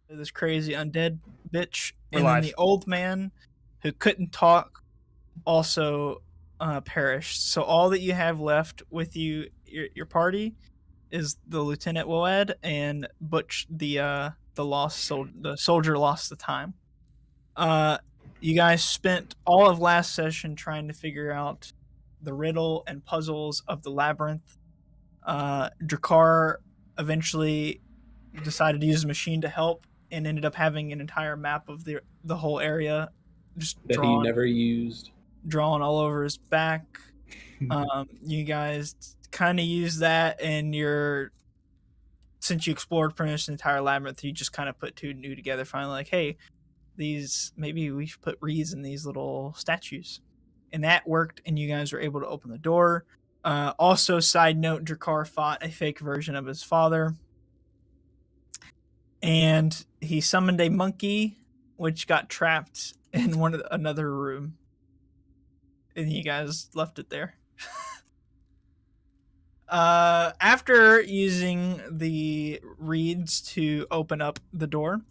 this crazy undead bitch, We're and then live. the old man who couldn't talk also perished. So all that you have left with you, your party, is the Lieutenant Woed and Butch, the soldier lost the time. You guys spent all of last session trying to figure out the riddle and puzzles of the labyrinth. Drakkar eventually decided to use a machine to help and ended up having an entire map of the whole area just that he never used. Drawn all over his back. You guys kind of use that, and since you explored pretty much the entire labyrinth, you just kind of put two and two together. Finally, like, hey, maybe we should put reeds in these little statues, and that worked. And you guys were able to open the door. Also, side note, Drakkar fought a fake version of his father, and he summoned a monkey, which got trapped in another room, and you guys left it there. After using the reeds to open up the door,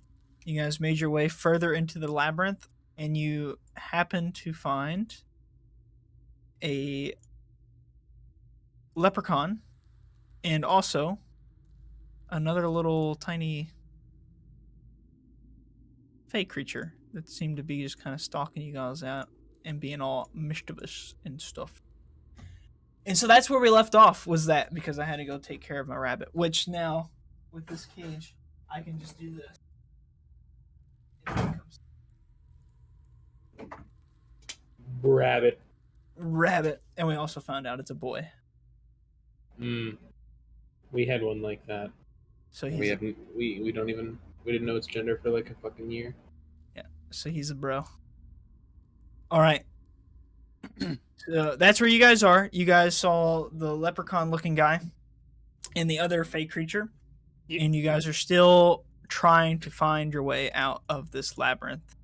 you guys made your way further into the labyrinth, and you happen to find a leprechaun and also another little tiny fey creature that seemed to be just kind of stalking you guys out and being all mischievous and stuff. And so that's where we left off, was that, because I had to go take care of my rabbit, which now, with this cage, I can just do this. Rabbit. And we also found out it's a boy. We had one like that. So we didn't know its gender for like a fucking year. Yeah, so he's a bro. All right. So that's where you guys are. You guys saw the leprechaun-looking guy and the other fake creature, and you guys are still trying to find your way out of this labyrinth.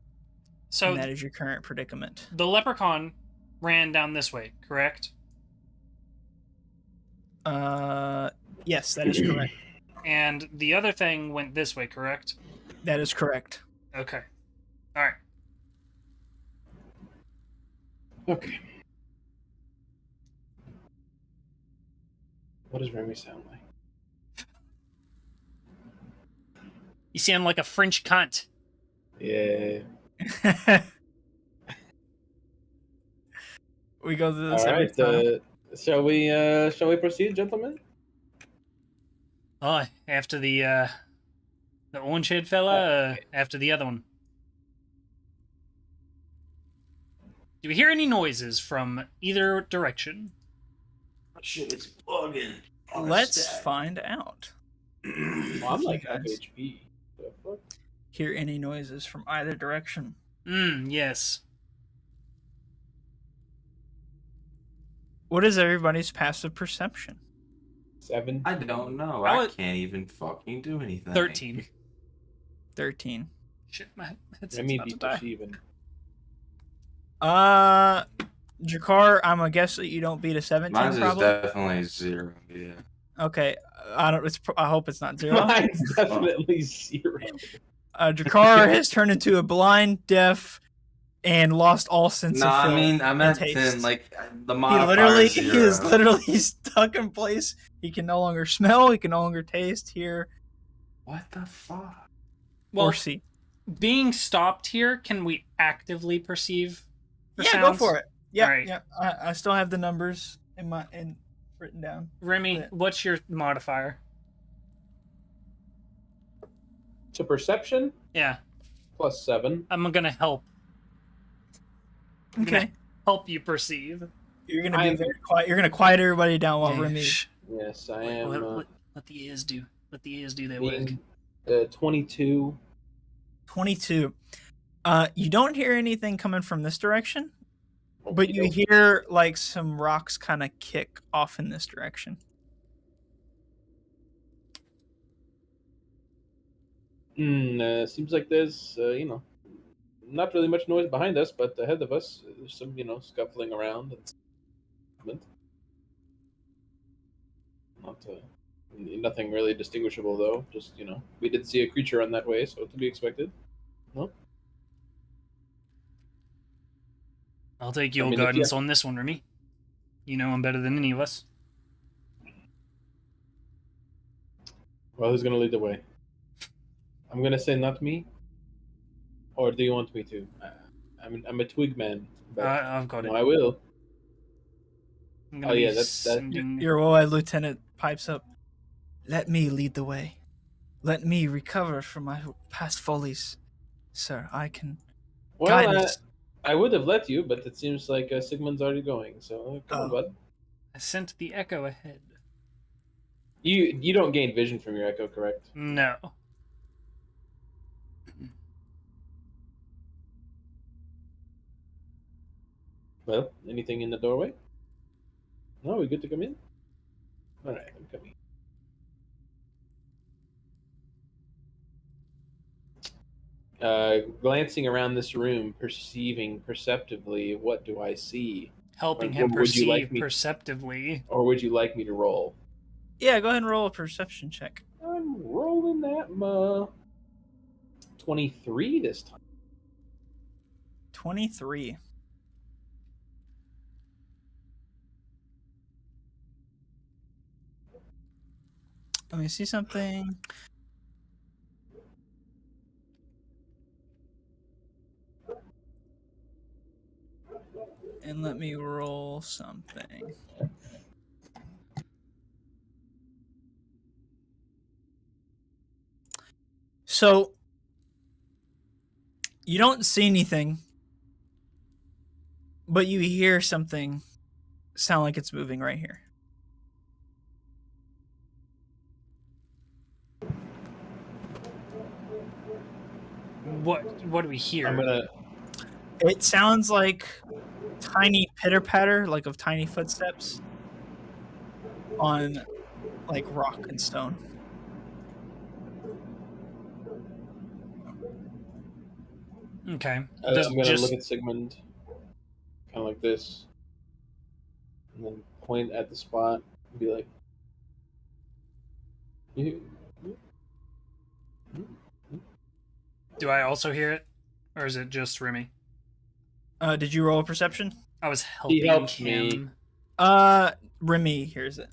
So that is your current predicament. The leprechaun ran down this way, correct? Yes, that is correct. And the other thing went this way, correct? That is correct. Okay. All right. Okay. What does Remy sound like? You sound like a French cunt. Yeah. We go through this all every right, time. Shall we proceed, gentlemen? Oh, after the orange-haired fella, after the other one. Do we hear any noises from either direction? Shit, it's bugging. Let's find out. Well, I'm like half HP. The fuck? Hear any noises from either direction? Yes. What is everybody's passive perception? 7. I don't know. I can't even fucking do anything. 13. 13. Shit, my headset's Remy about to beat die. Steven. Drakkar, I'm gonna guess that you don't beat a 17. Mine's probably? is definitely 0. Yeah. Okay, I hope it's not 0. Mine's definitely 0. Drakkar has turned into a blind, deaf, and lost all sense of feel. I mean, I meant taste. 10, like the modifier. He is literally stuck in place. He can no longer smell. He can no longer taste, hear. What the fuck? Well, or see. Being stopped here, can we actively perceive? Yeah, sounds? go for it. Yeah, right. yeah. I still have the numbers in written down. Remy, what's your modifier? To perception? Yeah. +7. I'm gonna help. Okay. Help you perceive. You're gonna be very quiet. You're gonna quiet everybody down while Remy. Yes, I am. Let the ears do. Let the ears do their work. 22. 22. You don't hear anything coming from this direction, but you hear like some rocks kind of kick off in this direction. Seems like there's, not really much noise behind us, but ahead of us, there's some, scuffling around and movement. Nothing really distinguishable though. Just we did see a creature run that way, so to be expected. No. I'll take I your mean, if guidance you- on this one, Remy. You know him better than any of us. Well, who's gonna lead the way? I'm gonna say not me. Or do you want me to? I'm a twig man. But I've got it. I will. I'm gonna Oh, be yeah, that- sending. Your Woad lieutenant pipes up. Let me lead the way. Let me recover from my past follies, sir. I can Well, guidance. I would have let you, but it seems like Sigmund's already going. So come on, Oh. bud. I sent the echo ahead. You don't gain vision from your echo, correct? No. Well, anything in the doorway? No, we good to come in? All right, I'm coming. Glancing around this room, perceiving perceptively, what do I see? Helping Or him would you perceive like me- perceptively. Or would you like me to roll? Yeah, go ahead and roll a perception check. I'm rolling that 23 this time. 23. Let me see something. And let me roll something. So, you don't see anything, but you hear something sound like it's moving right here. What do we hear? I'm gonna. It sounds like tiny pitter patter, like of tiny footsteps on like rock and stone. Okay. I'm Does gonna just look at Sigmund, kind of like this, and then point at the spot and be like, "You- do I also hear it, or is it just Remy? Did you roll a perception? I was helping helped him. me. Remy hears it.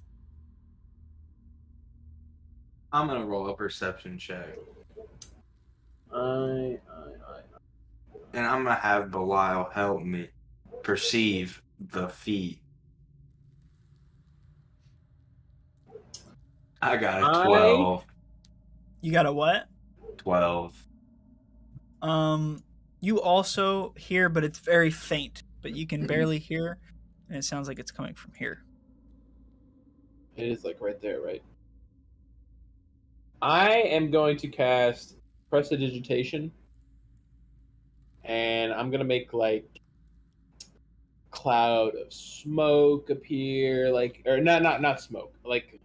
I'm gonna roll a perception check, I. and I'm gonna have Belial help me perceive the feet. I got a 12. You got a what? 12. You also hear, but it's very faint, but you can barely hear, and it sounds like it's coming from here. It is like right there, right? I am going to cast Prestidigitation, and I'm gonna make like cloud of smoke appear, like or not smoke, like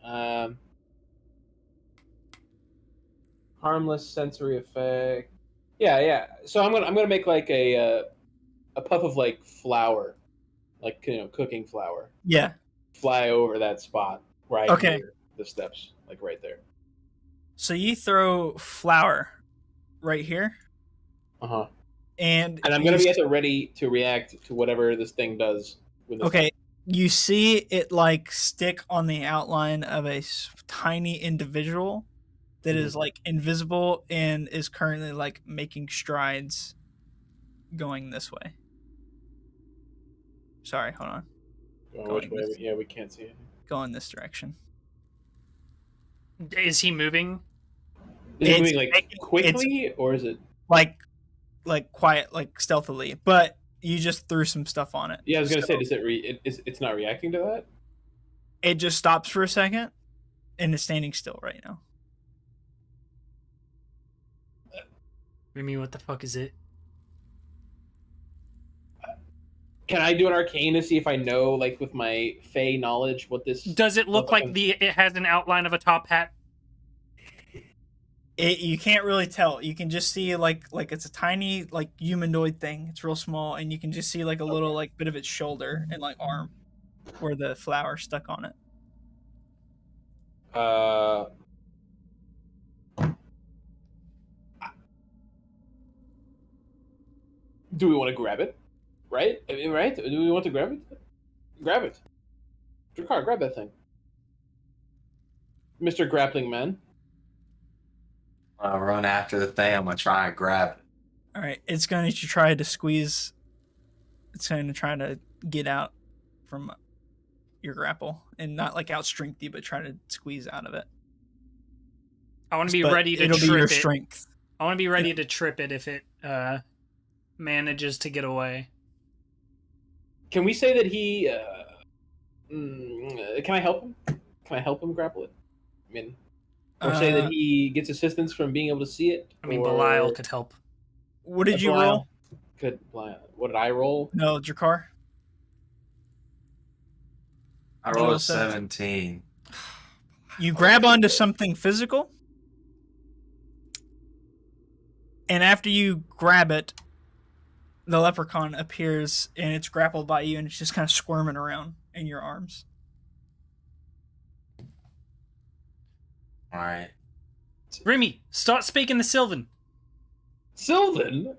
harmless sensory effect. Yeah. So I'm gonna make like a puff of like flour, like cooking flour, Yeah. fly over that spot where I Okay. hear the steps, like right there. So you throw flour right here, Uh-huh. and And I'm you gonna be at the ready to react to whatever this thing does. With this okay, you see it like stick on the outline of a tiny individual that is like invisible and is currently like making strides going this way. Sorry, hold on. Which way? Yeah, we can't see it. Go in this direction. Is he moving? Is it It's moving like making- quickly, or is it? Like quiet, like stealthily, but you just threw some stuff on it. Yeah, I was gonna So say, does it's not reacting to that? it just stops for a second and is standing still right now. Remy, what the fuck is it? Can I do an arcane to see if I know, like with my Fey knowledge, what this? Does it look like motherfucking- it has an outline of a top hat? You can't really tell. You can just see like it's a tiny like humanoid thing. It's real small, and you can just see like a little like bit of its shoulder and like arm where the flower stuck on it. Uh, do we want to grab it? Right? I mean, right? Do we want to grab it? Grab it. Drakkar, grab that thing. Mr. Grappling Man. I'll run after the thing. I'm gonna try and grab it. All right, it's going to try to squeeze. It's going to try to get out from your grapple and not like outstrength you, but try to squeeze out of it. I want to be But ready to it'll be trip your it. strength. I want to be ready to trip it if it manages to get away. Can we say that he? Can I help him? Can I help him grapple it? I mean, or say that he gets assistance from being able to see it. I mean, or... Belial could help. What did you Belial roll? Could Belial. What did I roll? No, Drakkar. I rolled a 17. You grab onto something physical, and after you grab it, the leprechaun appears and it's grappled by you, and it's just kind of squirming around in your arms. All right. Remy, start speaking the Sylvan. Sylvan?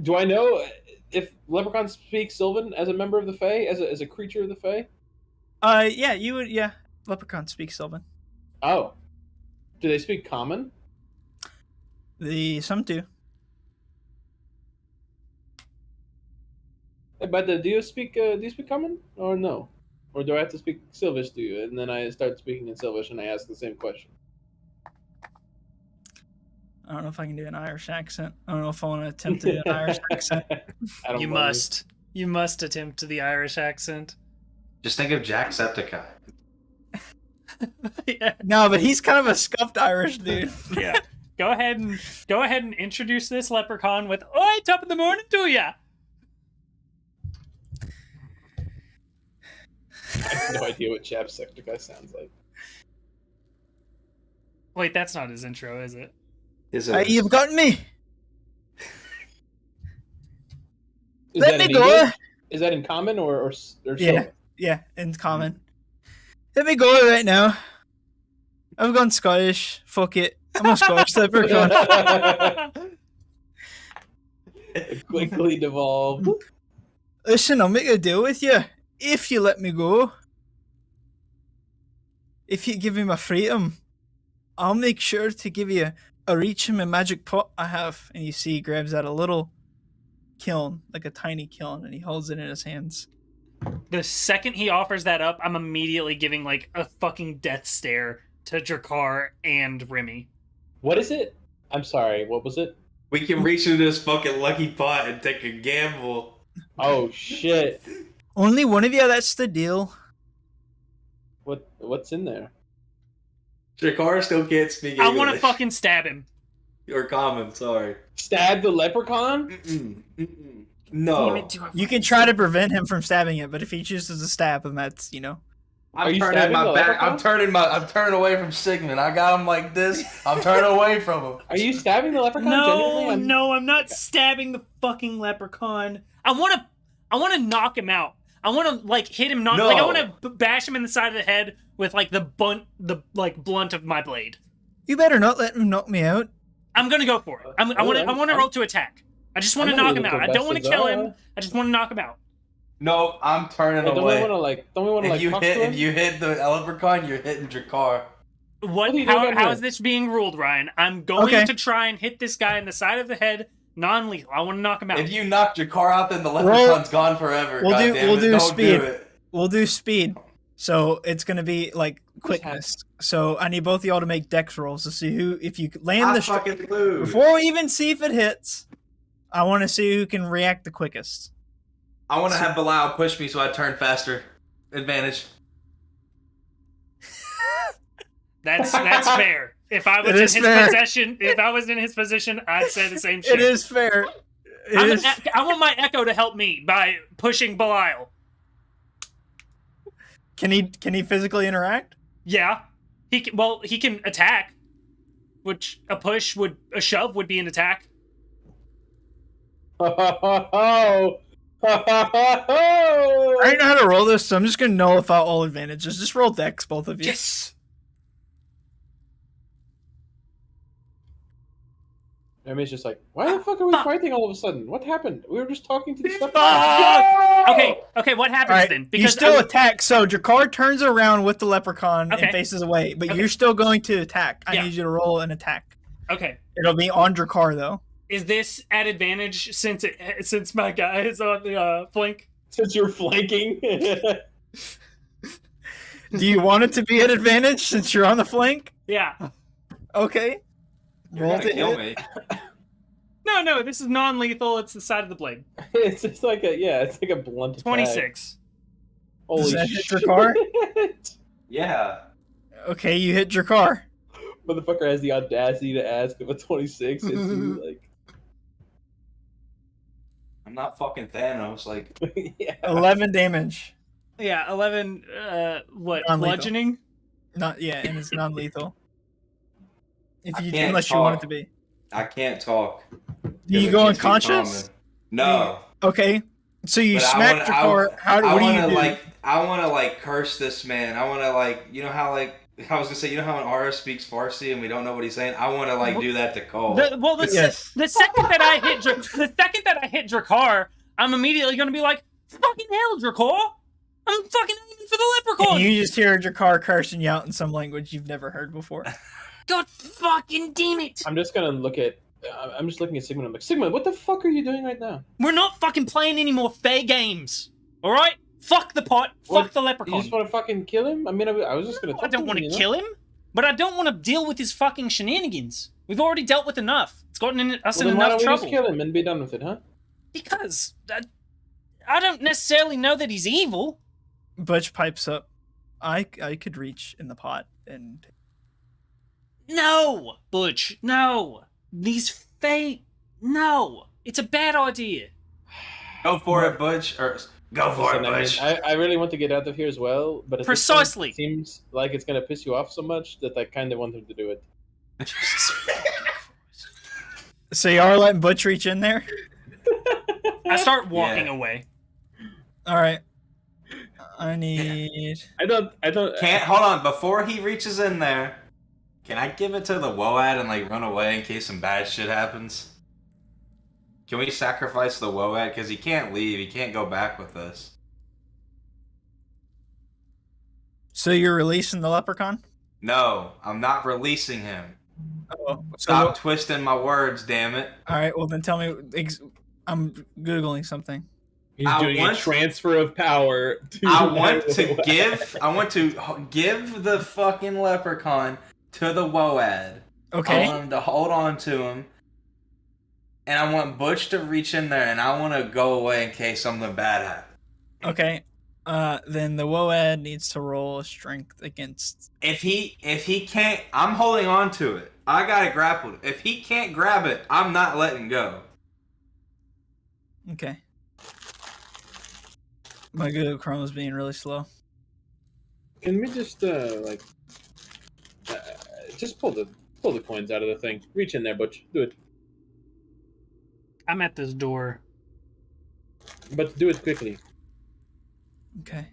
Do I know if leprechauns speak Sylvan as a member of the Fae, as a creature of the Fae? Yeah, you would. Yeah, leprechaun speaks Sylvan. Oh, do they speak Common? Some do. But do you speak Common or no? Or do I have to speak Sylvish to you? And then I start speaking in Sylvish and I ask the same question. I don't know if I can do an Irish accent. I don't know if I want to attempt to do an Irish accent. You must. You must attempt the Irish accent. Just think of Jacksepticeye. Yeah. No, but he's kind of a scuffed Irish dude. Yeah. Go ahead and introduce this leprechaun with "Oi, top of the morning to ya." I have no idea what Jacksepticeye sounds like. Wait, that's not his intro, is it? You've got me. Is Let that me in go. English? Is that in Common or Yeah, Sylvan? yeah, in common. Let me go right now. I've gone Scottish. Fuck it. I'm a Scottish leprechaun. Quickly devolved. Listen, I'll make a deal with you. If you let me go. If you give me my freedom, I'll make sure to give you a reach in my magic pot I have. And you see he grabs out a little kiln, like a tiny kiln, and he holds it in his hands. The second he offers that up, I'm immediately giving like a fucking death stare to Drakkar and Remy. What is it? I'm sorry, what was it? We can reach into this fucking lucky pot and take a gamble. Oh shit. Only one of you, that's the deal. What's in there? Drakkar still can't speak I English. want to fucking stab him. Or Common, sorry. Stab the leprechaun? No. You can try to prevent him from stabbing it, but if he chooses to stab him, that's, you know. Are I'm you turning stabbing my the back. leprechaun? I'm turning away from Sigmund. I got him like this. I'm turning away from him. Are you stabbing the leprechaun? Genuinely? No, I'm not stabbing the fucking leprechaun. I want to knock him out. I want to like hit him, No. like I want to bash him in the side of the head with like the blunt of my blade. You better not let him knock me out. I'm gonna go for it. I want to roll to attack. I just want to knock him out. I don't want to kill him. I just want to knock him out. No, I'm turning Don't away. we want to If you talk hit, to him? if you hit the leprechaun, you're hitting Drakkar. What are you doing How here? is this being ruled, Ryan? I'm going Okay. to try and hit this guy in the side of the head, non-lethal. I want to knock him out. If you knock Drakkar out, then the leprechaun's gone forever. We'll do- goddammit. we'll do Don't speed. Do it. We'll do speed. So it's going to be like quickness. So I need both of y'all to make dex rolls to see who, if you land I the fucking lose. before we even see if it hits, I want to see who can react the quickest. I want to have Belial push me so I turn faster. Advantage. That's fair. If I was It in is his fair. possession, if I was in his position, I'd say the same shit. It is fair. I want my Echo to help me by pushing Belial. Can he physically interact? Yeah, he can attack, which a shove would be an attack. Oh, I don't know how to roll this, so I'm just gonna nullify all advantages. Just roll Dex, both of you. Yes. Remy's just like, why the fuck are we fighting all of a sudden? What happened? We were just talking to the stuff. Okay, what happens All right, then? you still attack. So Jakar turns around with the leprechaun Okay. and faces away, but Okay. you're still going to attack. I Yeah. need you to roll an attack. Okay. It'll be on Jakar though. Is this at advantage since my guy is on the flank? Since you're flanking. Do you want it to be at advantage since you're on the flank? Yeah. Okay. You're Roll gonna to kill hit. me. No, this is non-lethal. It's the side of the blade. It's just like it's like a blunt attack. 26. Holy Does that hit shit. Jakar? Yeah. Okay, you hit Jakar. Motherfucker has the audacity to ask if a 26 is like. I'm not fucking Thanos. Like, Yeah. 11 damage. Yeah, 11. What? Non-lethal. Bludgeoning? Not and it's non-lethal. I can't Unless you want it talk. to be. I can't talk. Do you It go keeps me unconscious? calming. No. Okay. So you But smack Jakar. What do you do? I want to curse this man. I want to you know how I was gonna say, you know how an Ara speaks Farsi and we don't know what he's saying. I want to do that to Cole. Yes. The second that I hit Drakar, I'm immediately going to be like, fucking hell, Drakar! I'm fucking aiming for the leprechaun! And you just hear Jakar cursing you out in some language you've never heard before. God fucking damn it! I'm just gonna look at. I'm just looking at Sigmund. I'm like, Sigmund, what the fuck are you doing right now? We're not fucking playing any more fair games. Alright? Fuck the pot. What? Fuck the You leprechaun. just want to fucking kill him? I mean, I was just gonna. I don't want to kill him, but I don't want to deal with his fucking shenanigans. We've already dealt with enough. It's gotten us in Then why enough don't we trouble. just kill him and be done with it, huh? Because I don't necessarily know that he's evil. Butch pipes up. I could reach in the pot and No, Butch, no. These fake. No, it's a bad idea. Go for it, Butch. Or go for it, Listen, Butch. I really want to get out of here as well, but at this point, Precisely. it seems like it's gonna piss you off so much that I kind of want him to do it. so you are letting Butch reach in there? I start walking Yeah. away. All right. I need. I don't. Can't hold on before he reaches in there. Can I give it to the Woad and run away in case some bad shit happens? Can we sacrifice the Woad because he can't leave? He can't go back with us. So you're releasing the leprechaun? No, I'm not releasing him. Oh, Stop twisting my words, damn it. All right. Well, then tell me. I'm googling something. He's I doing a want- transfer of power. I want to give the fucking leprechaun to the Woad. Okay. I want him to hold on to him. And I want Butch to reach in there and I want to go away in case something bad happens. Okay. Then the Woad needs to roll a strength against. If he can't, I'm holding on to it. I got it grappled. If he can't grab it, I'm not letting go. Okay. My Google Chrome is being really slow. Can we just just pull the coins out of the thing? Reach in there, Butch. Do it, I'm at this door. but do it quickly. Okay.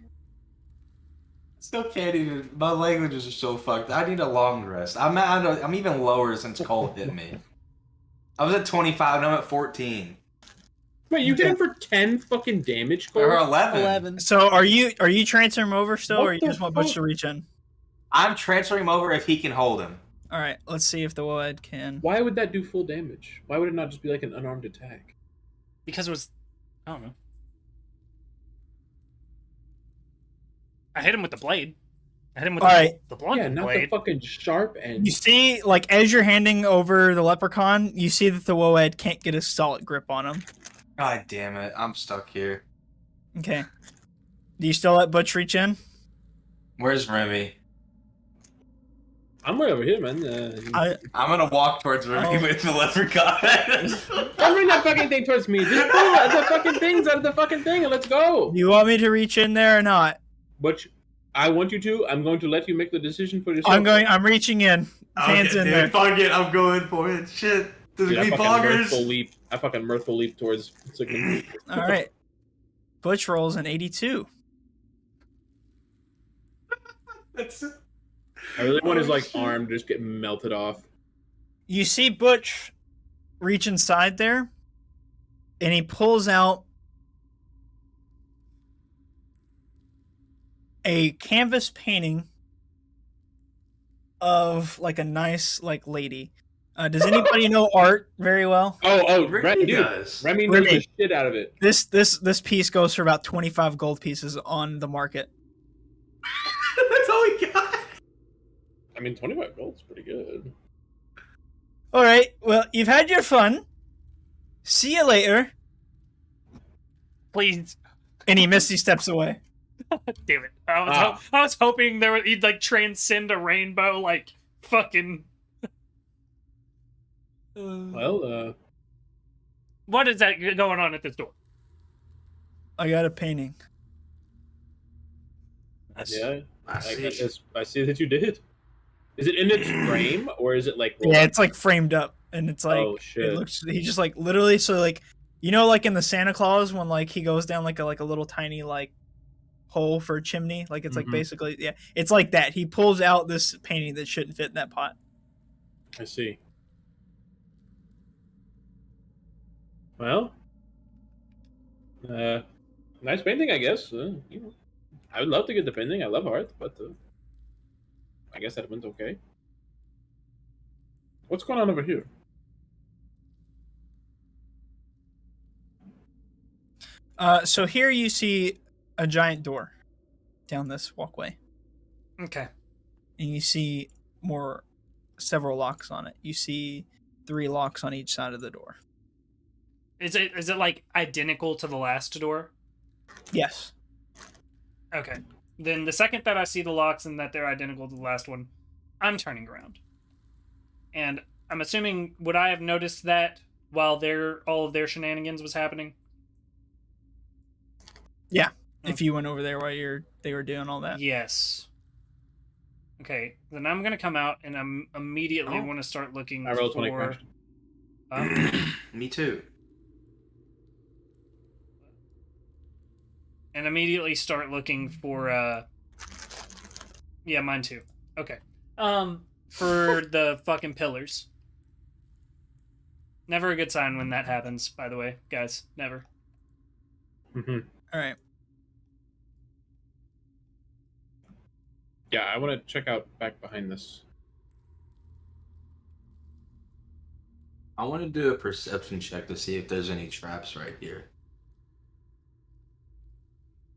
Still can't even. My languages are so fucked. I need a long rest. I'm even lower since Cole hit me. I was at 25. Now I'm at 14 Wait, you hit him for 10 fucking damage, or Cole? 11. So are you transferring him over still, What or you the just want Butch fuck? to reach in? I'm transferring him over if he can hold him. All right. Let's see if the Woad can. Why would that do full damage? Why would it not just be like an unarmed attack? Because it was. I don't know. I hit him with the blade. I hit him with All right. the blunt Yeah, not the blade. fucking sharp end. You see, as you're handing over the leprechaun, you see that the Woad can't get a solid grip on him. God damn it. I'm stuck here. Okay. Do you still let Butch reach in? Where's Remy? I'm right over here, man. I'm gonna walk towards Remy Oh. with the leprechaun. Don't bring that fucking thing towards me. Just pull the fucking things out of the fucking thing and let's go. Do you want me to reach in there or not? But I want you to. I'm going to let you make the decision for yourself. I'm reaching in. Hands in there. Fuck it. I'm going for it. Shit. This Dude, is I be fucking bonkers. mirthful leap. I fucking mirthful leap towards Sigmund. All right. Butch rolls an 82. That's I really want his Oh, like shit. arm to just get melted off. You see Butch reach inside there, and he pulls out a canvas painting of like a nice like lady. Does anybody know art very well? Oh, Remy dude, does. Remy knows Remy. the shit out of it. This piece goes for about 25 gold pieces on the market. That's all we got. I mean, 25 gold's pretty good. All right, well, you've had your fun. See you later. Please. And he misty steps away. Damn it. I was hoping he'd like transcend a rainbow like fucking Well, what is that going on at this door? I got a painting. yeah, I see. I see that you did. Is it in its frame or is it like? Yeah, it's like framed up, and it's like Oh, shit. it looks. He just like literally. So like, you know, like in the Santa Claus when like he goes down like a little tiny like hole for a chimney. Like it's like Mhm. basically it's like that. He pulls out this painting that shouldn't fit in that pot. I see. Well, nice painting, I guess. I would love to get the painting. I love art, but I guess that went okay. What's going on over here? So here you see a giant door down this walkway, Okay. and you see several locks on it. You see 3 locks on each side of the door. Is it like identical to the last door? Yes. Okay. Then the second that I see the locks and that they're identical to the last one, I'm turning around. And I'm assuming, would I have noticed that while all of their shenanigans was happening? Yeah. If you went over there while they were doing all that. Yes. Okay, then I'm gonna come out and I'm immediately Oh. want to start looking I rolled 20 for. crashed. Me too. And immediately start looking for yeah, mine too. Okay. For the fucking pillars. Never a good sign when that happens, by the way, guys. Never. Mm-hmm. All right. Yeah, I want to check out back behind this. I want to do a perception check to see if there's any traps right here.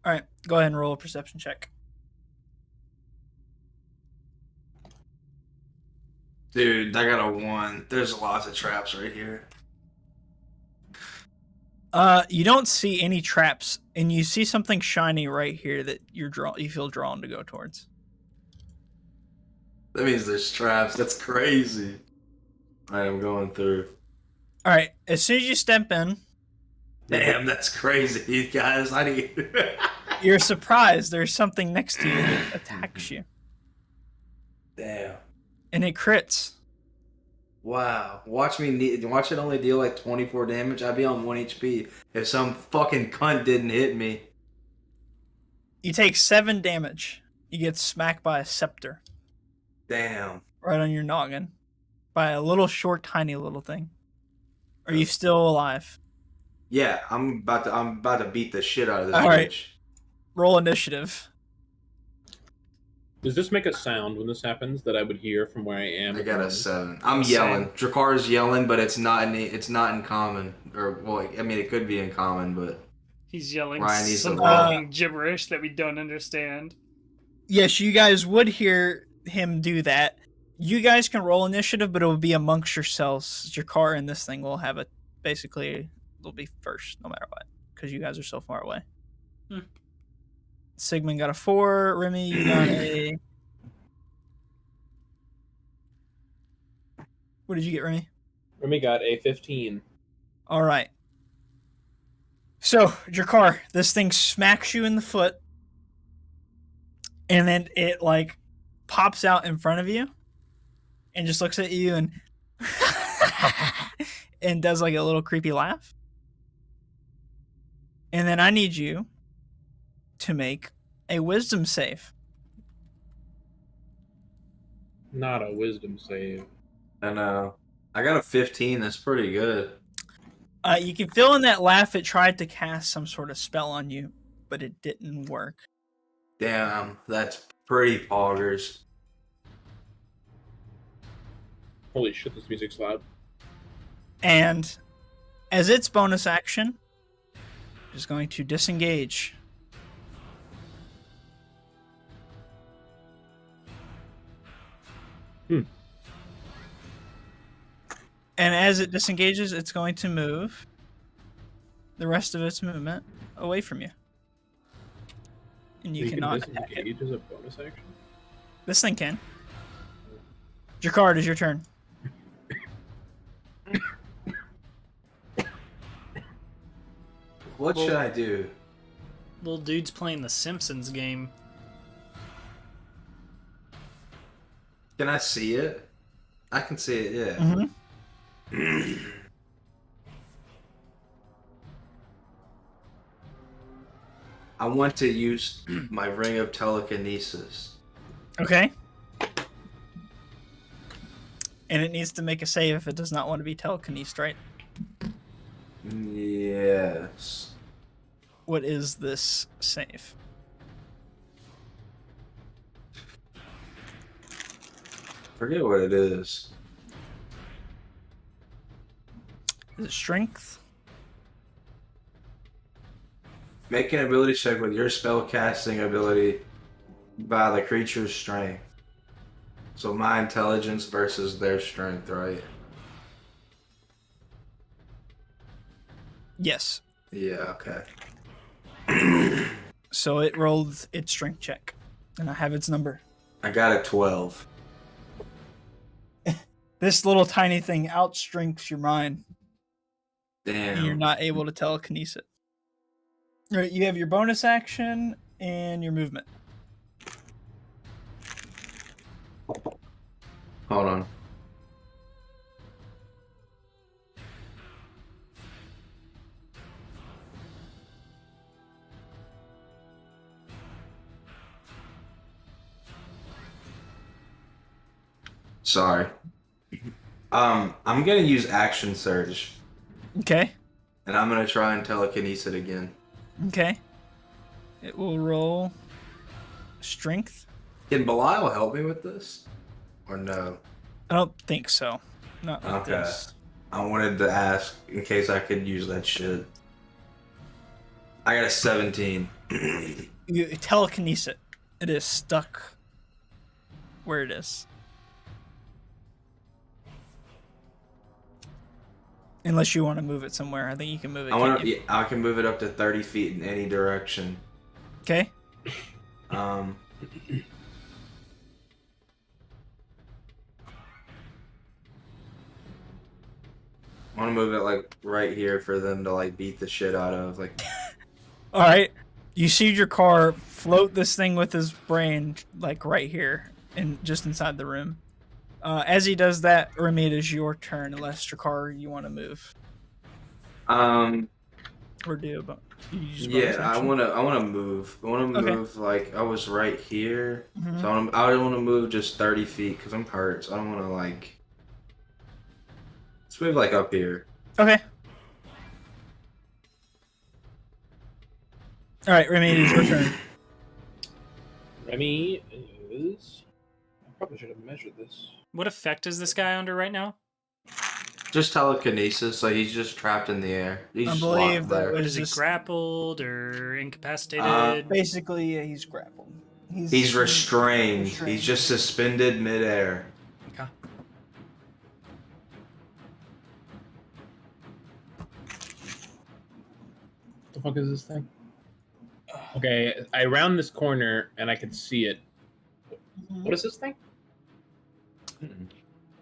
All right. Go ahead and roll a perception check. Dude, I got a 1. There's lots of traps right here. You don't see any traps, and you see something shiny right here that you feel drawn to go towards. That means there's traps. That's crazy. Alright, I'm going through. All right. As soon as you step in, Damn, that's crazy, guys. I need. you're surprised there's something next to you that attacks you, Damn. and it crits. Wow. Watch it only deal like 24 damage. I'd be on 1 HP if some fucking cunt didn't hit me. You take 7 damage. You get smacked by a scepter Damn. right on your noggin by a little short, tiny little thing. Are you still alive? Yeah, I'm about to beat the shit out of this All right. bitch. Roll initiative. Does this make a sound when this happens that I would hear from where I am? I got a 7. I'm Same. yelling. Drakar's yelling, but it's not in common. Or well, I mean, it could be in common, but He's yelling Ryan needs some to roll. fucking gibberish that we don't understand. Yes, you guys would hear him do that. You guys can roll initiative, but it will be amongst yourselves. Your car and this thing will have basically it'll be first no matter what because you guys are so far away. Sigmund got a 4. Remy, you got a. What did you get, Remy? Remy got a 15. All right. So, Jakar, this thing smacks you in the foot, and then it like pops out in front of you, and just looks at you and and does like a little creepy laugh. And then I need you to make a wisdom save. Not a wisdom save. I know. I got a 15. That's pretty good. You can feel in that laugh it tried to cast some sort of spell on you, but it didn't work. Damn, that's pretty poggers. Holy shit, this music's loud. And as its bonus action, is going to disengage. And as it disengages, it's going to move the rest of its movement away from you. And you cannot attack it. Disengage as a bonus action? This thing can. Your card is your turn. What should I do? Little dude's playing the Simpsons game. Can I see it? I can see it, yeah. Mm-hmm. I want to use my ring of telekinesis. Okay. And it needs to make a save if it does not want to be telekinesed, right? Yes. What is this save? Forget what it is. Is it strength? Make an ability check with your spell casting ability by the creature's strength. So my intelligence versus their strength, right? Yes. Yeah, okay. So it rolled its strength check. And I have its number. I got a 12. This little tiny thing outstrengths your mind. Damn. And you're not able to telekinesis it. All right, you have your bonus action and your movement. Hold on. Sorry. I'm gonna use action surge, Okay. and I'm gonna try and telekinesis it again. Okay. It will roll strength. Can Belial help me with this, or no? I don't think so. Not with Okay. this. I wanted to ask in case I could use that shit. I got a 17. You telekinesis it. It is stuck where it is. Unless you want to move it somewhere. I think you can move it. I can move it up to 30 feet in any direction. Okay. I want to move it like right here for them to like beat the shit out of. Like, All right. You see your car float this thing with his brain like right here and just inside the room. As he does that, Remy, it is your turn. Unless your car you want to move or do about. yeah, I want to move. I want to move like I was right here. Mhm. So I want to move just 30 feet because I'm hurt. So I don't want to like. Let's move like up here. Okay. All right, Remy, it is your turn. Remy is... I probably should have measured this. What effect is this guy under right now? Just telekinesis, so he's just trapped in the air. He's I just believe locked that there. was- Is he this- grappled or incapacitated? Basically, yeah, he's grappled. He's restrained. He's just suspended midair. Okay. What the fuck is this thing? Okay, I round this corner and I can see it. What is this thing?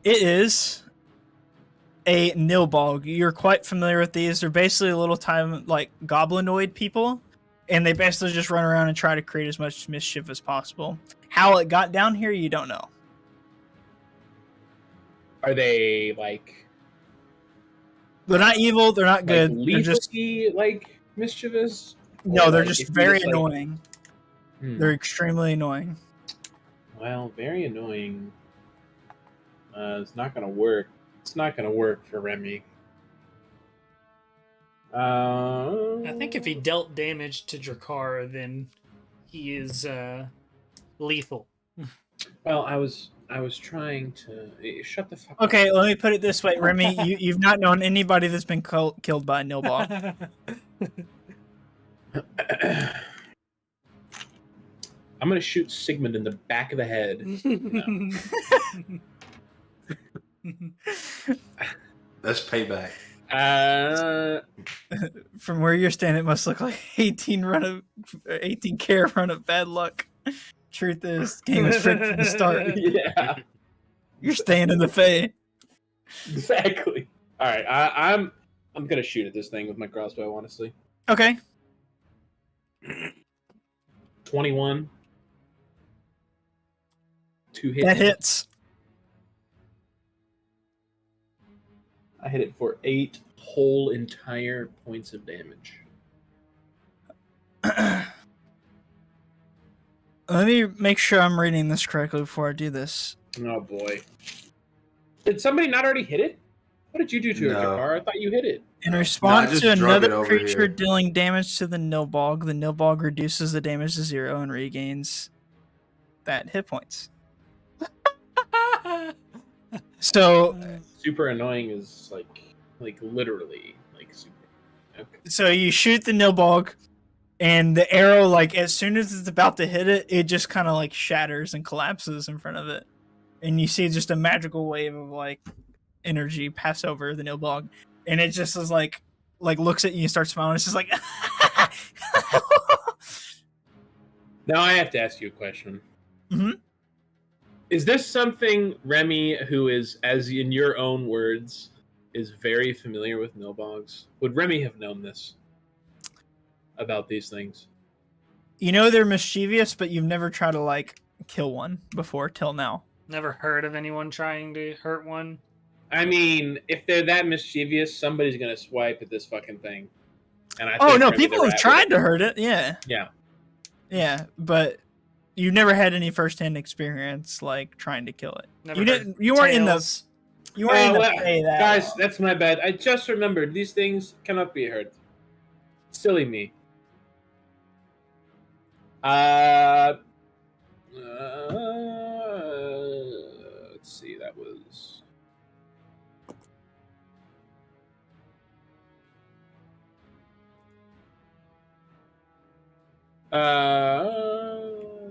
It is a nilbog. You're quite familiar with these. They're basically a little time like goblinoid people, and they basically just run around and try to create as much mischief as possible. How it got down here, you don't know. Are they like They're not evil. They're not good. Like They're just lethally like mischievous? No, Or, they're like, just if you very just, like- annoying. They're extremely annoying. Well, very annoying. It's not gonna work. It's not gonna work for Remy. I think if he dealt damage to Drakkar, then he is lethal. Well, I was trying to shut the fuck Okay, let me put it this way, Remy. You've not known anybody that's been killed by a Nilbog. up. I'm gonna shoot Sigmund in the back of the head. That's payback. From where you're standing, it must look like 18K run of bad luck. Truth is, game is rigged from the start. Yeah, You're staying in the Fae. exactly. All right, I'm gonna shoot at this thing with my crossbow. Honestly, Okay. 21. 2 hits. That hits. I hit it for 8 whole entire points of damage. Let me make sure I'm reading this correctly before I do this. Oh boy! Did somebody not already hit it? What did you do to it, No. Jakar? I thought you hit it. In response just to drug it another over creature here. dealing damage to the Nilbog reduces the damage to 0 and regains that hit points. So Super annoying is like literally like super. Okay. so you shoot the Nilbog, and the arrow, like as soon as it's about to hit it, it just kind of like shatters and collapses in front of it, and you see just a magical wave of like energy pass over the Nilbog, and it just is like looks at you and starts smiling. It's just like. Now I have to ask you a question. Mhm. Is this something Remy, who is, as in your own words, is very familiar with Nilbogs? Would Remy have known this about these things? You know they're mischievous, but you've never tried to like kill one before till now. Never heard of anyone trying to hurt one. I mean, if they're that mischievous, somebody's gonna swipe at this fucking thing. And I Oh think no, Remy the people have Rat tried would- to hurt it. Yeah, Yeah. but you've never had any firsthand experience like trying to kill it. Never You heard didn't. You weren't in the. tales. You weren't in the. Well, Fae that guys, long. that's my bad. I just remembered these things cannot be hurt. Silly me. Let's see. That was.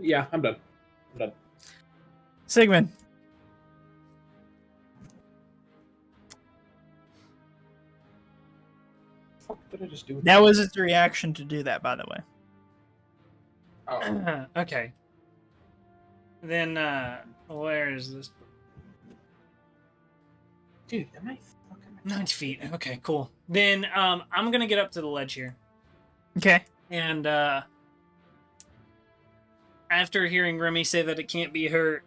Yeah, I'm done. I'm done. Sigmund. Fuck did I just do? With That was its reaction to do that, by the way. Oh. Okay. Then where is this? Dude, am I fucking 90 feet. Okay, cool. Then I'm gonna get up to the ledge here. Okay. And after hearing Remy say that it can't be hurt,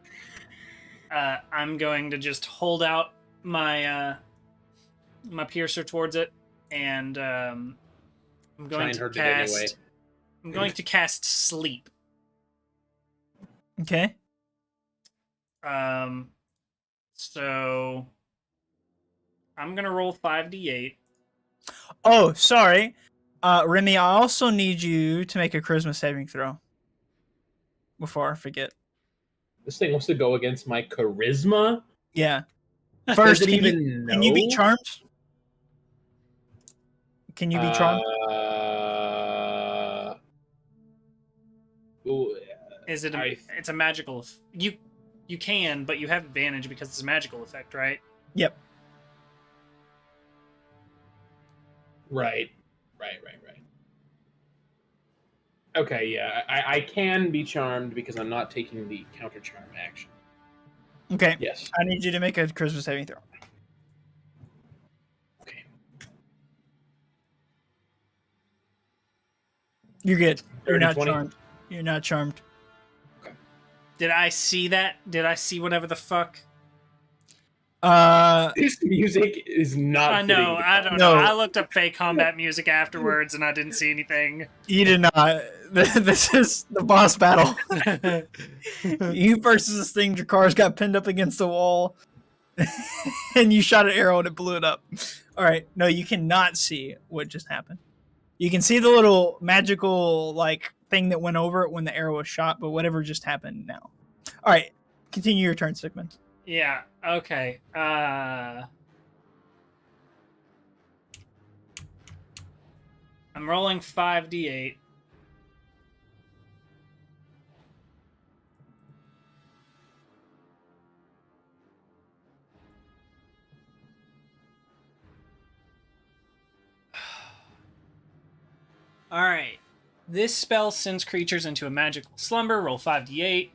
I'm going to just hold out my my piercer towards it, and I'm Try going and to hurt it cast. anyway. I'm going to cast sleep. Okay. So I'm gonna roll 5d8. Oh, sorry. Remy, I also need you to make a charisma saving throw. Before I forget. This thing wants to go against my charisma. Yeah. Does First, it can even you, know? can you be charmed? Can you be charmed? Ooh, Is it? I- It's a magical. You can, but you have advantage because it's a magical effect, right? Yep. Right. Okay, yeah, I can be charmed because I'm not taking the counter charm action. Okay. Yes. I need you to make a charisma saving throw. Okay. You're good. You're not 20? charmed. You're not charmed. Did I see that? Did I see whatever the fuck? This music is not. I know. fitting the I don't know. No. I looked up fake combat music afterwards, and I didn't see anything. You did not. This is the boss battle. You versus this thing. Dracar's got pinned up against the wall, and you shot an arrow and it blew it up. All right. No, you cannot see what just happened. You can see the little magical like thing that went over it when the arrow was shot, but whatever just happened now. All right. Continue your turn, Sigmund. Yeah. Okay. I'm rolling 5d8. All right. This spell sends creatures into a magical slumber. Roll 5d8.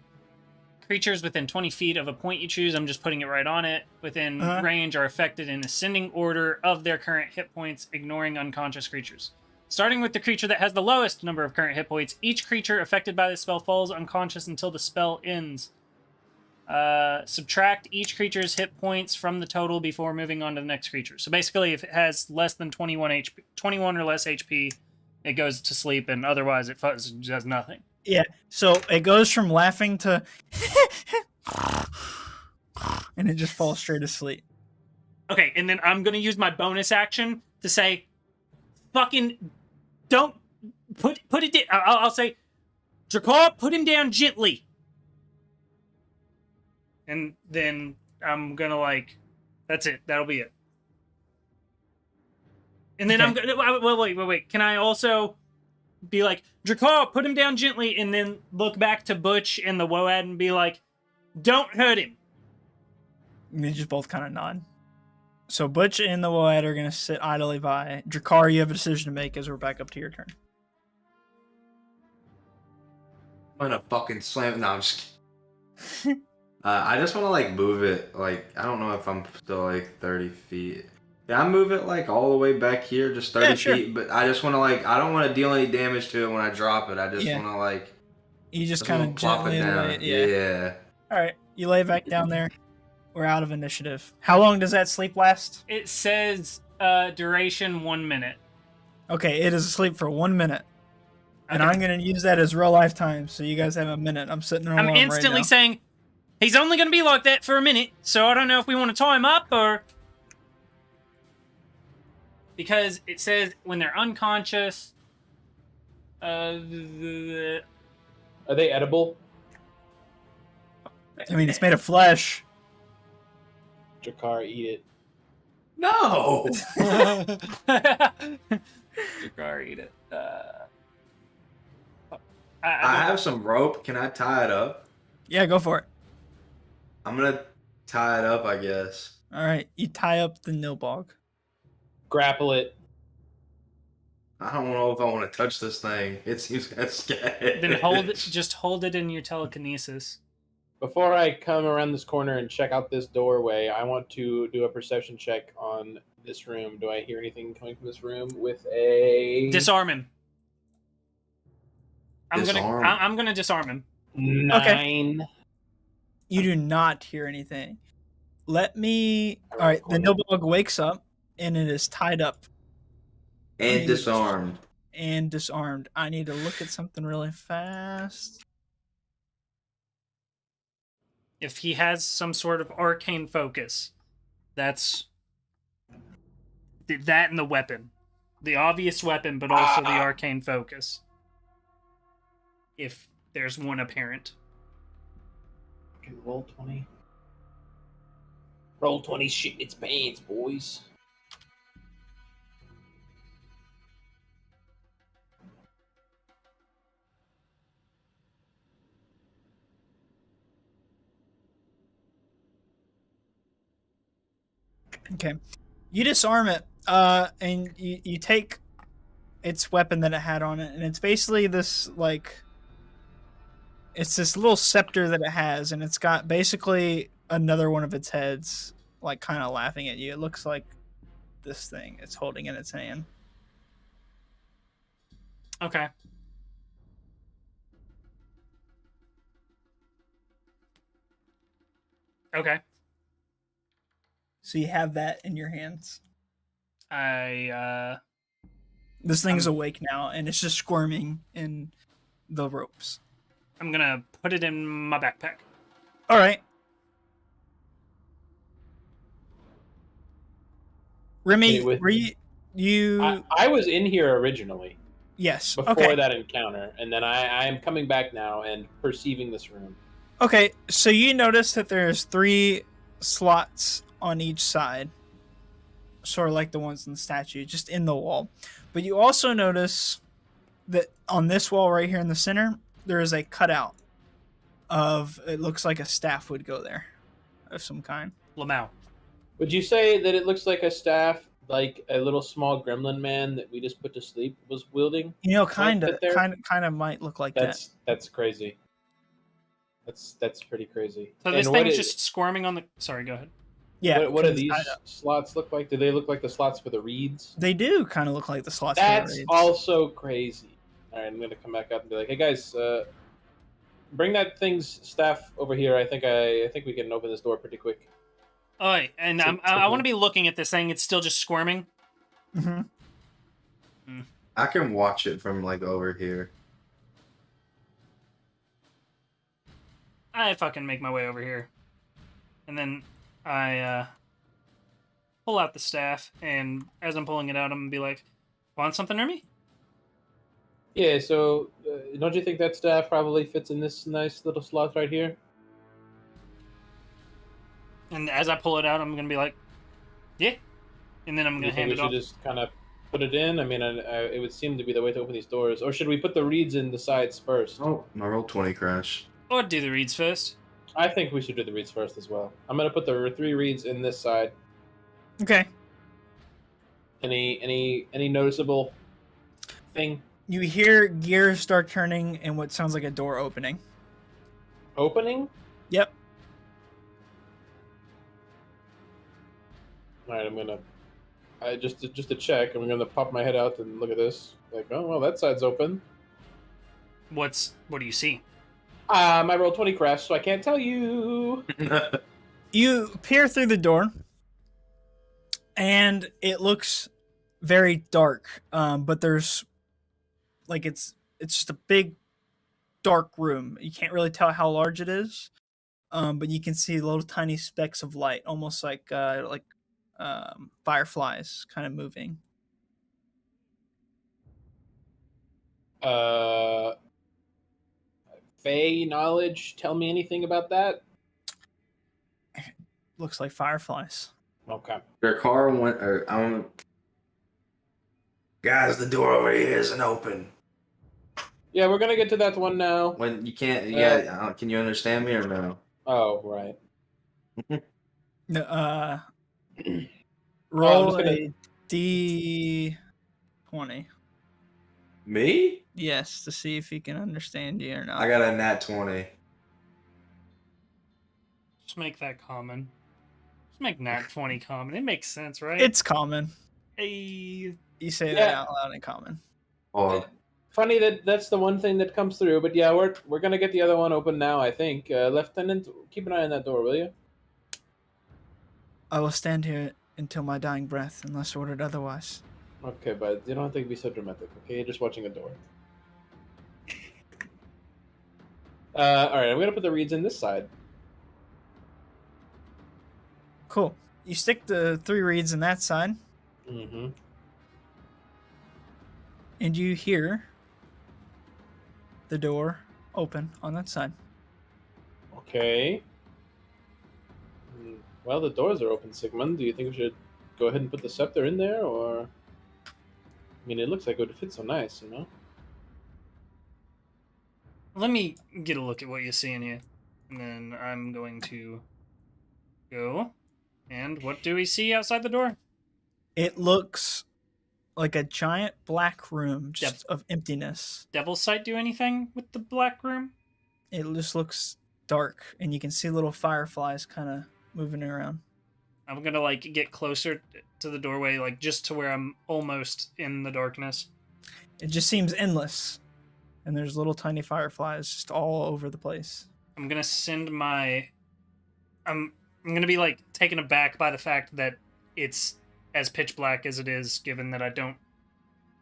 Creatures within 20 feet of a point you choose, I'm just putting it right on it, within range are affected in ascending order of their current hit points, ignoring unconscious creatures. Starting with the creature that has the lowest number of current hit points, each creature affected by this spell falls unconscious until the spell ends. Subtract each creature's hit points from the total before moving on to the next creature. So basically, if it has less than 21 or less HP, it goes to sleep, and otherwise it does nothing. Yeah. So it goes from laughing to and it just falls straight asleep. Okay, and then I'm gonna use my bonus action to say, "Fucking don't put it down." I'll say, "Dracar, put him down gently." And then I'm gonna that's it. That'll be it. And then Okay. I'm gonna wait. Can I also be like, Dracar, put him down gently, and then look back to Butch and the Woad and be like, don't hurt him. And they just both kind of nod. So Butch and the Woad are going to sit idly by. Dracar, you have a decision to make as we're back up to your turn. I'm gonna fucking slam. No, I'm just kidding. I just want to move it. I don't know if I'm still 30 feet. Yeah, I move it all the way back here, just 30 sure. feet. But I just want to I don't want to deal any damage to it when I drop it. I just want to You just kind of plop it gently down. lay it. Yeah. All right, you lay back down there. We're out of initiative. How long does that sleep last? It says duration 1 minute. Okay, it is asleep for 1 minute. And Okay. I'm going to use that as real life time, so you guys have a minute. I'm sitting there. I'm instantly saying, he's only going to be like that for a minute, so I don't know if we want to tie him up or... Because it says when they're unconscious... Are they edible? I mean, it's made of flesh. Dracar, eat it. No. Dracar, eat it. I have some rope. Can I tie it up? Yeah, go for it. I'm gonna tie it up, I guess. All right, you tie up the Nilbog. Grapple it. I don't know if I want to touch this thing. It seems kind of scary. Then just hold it in your telekinesis. Before I come around this corner and check out this doorway, I want to do a perception check on this room. Do I hear anything coming from this room with a... Disarm him. I'm Disarm. gonna disarm him. 9. You do not hear anything. Let me... All right, the Nilbog wakes up, and it is tied up. And disarmed. And disarmed. I need to look at something really fast. If he has some sort of arcane focus, that's that and the weapon. The obvious weapon, but also the arcane focus. If there's one apparent. Okay, roll 20. Roll 20 shit its pants, boys. Okay. You disarm it, and you take its weapon that it had on it, and it's basically this, it's this little scepter that it has, and it's got basically another one of its heads, kind of laughing at you. It looks like this thing it's holding in its hand. Okay. Okay. So you have that in your hands. I This thing's awake now, and it's just squirming in the ropes. I'm gonna put it in my backpack. All right. Remy, Wait, were you? I was in here originally Yes. before Okay. that encounter, and then I am coming back now and perceiving this room. Okay. So you notice that there's 3 slots on each side, sort of like the ones in the statue, just in the wall. But you also notice that on this wall right here in the center, there is a cutout of, it looks like a staff would go there, of some kind. Lamau. Would you say that it looks like a staff, like a little small gremlin man that we just put to sleep was wielding? You know, kind of there? might look like that. That's crazy. That's pretty crazy. So And this what thing is is- just squirming on the. Sorry, go ahead. Yeah. What do 'cause these slots look like? Do they look like the slots for the reeds? They do kind of look like the slots. For That's the raids. also crazy. All right, I'm gonna come back up and be like, "Hey guys, bring that thing's staff over here. I think we can open this door pretty quick." Oh, wait, and I want to be looking at this thing. It's still just squirming. Mm-hmm. I can watch it from like over here. I fucking make my way over here, and then I pull out the staff. And as I'm pulling it out, I'm gonna be like, "Want something, Remy?" Yeah. So, don't you think that staff probably fits in this nice little slot right here? And as I pull it out, I'm gonna be like, "Yeah," and then I'm Do gonna you think hand we it should off. just kind of put it in? I mean, it would seem to be the way to open these doors. Or should we put the reeds in the sides first? Oh, my roll 20 crash. Or do the reeds first. I think we should do the reeds first as well. I'm gonna put the 3 reeds in this side. Okay. Any noticeable thing You hear gears start turning and what sounds like a door opening. opening? Yep. All right, I'm gonna. Just to check, I'm gonna pop my head out and look at this. Like, oh well, that side's open. What do you see? My roll 20 crash, so I can't tell you. You peer through the door, and it looks very dark. But there's, like, it's just a big, dark room. You can't really tell how large it is, but you can see little tiny specks of light, almost like fireflies, kind of moving. Fey knowledge. Tell me anything about that. Looks like fireflies. Okay. Their car went. Guys, the door over here isn't open. Yeah, we're gonna get to that one now. When you can't. Yeah, can you understand me or no? Oh, right. Roll gonna- a D20. Me? Yes, to see if he can understand you or not. I got a nat 20. Just make that common. Just make nat 20 common. It makes sense, right? It's common. Hey. You say that Yeah. out loud in common. Oh, Funny that's the one thing that comes through, but yeah, we're gonna get the other one open now. I think, Lieutenant, keep an eye on that door, will you? I will stand here until my dying breath, unless ordered otherwise. Okay, but you don't have to be so dramatic. Okay, you're just watching a door. All right, I'm gonna put the reeds in this side. Cool. You stick the 3 reeds in that side, Mm-hmm. and you hear the door open on that side. Okay. Well, the doors are open, Sigmund. Do you think we should go ahead and put the scepter in there, or? I mean, it looks like it would fit so nice, you know. Let me get a look at what you see in here. And then I'm going to go. And what do we see outside the door? It looks like a giant black room just of emptiness. Devil's Sight do anything with the black room? It just looks dark, and you can see little fireflies kind of moving around. I'm gonna like get closer to the doorway, like just to where I'm almost in the darkness. It just seems endless, and there's little tiny fireflies just all over the place. I'm gonna send my. I'm I'm gonna be like taken aback by the fact that it's as pitch black as it is, given that I don't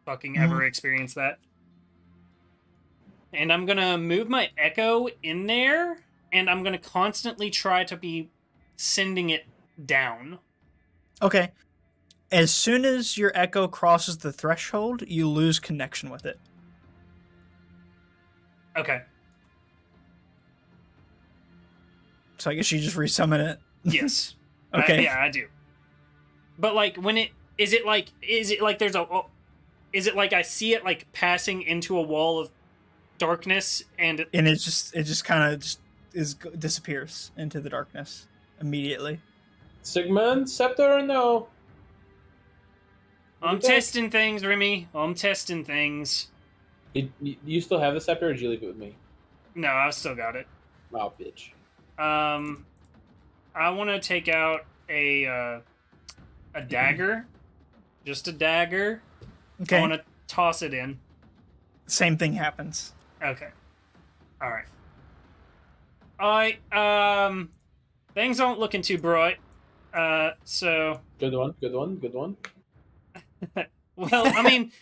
fucking ever experience that. And I'm gonna move my echo in there, and I'm gonna constantly try to be sending it down. Okay. As soon as your echo crosses the threshold, you lose connection with it. Okay. So I guess you just resummon it. Yes. Okay. Yeah, I do. But like, when is it like there's is it like I see it like passing into a wall of darkness and it just kind of disappears into the darkness immediately. Sigmund, scepter or no? I'm testing things, Remy. I'm testing things. You still have the scepter, or did you leave it with me? No, I've still got it. Oh, bitch. I want to take out a dagger, just a dagger. Okay. I want to toss it in. Same thing happens. Okay. All right. Things aren't looking too bright. So. Good one. Well, I mean,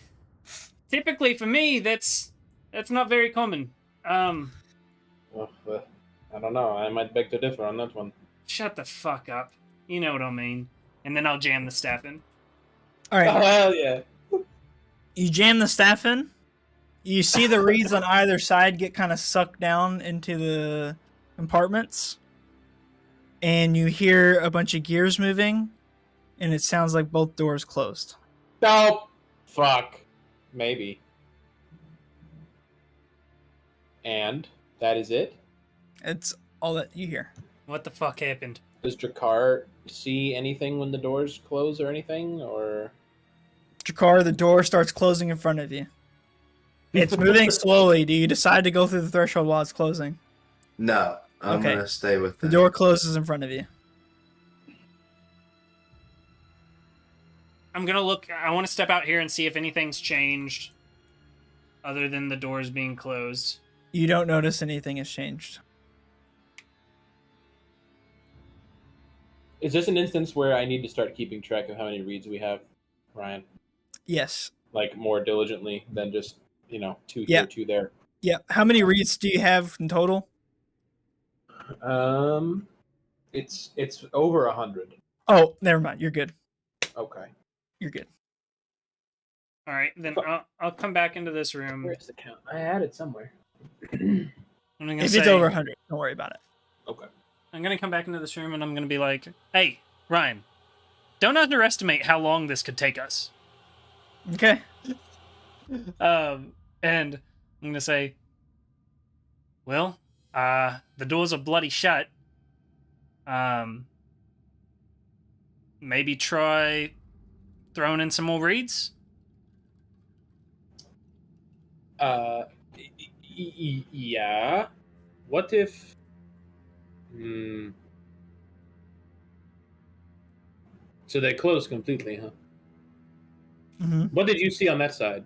typically for me, that's not very common. Well, I don't know. I might beg to differ on that one. Shut the fuck up. You know what I mean. And then I'll jam the staff in. All right. Oh, hell yeah. You jam the staff in. You see the reeds on either side get kind of sucked down into the compartments. And you hear a bunch of gears moving. And it sounds like both doors closed. No. Fuck. Maybe. And that is it? It's all that you hear. What the fuck happened? Does Drakkar see anything when the doors close or anything? Or Drakkar, the door starts closing in front of you. It's moving slowly. Do you decide to go through the threshold while it's closing? No, I'm Okay. gonna stay with The them. door closes in front of you. I'm gonna look. I want to step out here and see if anything's changed, other than the doors being closed. You don't notice anything has changed. is this an instance where I need to start keeping track of how many reads we have, Ryan? Yes. Like more diligently than just, 2 Yeah. here, 2 there. Yeah. How many reads do you have in total? It's over 100. Oh, never mind. You're good. Okay. You're good. All right, then I'll come back into this room. Where's the count? I had it somewhere. I'm gonna If say, it's over 100, don't worry about it. Okay. I'm gonna come back into this room and I'm gonna be like, "Hey, Ryan, don't underestimate how long this could take us." Okay. And I'm gonna say, "Well, the doors are bloody shut. Maybe try throwing in some more reeds." Yeah. What if? So they closed completely, huh? Mm-hmm. What did you see on that side,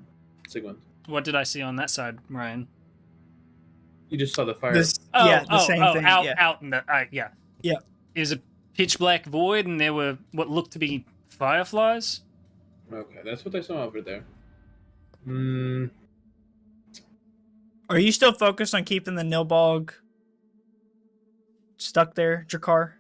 Sigmund? What did I see on that side, Ryan? You just saw the fire. The same thing. Out, Yeah. out in the yeah. Yeah. It was a pitch black void, and there were what looked to be fireflies. Okay, that's what I saw over there. Are you still focused on keeping the Nilbog stuck there, Drakkar?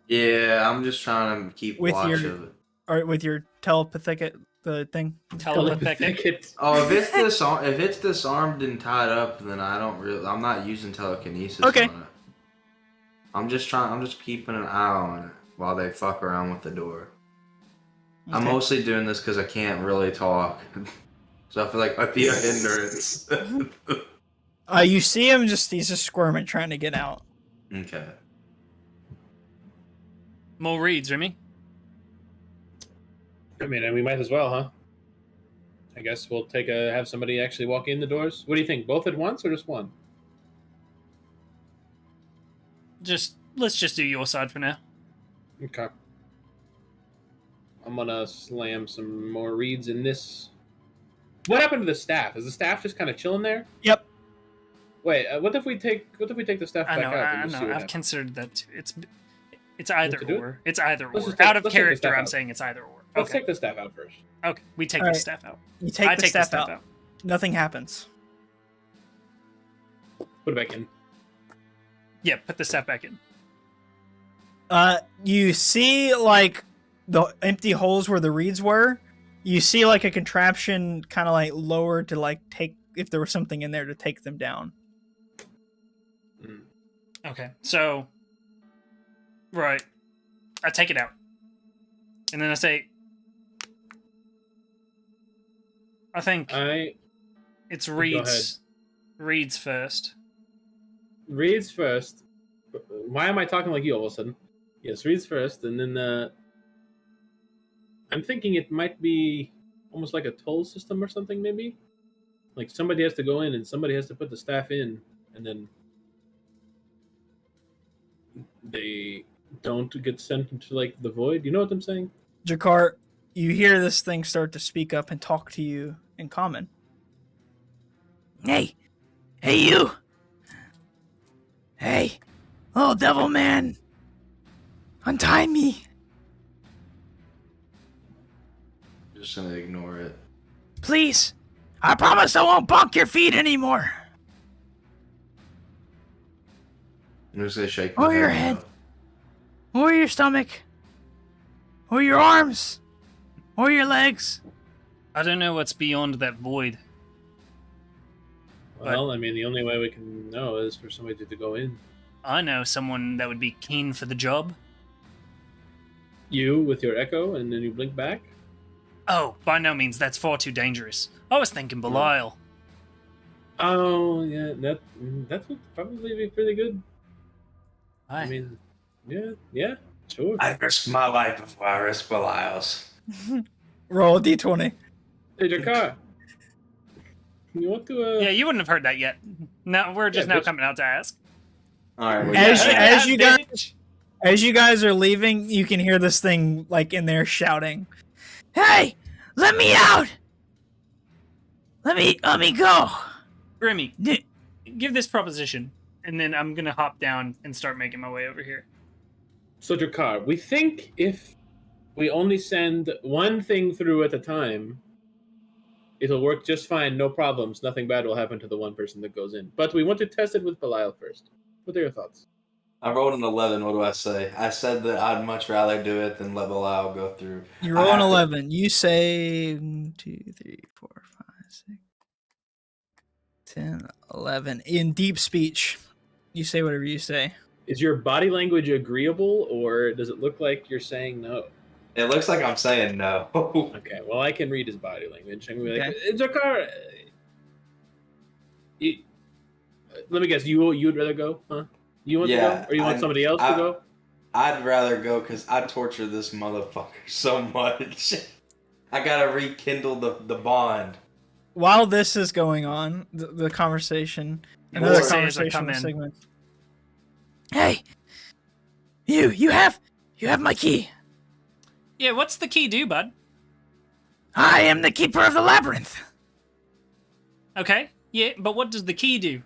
Yeah, I'm just trying to keep With watch your- of it. Or with your telepathic the thing? Telepathic. Oh, if it's disarmed and tied up, then I'm not using telekinesis Okay. on it. I'm just keeping an eye on it while they fuck around with the door. I'm Okay. mostly doing this because I can't really talk. So I feel like I'd be a hindrance. You see him he's just squirming, trying to get out. Okay. More reeds, Remy. I mean, and we might as well, huh? I guess we'll have somebody actually walk in the doors. What do you think? Both at once or just one? Let's just do your side for now. Okay. I'm gonna slam some more reeds in this. What happened to the staff? Is the staff just kind of chilling there? Yep. Wait, what if we take the staff I back know. out? I and just see know. what I've happens? considered that too. It's either to do it? or. It's either Let's or. just take- Out of let's take the character, staff I'm out. saying it's either or. Let's Okay. take the staff out first. Okay. We take All the right. staff out. You take I the take staff the staff out. out. Nothing happens. Put it back in. Yeah, put the staff back in. You see like the empty holes where the reeds were. You see like a contraption kind of like lower to like take if there was something in there to take them down. Okay. So, right. I take it out. And then I say, I think it's Reed's. Reed's first. Reed's first. Why am I talking like you all of a sudden? Yes, Reed's first, and then I'm thinking it might be almost like a toll system or something, maybe. Like somebody has to go in and somebody has to put the staff in, and then they don't get sent into like the void. You know what I'm saying? Jakar, you hear this thing start to speak up and talk to you in common. Hey you. Hey, little devil man. Untie me. Just gonna ignore it. Please. I promise I won't bonk your feet anymore. I'm just gonna shake Or my your head. head. Or your stomach. Or your arms. Or your legs. I don't know what's beyond that void. Well, I mean, the only way we can know is for somebody to go in. I know someone that would be keen for the job. You with your echo, and then you blink back. Oh, by no means. That's far too dangerous. I was thinking Belial. Oh yeah, that would probably be pretty good. Aye. I mean, yeah, sure. I'd risk my life before I risk Belial's. Roll a d20. Hey, Jakar. You want to? Yeah, you wouldn't have heard that yet. No, we're just Yeah, now bitch. coming out to ask. Alright, As you guys are leaving, you can hear this thing like in there shouting, "Hey, let me out! Let me go!" Remy, give this proposition, and then I'm gonna hop down and start making my way over here. So, Jakar, we think if we only send one thing through at a time, it'll work just fine, no problems. Nothing bad will happen to the one person that goes in. But we want to test it with Belial first. What are your thoughts? I rolled an 11. What do I say? I said that I'd much rather do it than let Belial go through. You roll an 11. You say 1, 2, 3, 4, 5, 6, 10, 11. In deep speech, you say whatever you say. Is your body language agreeable, or does it look like you're saying no? It looks like I'm saying no. Okay, well, I can read his body language. I'm gonna be like, Jakar, let me guess, you would rather go, huh? You want to go, or you want somebody else to go? I'd rather go because I torture this motherfucker so much. I gotta rekindle the bond. While this is going on, the conversation, another conversation segment. Hey, you have my key. Yeah, what's the key do, bud? I am the keeper of the labyrinth. Okay, yeah, but what does the key do?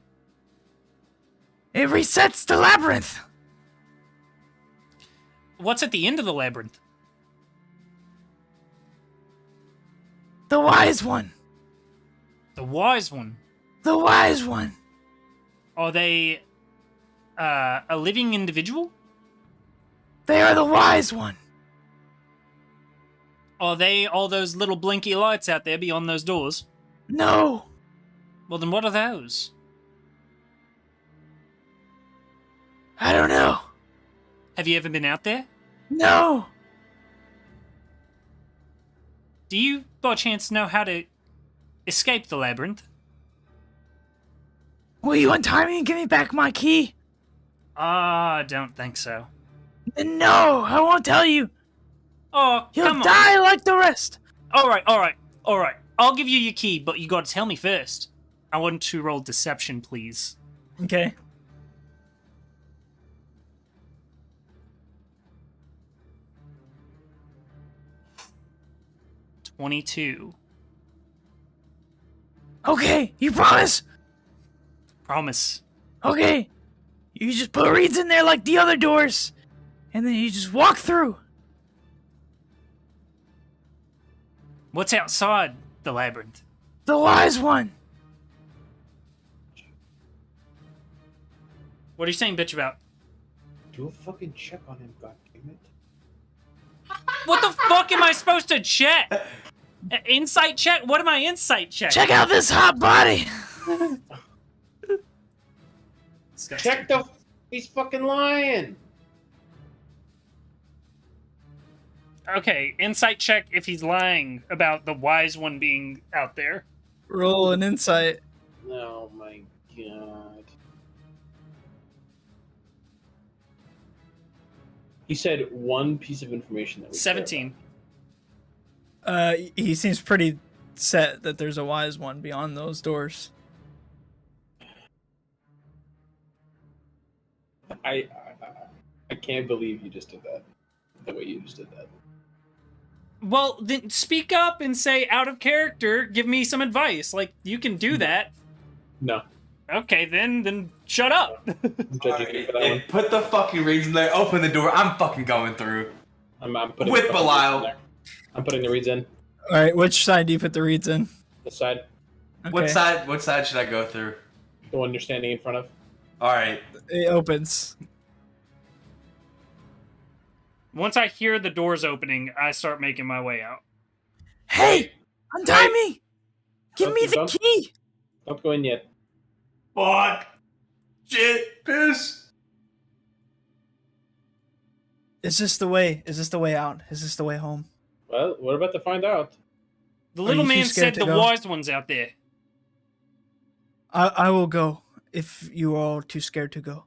It resets the labyrinth. What's at the end of the labyrinth? The wise one. The wise one. The wise one. Are they a living individual? They are the wise one. Are they all those little blinky lights out there beyond those doors? No. Well, then what are those? I don't know. Have you ever been out there? No. Do you, by chance, know how to escape the labyrinth? Will you untie me and give me back my key? I don't think so. Then no, I won't tell you. Oh, You'll come on. die like the rest. All right. I'll give you your key, but you gotta tell me first. I want to roll deception, please. Okay. $22. Okay, you promise? Promise. Okay. You just put reeds in there like the other doors. and then you just walk through. What's outside the labyrinth? The wise one. What are you saying, bitch, about? Do a fucking check on him, goddammit. What the fuck am I supposed to check? Insight check? What am I insight check? Check out this hot body. Check the. He's fucking lying. Okay, insight check if he's lying about the wise one being out there. Roll an insight. Oh my god. He said one piece of information that we 17. He seems pretty set that there's a wise one beyond those doors. I can't believe you just did that. The way you just did that. Well, then speak up and say out of character, give me some advice. Like, you can do that. No. Okay, then shut up. I'm judging you for that one. Put the fucking reeds in there. Open the door. I'm fucking going through. I'm putting With the fucking Belial. reeds in there. I'm putting the reeds in. All right, which side do you put the reeds in? This side. Okay. What side should I go through? The one you're standing in front of. Alright. It opens. Once I hear the doors opening, I start making my way out. Hey, untie me! Give Don't me you the don't- key. Don't go in yet. Fuck. Shit. Piss. Is this the way? Is this the way out? Is this the way home? Well, we're about to find out. The little you too man scared said to the go? wise one's out there. I will go if you are all too scared to go.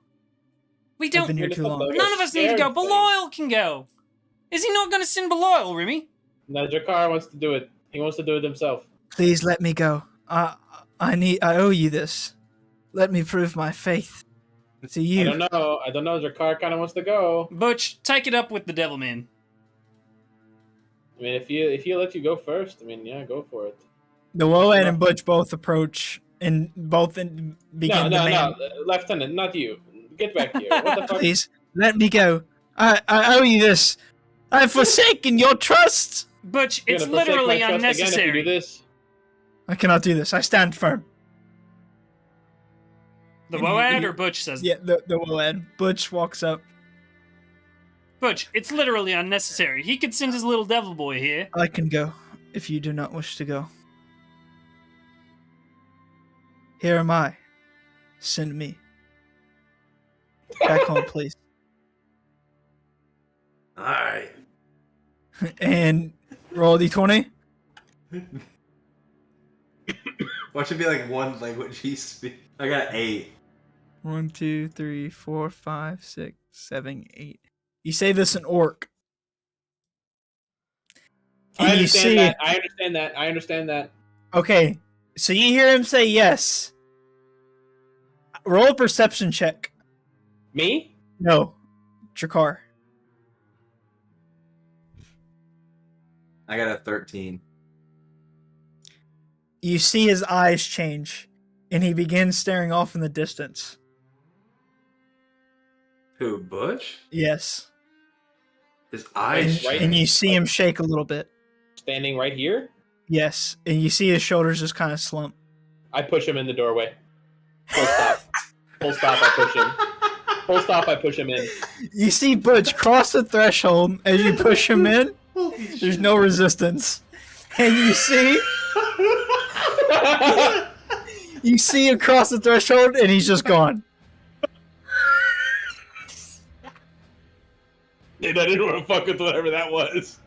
We I've don't. been here too long. Like None a of us need to go. scared thing. Belial can go. Is he not going to send Belial, Remy? No, Jakar wants to do it. He wants to do it himself. Please let me go. I owe you this. Let me prove my faith to you. I don't know. Jakar kind of wants to go. Butch, take it up with the devil man. I mean, if he let you go first, I mean, yeah, go for it. The Woad and Butch both approach and begin No, demand. Lieutenant, not you. Get back here. What the fuck? Please let me go. I owe you this. I've forsaken your trust. Butch, You're it's gonna forsake literally my trust again if you unnecessary. do this? I cannot do this. I stand firm. The Woad or Butch says Yeah, the Woad. Butch walks up. Butch, it's literally unnecessary. He could send his little devil boy here. I can go if you do not wish to go. Here am I. Send me. Back home, please. Alright. And roll d20. What should be like one language he speaks? I got 8. 1, 2, 3, 4, 5, 6, 7, 8. You say this in orc. I And you see, understand that. I understand that. okay, so you hear him say yes. Roll a perception check. Me? No, Jakar. I got a 13. You see his eyes change, and he begins staring off in the distance. Who, Butch? Yes. His eyes Right. And you see him shake a little bit. Standing right here? Yes, and you see his shoulders just kind of slump. I push him in the doorway. Full stop. Full stop, I push him. Full stop, I push him in. You see Butch cross the threshold as you push him in. There's no resistance. And you see him cross the threshold and he's just gone. Dude, I didn't want to fuck with whatever that was.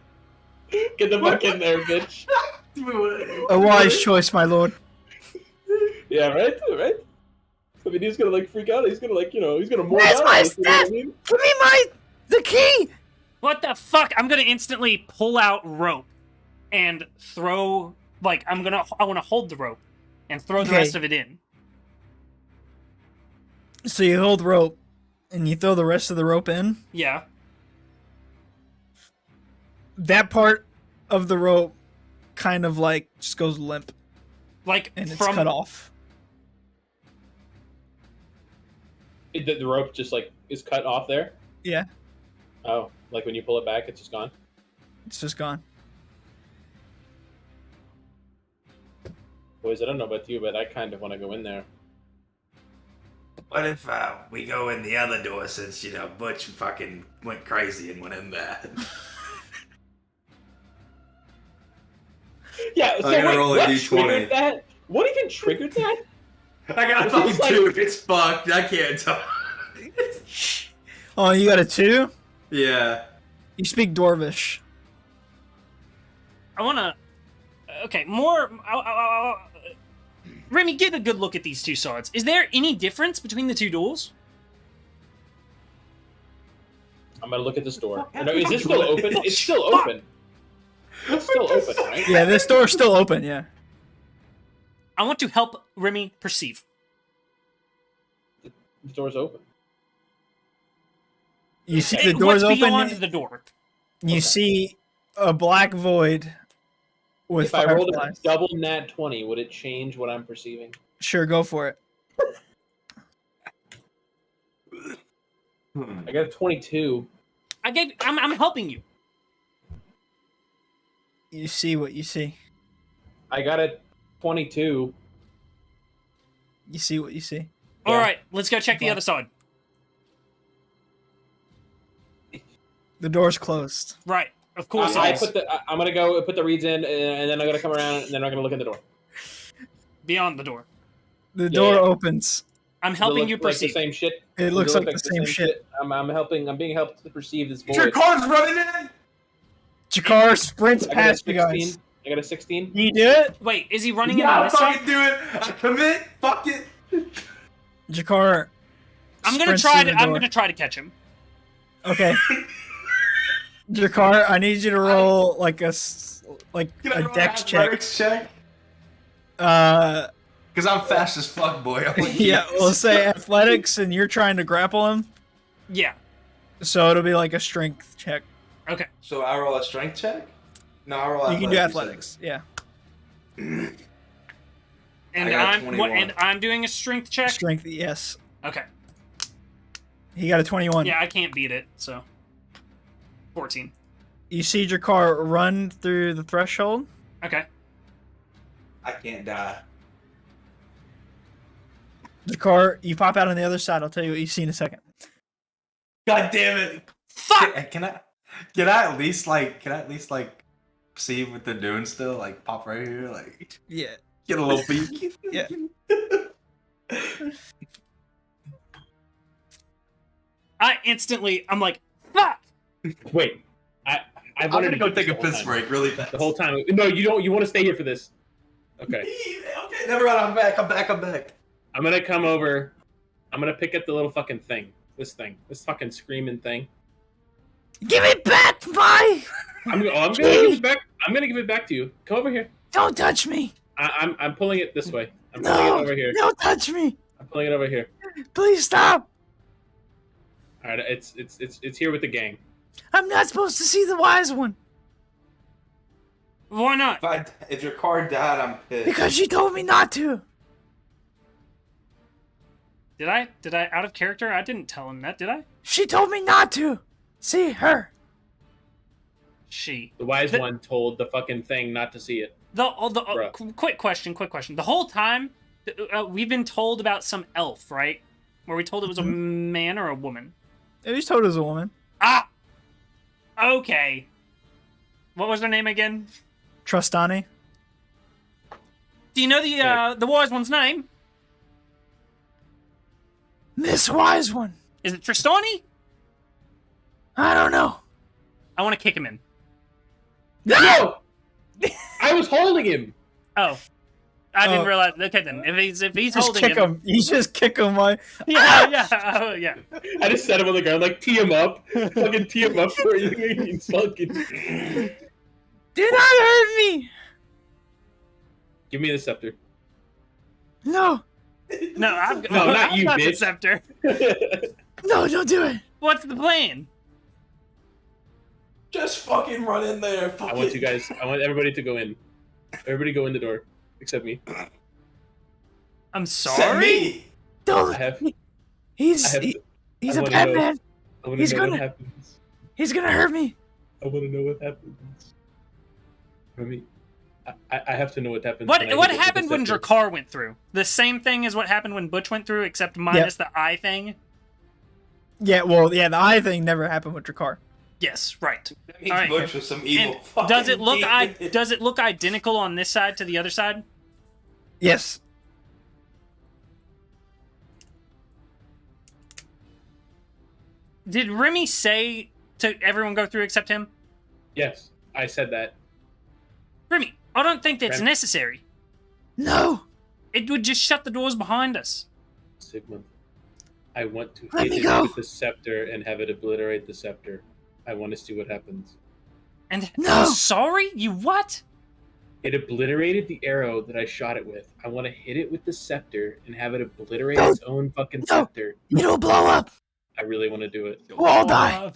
Get the fuck in there, bitch. A wise choice, my lord. Yeah, right? Right? I mean, he's gonna, like, freak out. He's gonna, like, he's gonna more Where's out my on us, you know what I staff? mean? Give me the key! What the fuck? I'm gonna instantly pull out rope and throw. Like, I want to hold the rope and throw the Okay. rest of it in. So you hold rope and you throw the rest of the rope in. Yeah. That part of the rope kind of like just goes limp Like, and it's from. cut off. The rope just, like, is cut off there? Yeah. Oh, like when you pull it back, it's just gone? It's just gone. Boys, I don't know about you, but I kind of want to go in there. What if we go in the other door since, Butch fucking went crazy and went in there? Yeah, so I gotta wait, roll a what D20. triggered that? What even triggered that? I got a This fucking is like- 2. It's fucked. I can't talk. Oh, you got a 2? Yeah. You speak Dwarvish. I want to. Okay, more. Remy, get a good look at these two swords. Is there any difference between the two duels? I'm gonna look at this door. Fuck, No, is this still open? It's still Fuck. open. It's still open, right? Yeah, this door's still open, yeah. I want to help Remy perceive. The door's open. You see the door's What's open, beyond the door? you see a black void with If I rolled a fireflies. double nat 20, would it change what I'm perceiving? Sure, go for it. I got a 22. I'm helping you. You see what you see. I got a 22. You see what you see. All Yeah. right, let's go check the Fine. other side. The door's closed. Right, of course I it is. I'm gonna go put the reeds in, and then I'm gonna come around, and then I'm gonna look in the door. Beyond the door. The door yeah. opens. I'm Does it helping look you like the perceive. same shit. It Does looks look like the same shit. I'm helping. I'm being helped to perceive this Your void. car's running in! Jakar sprints I got a past you 16. guys. I got a 16. You do it? Wait, is he running Yeah, in on I'll this side? fucking do it! I commit! Fuck it! Jakar. I'm gonna sprints try through to. the I'm door. gonna try to catch him. Okay. Jakar, I need you to roll like Can I a roll dex an check. athletics check? Because I'm fast as fuck, boy. I'm like, Yeah, yes. we'll say athletics, and you're trying to grapple him, Yeah. so it'll be like a strength check. Okay. So I roll a strength check? No, I roll You can do athletics. athletics. Yeah, And I got I'm 21. and I'm doing a strength check. strength. Yes, Okay. he got a 21. Yeah, I can't beat it. So. 14. You see Jakar run through the threshold. Okay. I can't die. Jakar, you pop out on the other side. I'll tell you what you see in a second. God damn it! Fuck. Can I at least like see what they're doing still? Like pop right here, like Yeah. get a little peek. Yeah. I'm like, fuck. Wait, I I'm wanted gonna go to do take a this the whole piss time. break really fast. The whole time. No, you don't. You want to stay here for this. Okay. Okay, never mind. I'm back. I'm gonna come over. I'm gonna pick up the little fucking thing. This fucking screaming thing. Give it back, bye. I'm gonna give it back. I'm gonna give it back to you. Come over here. Don't touch me. I'm pulling it this way. I'm pulling it No, over here. don't touch me. I'm pulling it over here. Please stop. All right, it's here with the gang. I'm not supposed to see the wise one Why not? If your car died, I'm pissed. because she told me not to. Did I out of character? I didn't tell him that, did I? She told me not to. See her. She. The wise one told the fucking thing not to see it. Quick question. The whole time, we've been told about some elf, right? Where we told it was a man or a woman. It was told as a woman. Ah! Okay. What was her name again? Trustani. Do you know the wise one's name? Miss Wise One. Is it Tristani? I don't know. I want to kick him in. No! I was holding him. Oh. I didn't Oh. realize. Okay, then. If he's Just holding kick him. You just kick him. Like, Yeah. Oh, yeah. I just set him on the ground, like, tee him up. Fucking tee him up for you. He's fucking... do not hurt me. Give me the scepter. No. No, I'm No, not I'm you, not the bitch. scepter. No, don't do it. What's the plan? Just fucking run in there. Fuck I want it. you guys, I want everybody to go in. Everybody go in the door. Except me. I'm Set sorry? me. Don't. I have He's I have he- to- he's I a wanna bad know. man. I want He's to know what gonna- happens. He's gonna hurt me. I want to know what happens. Remy, I have to know what happens. What when I what hit it with happened the when scepter. Drakkar went through? The same thing as what happened when Butch went through, except minus the eye thing? Yeah, well, yeah, the eye thing never happened with Drakkar. Yes, right. That means Alright. Butch was some evil And fucking does it look demon. does it look identical on this side to the other side? Yes. Did Remy say to everyone go through except him? Yes, I said that. Remy, I don't think that's Remy. necessary. No. It would just shut the doors behind us. Sigmund, I want to Let hit me it go. with the scepter and have it obliterate the scepter. I want to see what happens. And No. I'm sorry? You what? It obliterated the arrow that I shot it with. I want to hit it with the scepter and have it obliterate No. its own fucking No. scepter. It'll blow up. I really want to do it. We'll all die.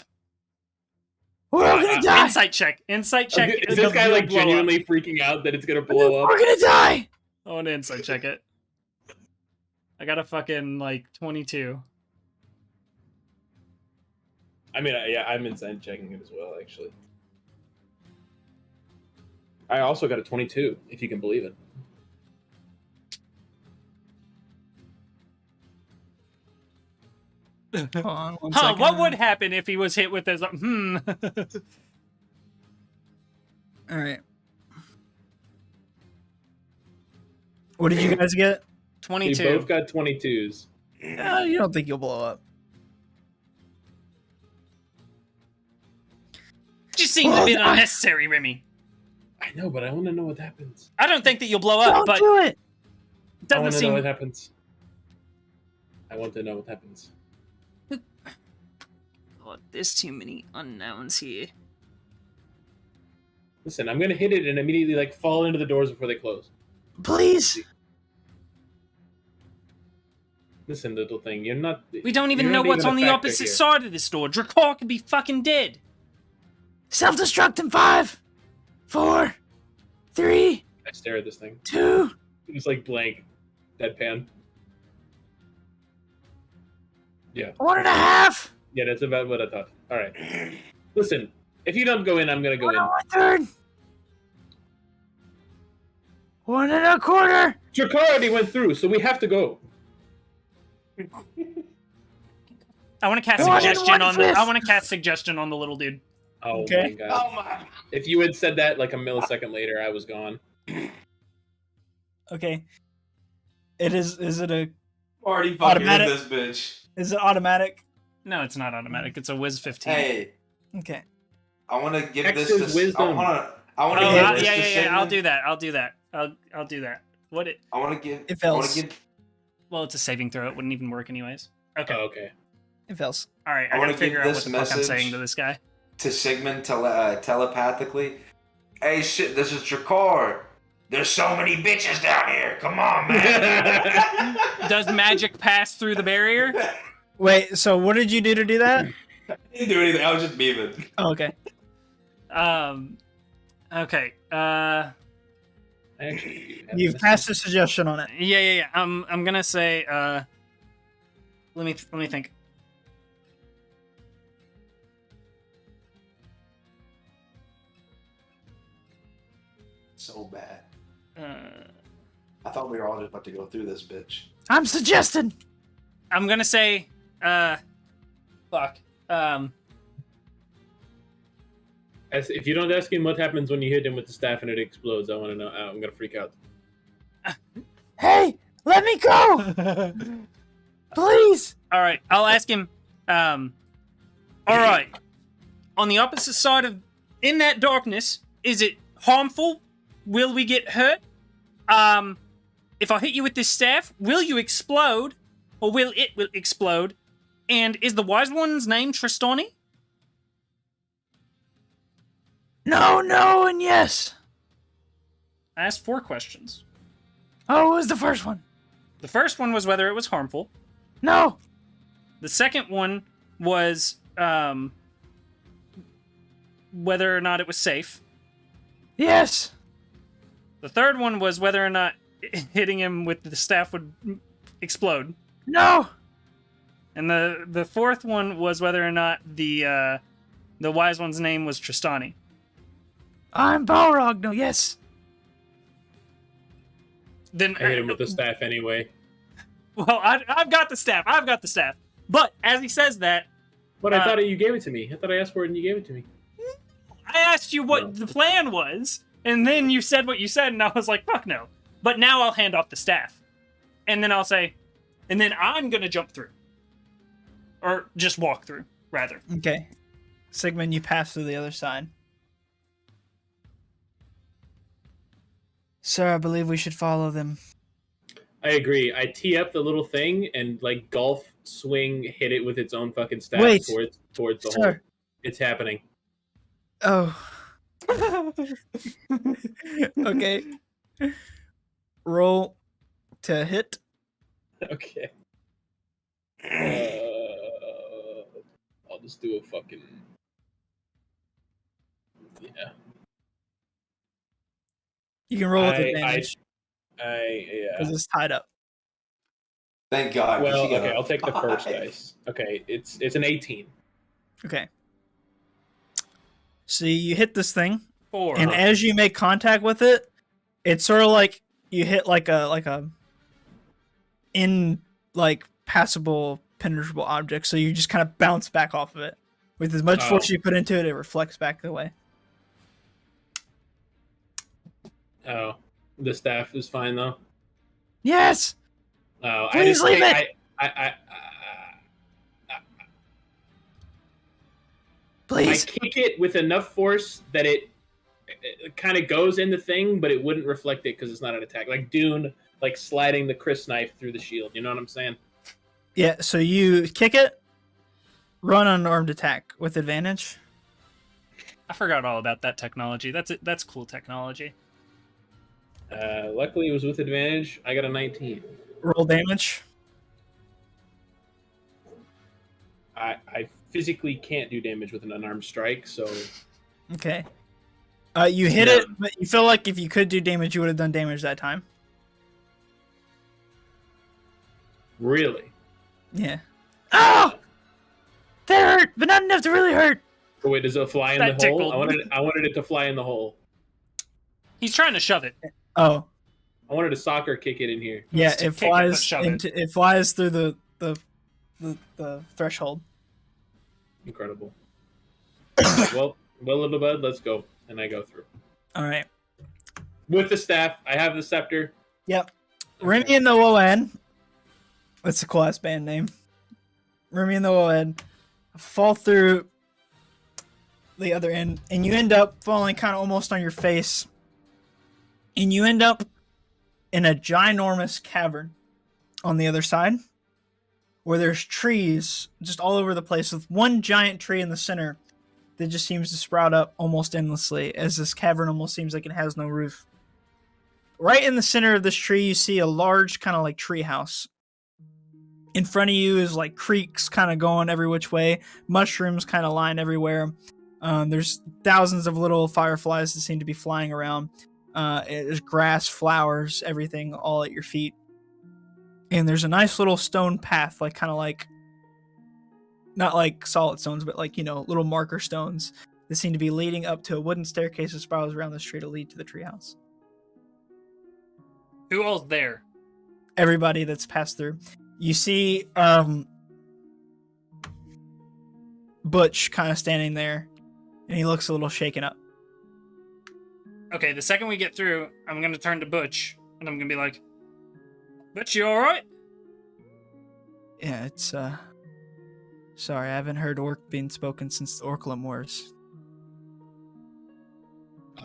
We're all gonna die. Insight check. Insight check. Is this guy like blow up. genuinely freaking out that it's gonna blow up? We're gonna die. I want to insight check it. I got a fucking, 22. I mean, yeah, I'm inside checking it as well, actually. I also got a 22, if you can believe it. Hold on one Huh, second. what would happen if he was hit with his... All right. What did you guys get? We 22. both got 22s. You don't think you'll blow up? Just seems a bit unnecessary, Remy. I know, but I want to know what happens. I don't think that you'll blow up, Don't but do it. it I doesn't want to know seem... what happens. I want to know what happens. Oh, there's too many unknowns here. Listen, I'm gonna hit it and immediately like fall into the doors before they close. Please. Listen, little thing, you're not. We don't even you're know not what's even on a the factor opposite here. side of this door. Drakkar could be fucking dead. Self-destruct in 5, 4, 3, I stare at this thing. 2. It's like blank, deadpan. Yeah. 1.5. Yeah, that's about what I thought. All right. Listen, if you don't go in, I'm gonna go in. 1.3. 1.25. Drakkar already went through, so we have to go. I want to cast One and suggestion on the. 1/5. I want to cast suggestion on the little dude. Oh Okay. my god! Oh my! If you had said that like a millisecond later, I was gone. Okay. Is it a Already fucking in Automatic. this bitch. is it automatic? No, it's not automatic. It's a Wiz 15. Hey, Okay. I want to give Texas this to. wisdom. I want to Oh, give yeah, this yeah, to yeah, yeah. Sigmund. I'll do that. I'll do that. I'll do that. What it? I want to give. It I want fails. to give. Well, it's a saving throw. It wouldn't even work anyways. Okay. Oh, okay. It fails. All right. I I wanna gotta figure give out what this the fuck I'm message. saying to this guy. To Sigmund telepathically. Hey, shit! This is Drakkar. There's so many bitches down here. Come on, man. Does magic pass through the barrier? Wait, so what did you do to do that? I didn't do anything. I was just beaming. Oh, okay. Okay. I actually have You've this. passed a suggestion on it. Yeah. I'm gonna say. Let me think. So bad. Uh, I thought we were all just about to go through this bitch. I'm suggesting. I'm gonna say. Fuck. If you don't ask him what happens when you hit him with the staff and it explodes, I want to know. I'm gonna freak out. Hey, let me go, please. All right, I'll ask him. All right, on the opposite side of in that darkness, is it harmful? Will we get hurt? If I hit you with this staff, will you explode, or will it explode? And is the wise one's name Tristani? No, no, and yes. I asked 4 questions. Oh, what was the first one? The first one was whether it was harmful. No. The second one was whether or not it was safe. Yes. The third one was whether or not hitting him with the staff would explode. No. And the fourth one was whether or not the The wise one's name was Tristani. I'm Balrog. No, yes. Then I hit him with the staff anyway. well, I've got the staff. I've got the staff. But as he says that, But I thought you gave it to me. I thought I asked for it and you gave it to me. I asked you what the plan was, and then you said what you said, and I was like, fuck no. But now I'll hand off the staff. And then I'll say, and then I'm going to jump through. Or just walk through, rather. Okay. Sigmund, you pass to the other side. Sir, I believe we should follow them. I agree. I tee up the little thing and like golf swing hit it with its own fucking staff Wait. towards the Sir. hole. It's happening. Oh. Okay. Roll to hit. Okay. I'll just do a fucking You can roll with I- advantage yeah. because it's tied up. Thank God. 'cause Well, you got okay, a I'll take the first 5. dice. Okay, it's an 18. Okay. So you hit this thing, 4. and as you make contact with it, it's sort of like you hit like a passable penetrable object. So you just kind of bounce back off of it with as much force you put into it. It reflects back the way. Oh, the staff is fine though. Yes. Oh, Please leave it. I Please. kick it with enough force that it kind of goes in the thing, but it wouldn't reflect it because it's not an attack. Like Dune, like sliding the Chris knife through the shield. You know what I'm saying? Yeah. So you kick it. Run unarmed attack with advantage. I forgot all about that technology. That's cool technology. Luckily, it was with advantage. I got a 19. Roll damage. I physically can't do damage with an unarmed strike, so Okay. You hit it, but you feel like if you could do damage, you would have done damage that time. really. Yeah. Oh! That hurt, but not enough to really hurt. Oh, wait, does it fly in That the hole? tickled. I wanted it to fly in the hole. He's trying to shove it. Oh, I wanted to soccer kick it in here. yeah. to It kick it, but flies shove it. it flies through the threshold. Incredible. well, little bud, let's go. And I go through. All right. With the staff, I have the scepter. Yep. Remy and the Woad. That's a cool ass band name. Remy and the Woad fall through the other end, and you end up falling kind of almost on your face, and you end up in a ginormous cavern on the other side, where there's trees just all over the place, with one giant tree in the center that just seems to sprout up almost endlessly, as this cavern almost seems like it has no roof. Right in the center of this tree, you see a large kind of like tree house. In front of you is like creeks kind of going every which way, mushrooms kind of line everywhere. There's thousands of little fireflies that seem to be flying around. There's grass, flowers, everything all at your feet. And there's a nice little stone path, like kind of like, not like solid stones, but like, you know, little marker stones that seem to be leading up to a wooden staircase that spirals around this tree to lead to the treehouse. Who all's there? Everybody that's passed through. You see Butch kind of standing there, and he looks a little shaken up. Okay, the second we get through, I'm gonna turn to Butch, and I'm gonna be like, Butch, you alright? Yeah, it's sorry, I haven't heard orc being spoken since the Orclam Wars.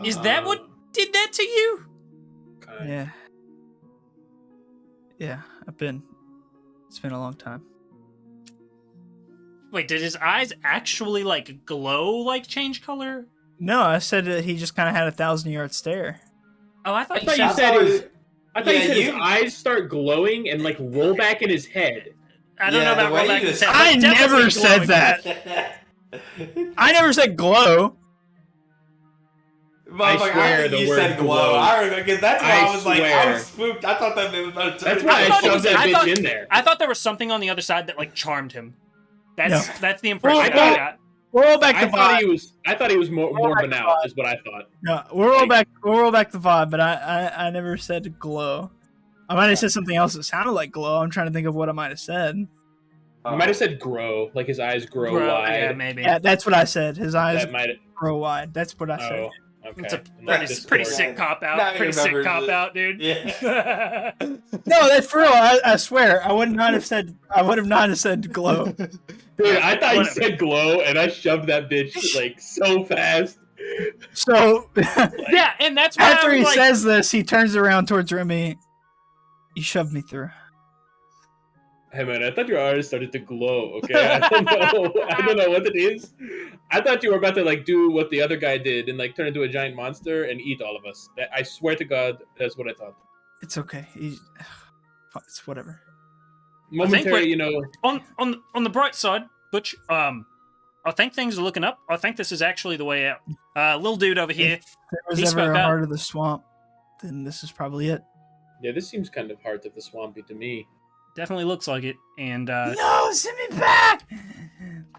Is that what did that to you? Okay. Yeah, it's been a long time. Wait, did his eyes actually like glow, like change color? No, I said that he just kind of had a 1,000-yard stare. Oh, I I thought you thought you said said I thought Yeah, you said his you- eyes start glowing and like roll back in his head. I don't know Yeah, about the way rollback you and just- tap, I but definitely never said glowing. that. I never said glow. Motherfucker, swear think the you word said glow. glows. I remember, because that's why I I was like, I swear. was spooked. I thought that was about to That's why I thought it shoved was- that I bitch thought- in there. I thought there was something on the other side that like charmed him. That's the No. impression Well, I I thought- got. We'll roll back the I vibe. thought he was more back the Banal, vibe. is what I thought. No, we'll roll back. We'll roll back the vibe. But I never said glow. I might have said something else that sounded like glow. I'm trying to think of what I might have said. I might have said grow, like his eyes grow wide. Yeah, maybe. Yeah, that's what I said. His eyes That might. grow wide. That's what I said. Oh, okay. It's a Not pretty Discord. sick cop Now out. he Pretty sick remembers cop it. out, dude. Yeah. No, that's for real. I swear. I would not have said. I would have not have said glow. Dude, I thought you Whatever. said glow, and I shoved that bitch like so fast. So Yeah, and that's why after I'm he like, says this, he turns around towards Remy. You shoved me through. Hey man, I thought your eyes started to glow. Okay, I don't know. I don't know what it is. I thought you were about to like do what the other guy did and like turn into a giant monster and eat all of us. I swear to God, that's what I thought. It's okay. It's whatever. Momentary, we- you know. on the bright side, Butch, I think things are looking up. I think this is actually the way out. Little dude over here. If there was He ever spoke a up. heart of the swamp, then this is probably it. Yeah, this seems kind of heart of the swampy to me. Definitely looks like it. And No, send me back.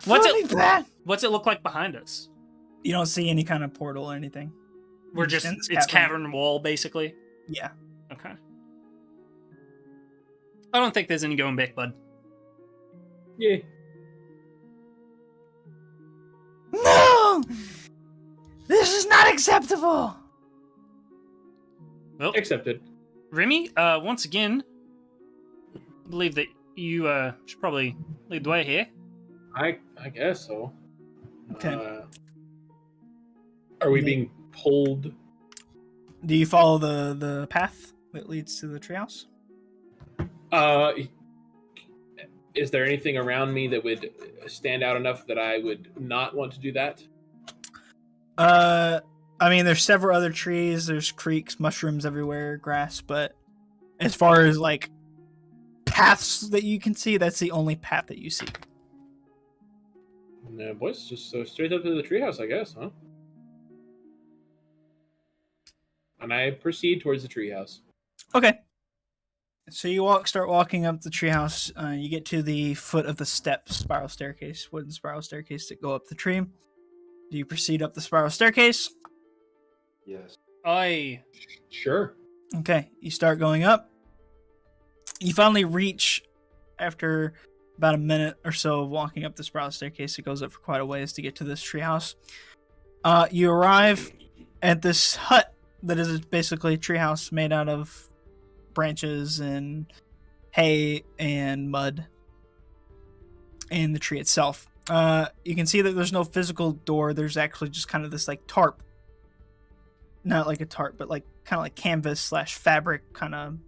What's Throw it- me back? what's it look like behind us? You don't see any kind of portal or anything. We're You're just in this it's cavern wall basically. Yeah. Okay. I don't think there's any going back, bud. Yeah. No, this is not acceptable. Well, Accepted. Remy, once again, I believe that you should probably lead the way here. I guess so. Okay. Are we being pulled? Do you follow the path that leads to the treehouse? Is there anything around me that would stand out enough that I would not want to do that? I mean, there's several other trees. There's creeks, mushrooms everywhere, grass. But as far as like paths that you can see, that's the only path that you see. No, boys, just so straight up to the treehouse, I guess, huh? And I proceed towards the treehouse. Okay. So you start walking up the treehouse. You get to the foot of the spiral staircase, wooden spiral staircase that go up the tree. Do you proceed up the spiral staircase? Yes. Sure. Okay, you start going up. You finally reach, after about a minute or so of walking up the spiral staircase, it goes up for quite a ways to get to this treehouse. You arrive at this hut that is basically a treehouse made out of branches and hay and mud and the tree itself. You can see that there's no physical door. There's actually just kind of this like tarp. Not like a tarp, but like kind of like canvas / fabric kind of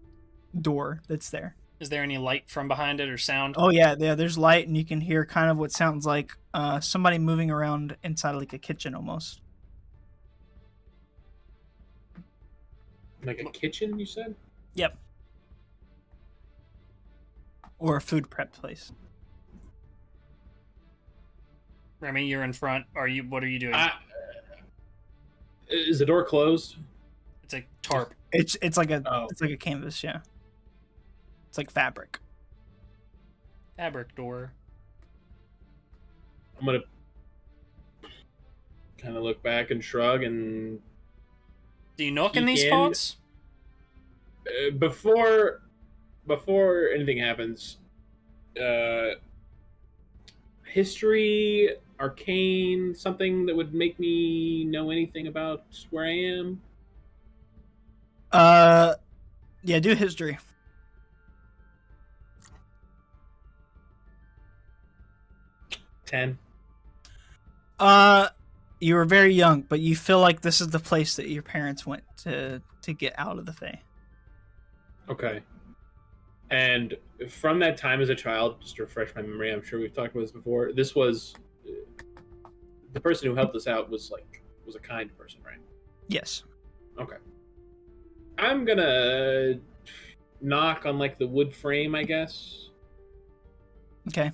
door that's there. Is there any light from behind it or sound? Oh yeah, there's light, and you can hear kind of what sounds like somebody moving around inside like a kitchen almost. Like a kitchen, you said? Yep. Or a food prep place. Remy, you're in front. What are you doing? Is the door closed? It's a tarp. It's like a Oh. it's like a canvas, yeah. It's like fabric. Fabric door. I'm gonna kind of look back and shrug and Do you knock in Peek these in. parts? before anything happens, history, arcane, something that would make me know anything about where I am. Yeah, do history. Ten. You were very young, but you feel like this is the place that your parents went to get out of the Fae. Okay. And from that time as a child, just to refresh my memory, I'm sure we've talked about this before. This was the person who helped us out was a kind person, right? Yes. Okay. I'm gonna knock on like the wood frame, I guess, Okay.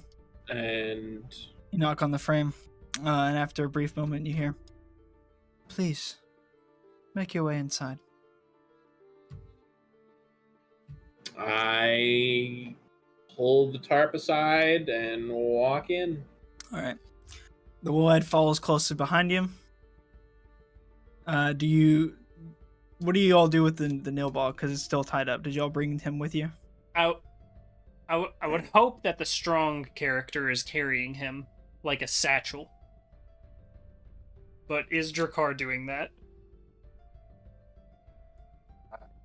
and You knock on the frame, and after a brief moment, you hear, "Please, make your way inside." I pull the tarp aside and walk in. All right. The Woad follows closely behind you. What do you all do with the nail ball? Because it's still tied up. Did y'all bring him with you? I would hope that the strong character is carrying him like a satchel. But is Drakkar doing that?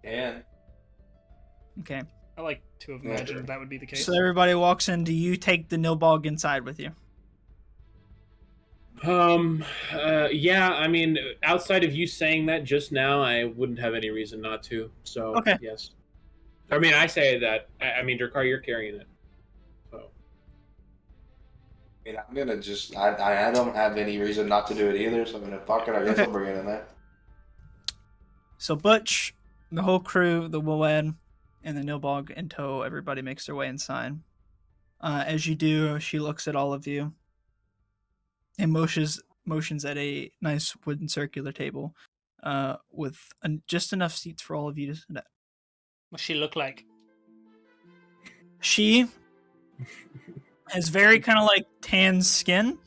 And Okay. I like to have imagined that would be the case. So everybody walks in. Do you take the Nilbog inside with you? Yeah, I mean, outside of you saying that just now, I wouldn't have any reason not to. So, Okay. yes. I mean, I say that. I mean, Drakkar, you're carrying it. So. I mean, I'm gonna just. I don't have any reason not to do it either, so I'm gonna fuck it. I guess Okay. I'll bring it in there. So Butch, the whole crew, the Woad, and the Nilbog in tow, everybody makes their way inside. As you do, she looks at all of you and motions at a nice wooden circular table with just enough seats for all of you to sit at. What's she look like? She has very kind of like tan skin,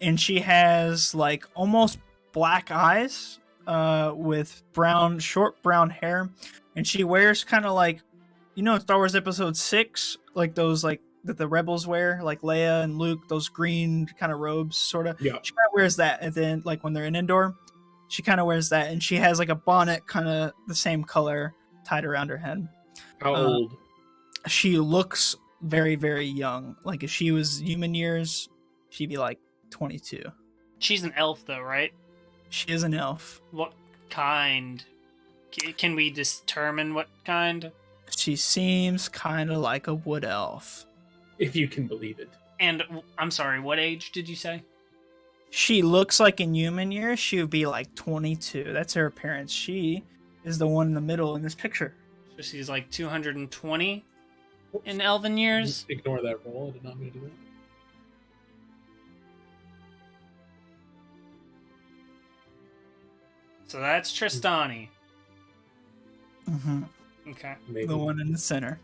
and she has like almost black eyes with short brown hair, and she wears kind of like, you know, Star Wars Episode 6, like those like that the rebels wear, like Leia and Luke, those green kind of robes, sort of. Yeah. She kind of wears that, and then like when they're in Endor, she kind of wears that, and she has like a bonnet, kind of the same color, tied around her head. How old? She looks very, very young. Like if she was human years, she'd be like 22. She's an elf, though, right? She is an elf. What kind? Can we determine what kind? She seems kind of like a wood elf. If you can believe it. And I'm sorry, what age did you say? She looks like in human years, she would be like 22. That's her appearance. She is the one in the middle in this picture. So she's like 220 in elven years? Just ignore that roll. I did not mean to do that. So that's Tristani. Mm-hmm. Okay. Maybe. The one in the center.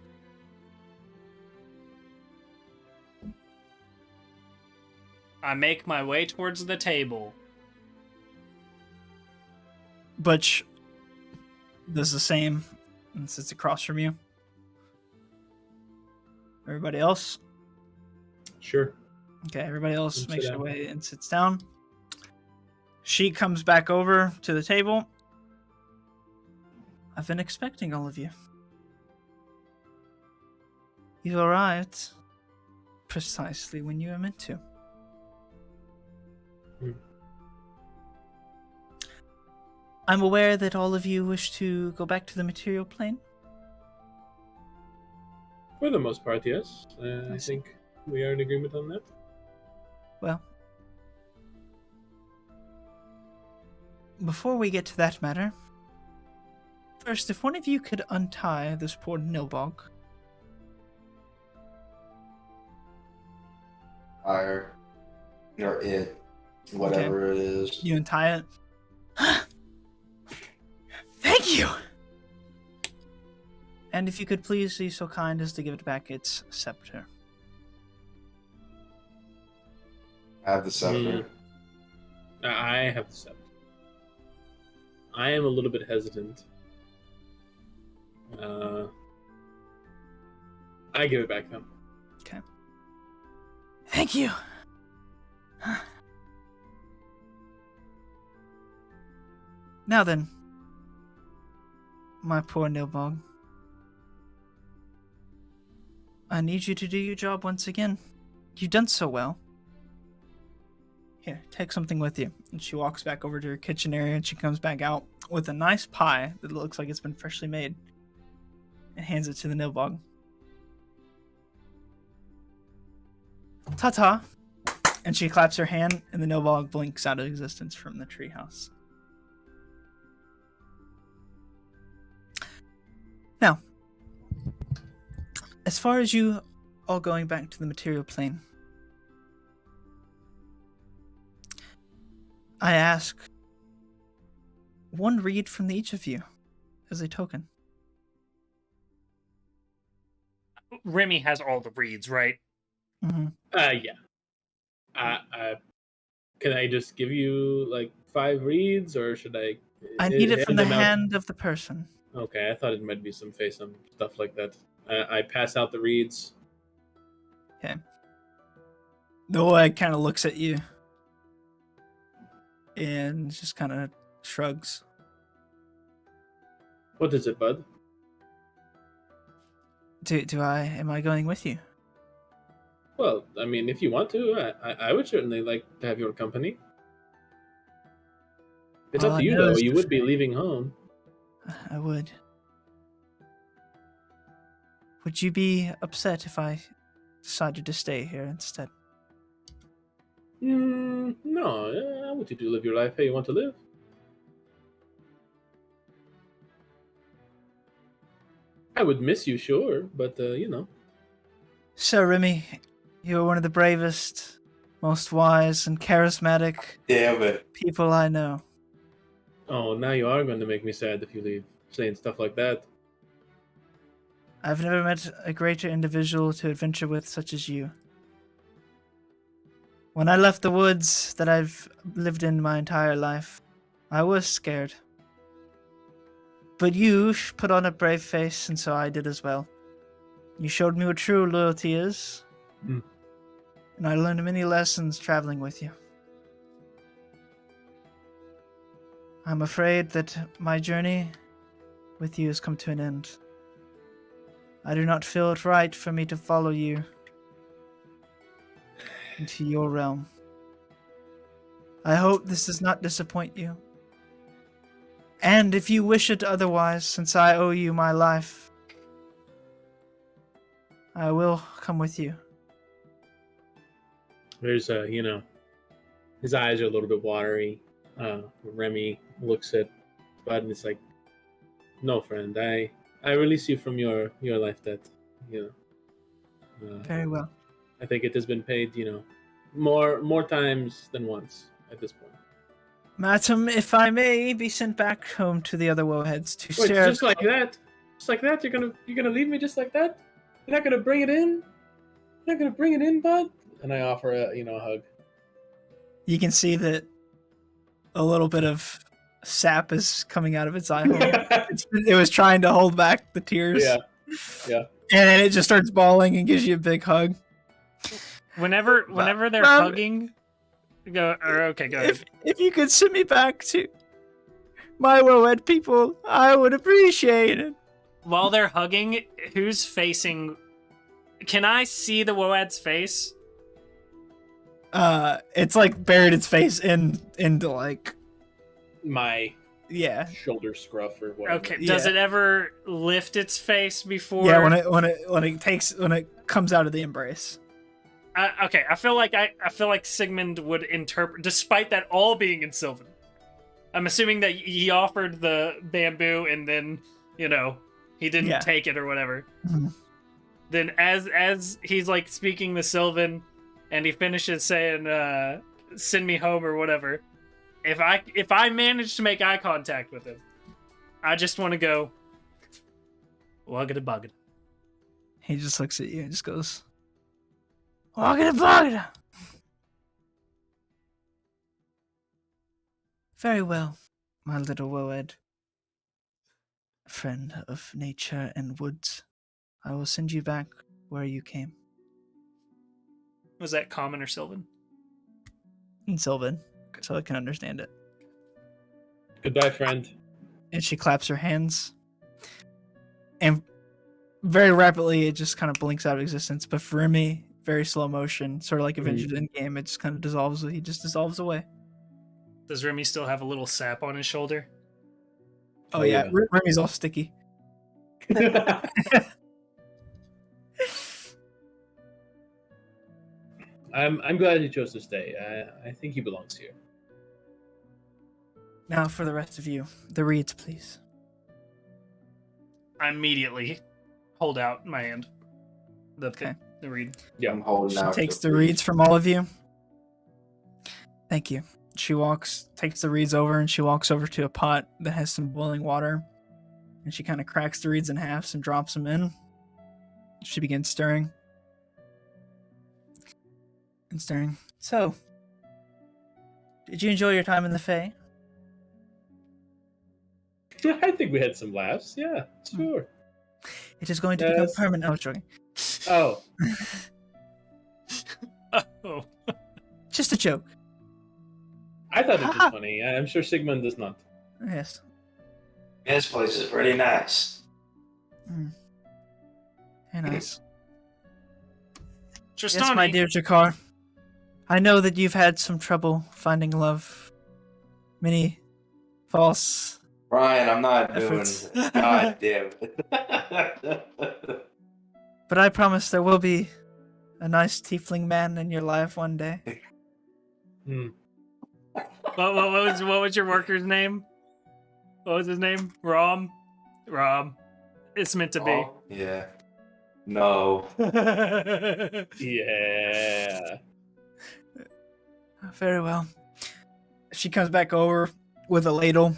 I make my way towards the table. Butch does the same and sits across from you. Everybody else? Sure. Okay, everybody else Sit makes their down. way and sits down. She comes back over to the table. I've been expecting all of you. You arrived precisely when you were meant to. I'm aware that all of you wish to go back to the material plane. For the most part, yes. I I see. think we are in agreement on that. Well, before we get to that matter, first, if one of you could untie this poor Nilbog. Fire. Or it. Whatever it is. You untie it. Thank you! And if you could please be so kind as to give it back its scepter. I have the scepter. I have the scepter. I am a little bit hesitant. I give it back to him. Okay. Thank you! Now then, my poor Nilbog. I need you to do your job once again. You've done so well. Here, take something with you. And she walks back over to her kitchen area and she comes back out with a nice pie that looks like it's been freshly made and hands it to the Nilbog. Ta-ta! And she claps her hand and the Nilbog blinks out of existence from the treehouse. Now, as far as you all going back to the material plane, I ask one read from each of you as a token. Remy has all the reads, right? Mm-hmm. Yeah. Can I just give you like 5 reeds, or should I? I need it from the them out? hand of the person. Okay, I thought it might be some face on stuff like that. I pass out the reeds. Okay. The boy kind of looks at you and just kind of shrugs. What is it, bud? Am I going with you? Well, I mean, if you want to, I would certainly like to have your company. It's All up I to you, know though. is You the would be fate. leaving home. I would. Would you be upset if I decided to stay here instead? No, I want you to live your life how you want to live. I would miss you, sure, but you know. So, Remy, you are one of the bravest, most wise, and charismatic Damn it. people I know. Oh, now you are going to make me sad if you leave, saying stuff like that. I've never met a greater individual to adventure with such as you. When I left the woods that I've lived in my entire life, I was scared. But you put on a brave face, and so I did as well. You showed me what true loyalty is, Mm. and I learned many lessons traveling with you. I'm afraid that my journey with you has come to an end. I do not feel it right for me to follow you into your realm. I hope this does not disappoint you. And if you wish it otherwise, since I owe you my life, I will come with you. There's his eyes are a little bit watery. Remy looks at Bud and it's like, no, friend, I release you from your life debt. Very well. I think it has been paid, more times than once at this point. Madam, if I may be sent back home to the other wowheads to Wait, share. just like that? Just like that? You're gonna leave me just like that? You're not gonna bring it in? You're not gonna bring it in, bud? And I offer a hug. You can see that a little bit of sap is coming out of its eye hole. It was trying to hold back the tears. Yeah. And then it just starts bawling and gives you a big hug. Whenever they're Mom, hugging, go ahead. If you could send me back to my wowhead people, I would appreciate it. While they're hugging, who's facing? Can I see the Woad's face? It's like buried its face into like My yeah. shoulder scruff or whatever. Okay. Does Yeah. it ever lift its face before? Yeah, when it comes out of the embrace. Okay. I feel like Sigmund would interpret, despite that all being in Sylvan. I'm assuming that he offered the bamboo and then he didn't take it or whatever. Mhm. Then as he's like speaking the Sylvan, and he finishes saying, "Send me home" or whatever. If I manage to make eye contact with him, I just want to go, "Wuggada buggada." He just looks at you and just goes, "Wagada bugada." Very well, my little Woed. Friend of nature and woods. I will send you back where you came. Was that common or Sylvan? In Sylvan, so I can understand it. Goodbye, friend. And she claps her hands. And very rapidly, it just kind of blinks out of existence. But for Remy, very slow motion, sort of like Avengers Endgame, it just kind of dissolves. He just dissolves away. Does Remy still have a little sap on his shoulder? Oh yeah, Remy's all sticky. I'm glad he chose to stay. I think he belongs here. Now for the rest of you, the reeds, please. I immediately hold out my hand. Okay. The reed. Yeah. I'm holding She out. takes the reeds from all of you. Thank you. She takes the reeds over, and she walks over to a pot that has some boiling water. And she kind of cracks the reeds in half and drops them in. She begins stirring. And stirring. So, Did you enjoy your time in the Fae? I think we had some laughs. Yeah, sure. It is going to become Yes. permanent. I was joking. Oh, Oh. Just a joke. I thought it was funny. I'm sure Sigmund does not. Yes. This place is pretty nice. Very nice. Tristani. Yes, my dear Jakar. I know that you've had some trouble finding love. Many false. Ryan, I'm not Efforts. doing. God damn it. But I promise there will be a nice tiefling man in your life one day. Hmm. What was your worker's name? What was his name? Rom. It's meant to be. Oh, yeah. No. Yeah. Very well. She comes back over with a ladle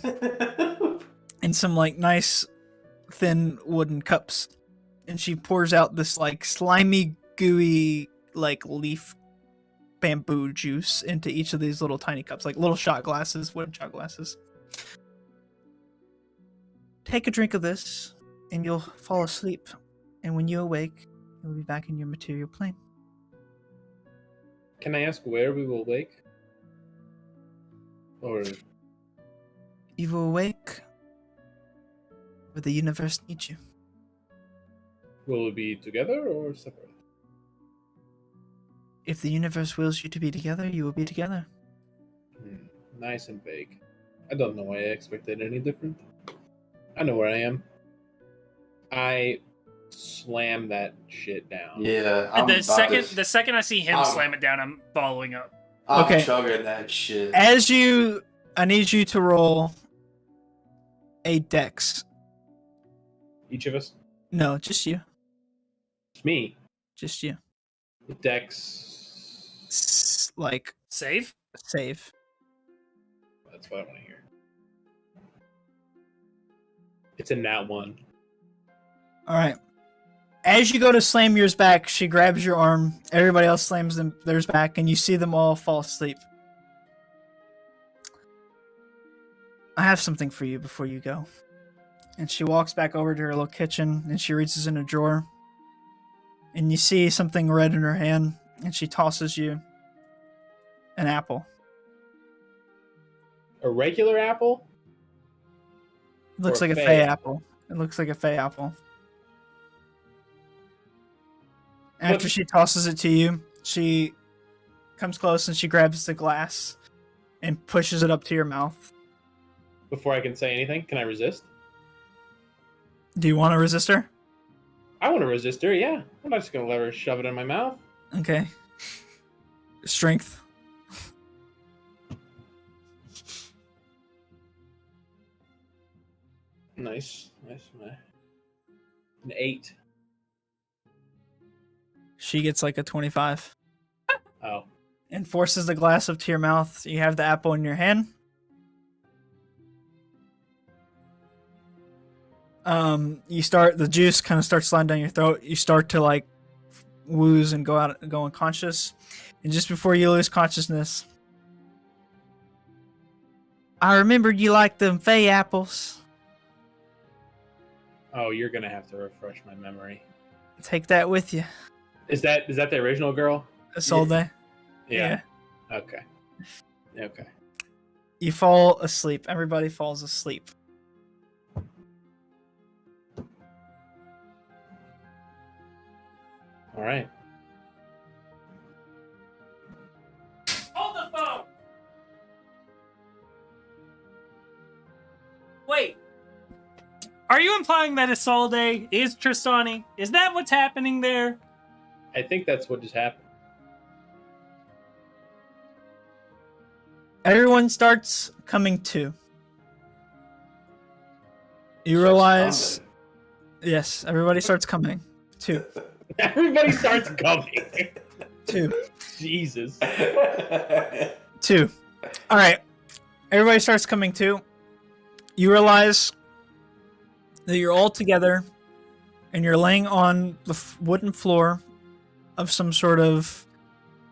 and some like nice thin wooden cups, and she pours out this like slimy, gooey like leaf bamboo juice into each of these little tiny cups, like little shot glasses, wooden shot glasses. Take a drink of this, and you'll fall asleep. And when you awake, you'll be back in your material plane. Can I ask where we will wake? Or You will awake where the universe needs you. will we be together or separate? If the universe wills you to be together, you will be together. Nice and vague. I don't know why I expected any different. I know where I am. I slam that shit down. Yeah. And I'm the about the second I see him I'm- slam it down, I'm following up. I'm Okay. chugging that shit. I need you to roll a dex. Each of us? No, just you. It's me. Just you. Dex. Like, Save? save. That's what I want to hear. It's a nat 1. Alright. As you go to slam yours back, she grabs your arm. Everybody else slams theirs back, and you see them all fall asleep. I have something for you before you go. And she walks back over to her little kitchen, and she reaches in a drawer. And you see something red in her hand, and she tosses you an apple. A regular apple? It looks Or like a a fey fey? apple. It looks like a fey apple. After What- she tosses it to you, she comes close and she grabs the glass and pushes it up to your mouth. Before I can say anything, can I resist? Do you want to resist her? I want to resist her, yeah. I'm not just going to let her shove it in my mouth. Okay. Strength. Nice. An 8. She gets like a 25 Oh. and forces the glass up to your mouth. You have the apple in your hand. The juice kind of starts sliding down your throat. You start to like wooze and go unconscious. And just before you lose consciousness, I remembered you liked them fey apples. Oh, you're going to have to refresh my memory. Take that with you. Is that the original girl? Isolde. Yeah. Okay. You fall asleep. Everybody falls asleep. All right. Hold the phone! Wait. Are you implying that Isolde is Tristani? Is that what's happening there? I think that's what just happened. Everyone starts coming to. You realize, yes, everybody starts coming to. Everybody starts coming. Two. Jesus. Two. All right. Everybody starts coming to. You realize that you're all together and you're laying on the wooden floor of some sort of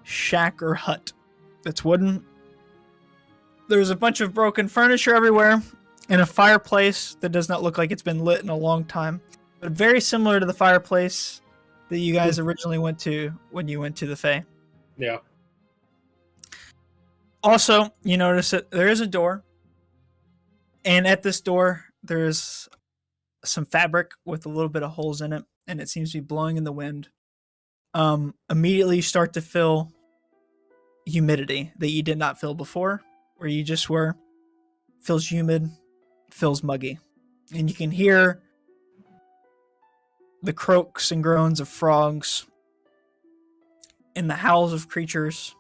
shack or hut that's wooden. There's a bunch of broken furniture everywhere, and a fireplace that does not look like it's been lit in a long time, but very similar to the fireplace that you guys originally went to when you went to the Fae. Yeah. Also, you notice that there is a door, and at this door, there's some fabric with a little bit of holes in it, and it seems to be blowing in the wind. Immediately, you start to feel humidity that you did not feel before, where you just were. Feels humid, feels muggy, and you can hear the croaks and groans of frogs and the howls of creatures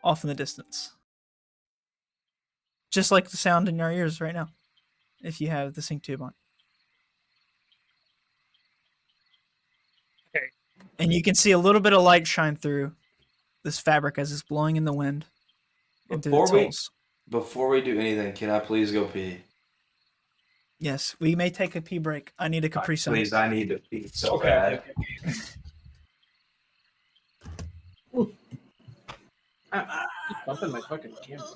off in the distance. Just like the sound in your ears right now, if you have the sync tube on. Okay. And you can see a little bit of light shine through this fabric as it's blowing in the wind into its holes. Before we do anything, can I please go pee? Yes, we may take a pee break. I need a Capri Sun. Please, I need to pee so Okay. bad. Bumping my fucking camera.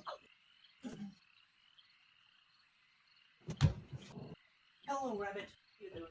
Hello, Rabbit. How you doing?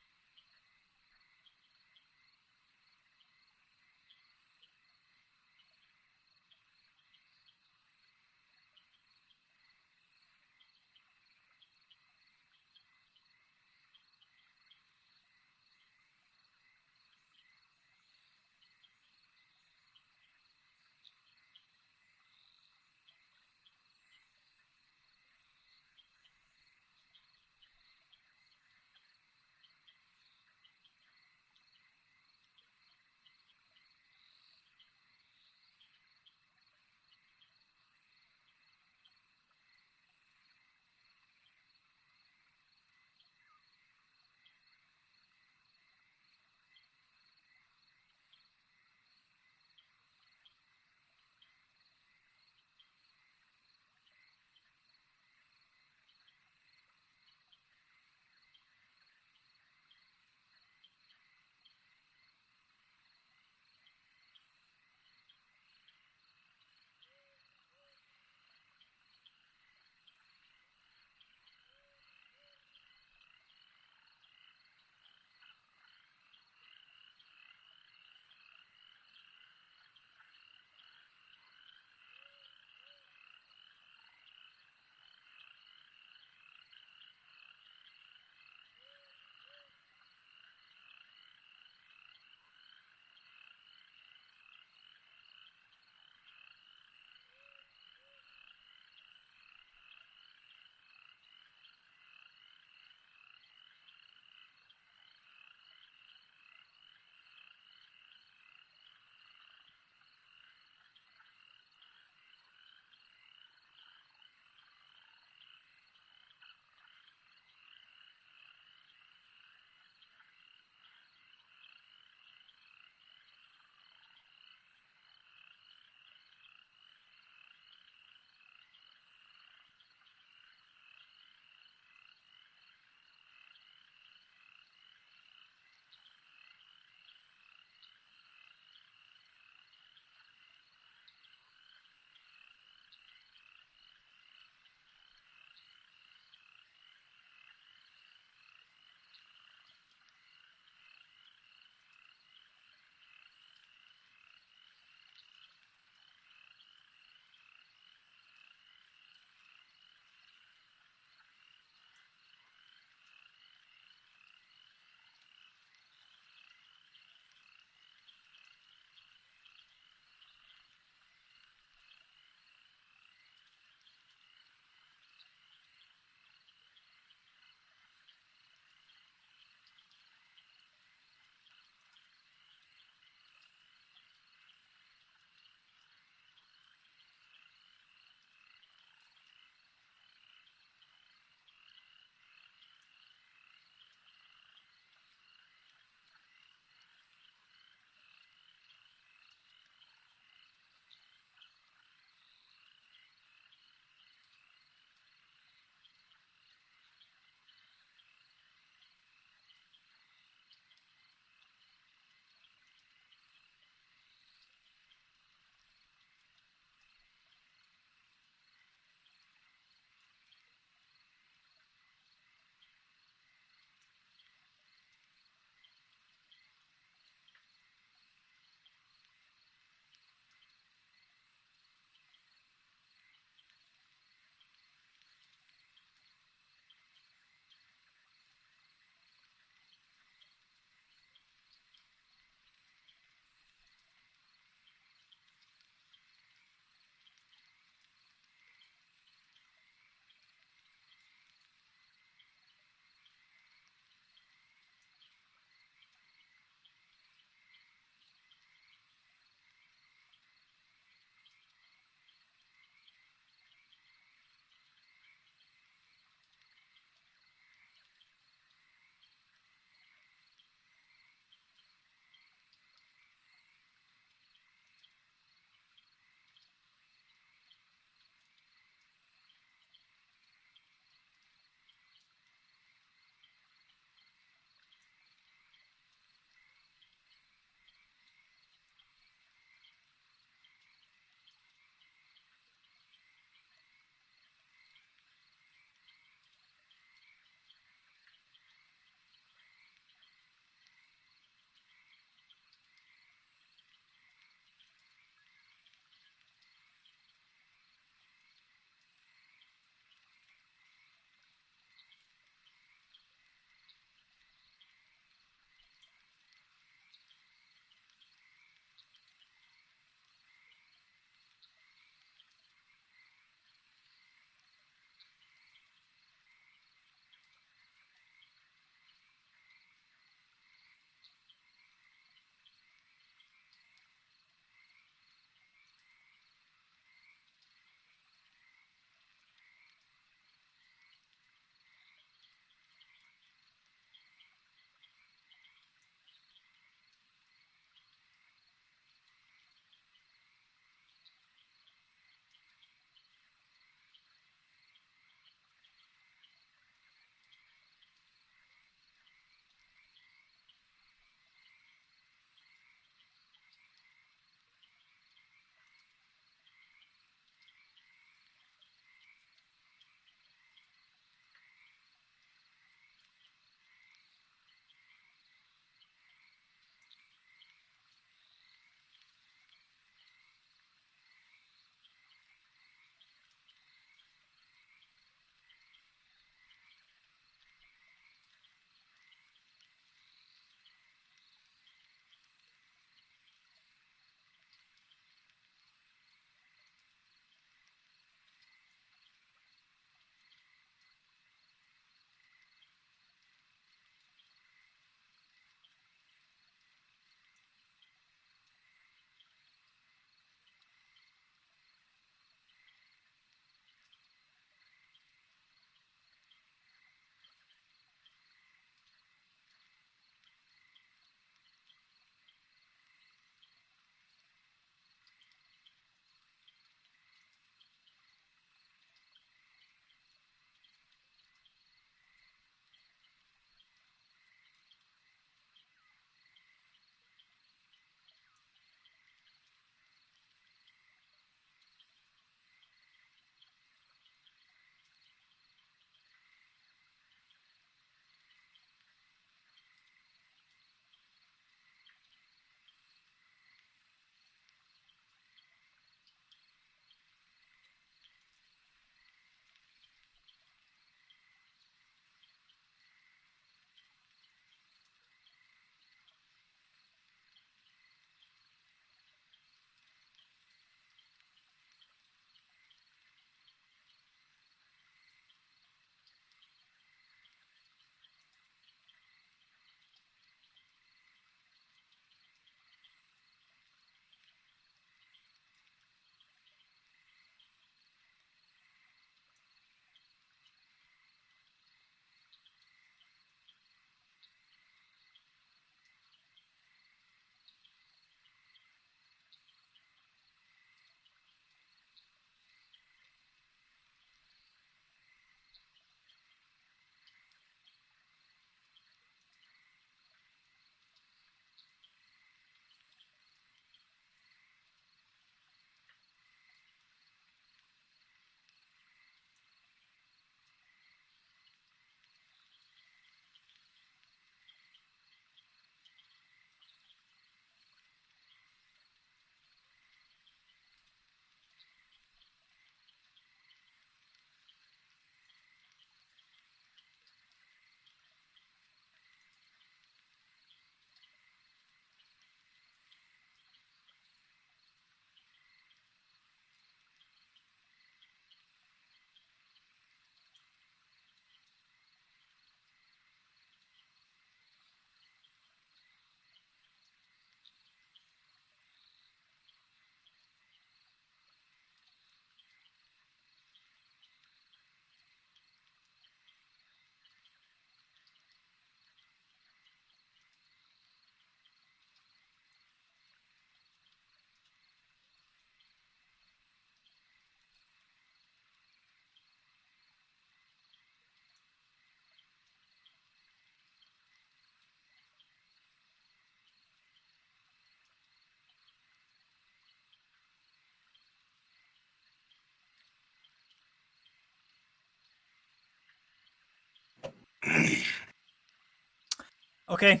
Okay.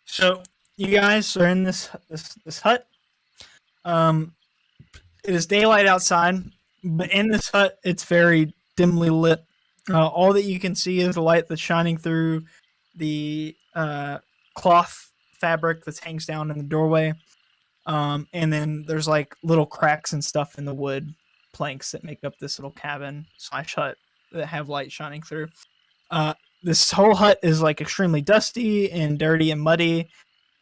So you guys are in this hut. It is daylight outside, but in this hut, it's very dimly lit. All that you can see is the light that's shining through the cloth fabric that hangs down in the doorway. And then there's like little cracks and stuff in the wood planks that make up this little cabin / hut that have light shining through. This whole hut is like extremely dusty and dirty and muddy.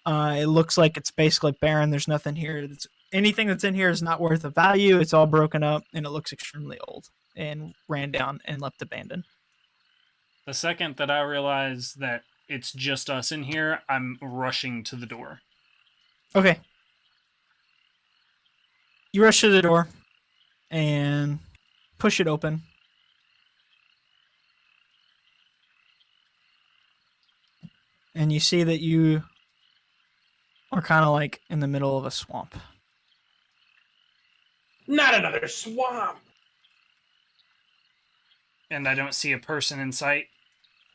It looks like it's basically barren. There's nothing here. Anything that's in here is not worth of value. It's all broken up and it looks extremely old and ran down and left abandoned. The second that I realize that it's just us in here, I'm rushing to the door. Okay. You rush to the door and push it open. And you see that you are kind of like in the middle of a swamp. Not another swamp. And I don't see a person in sight.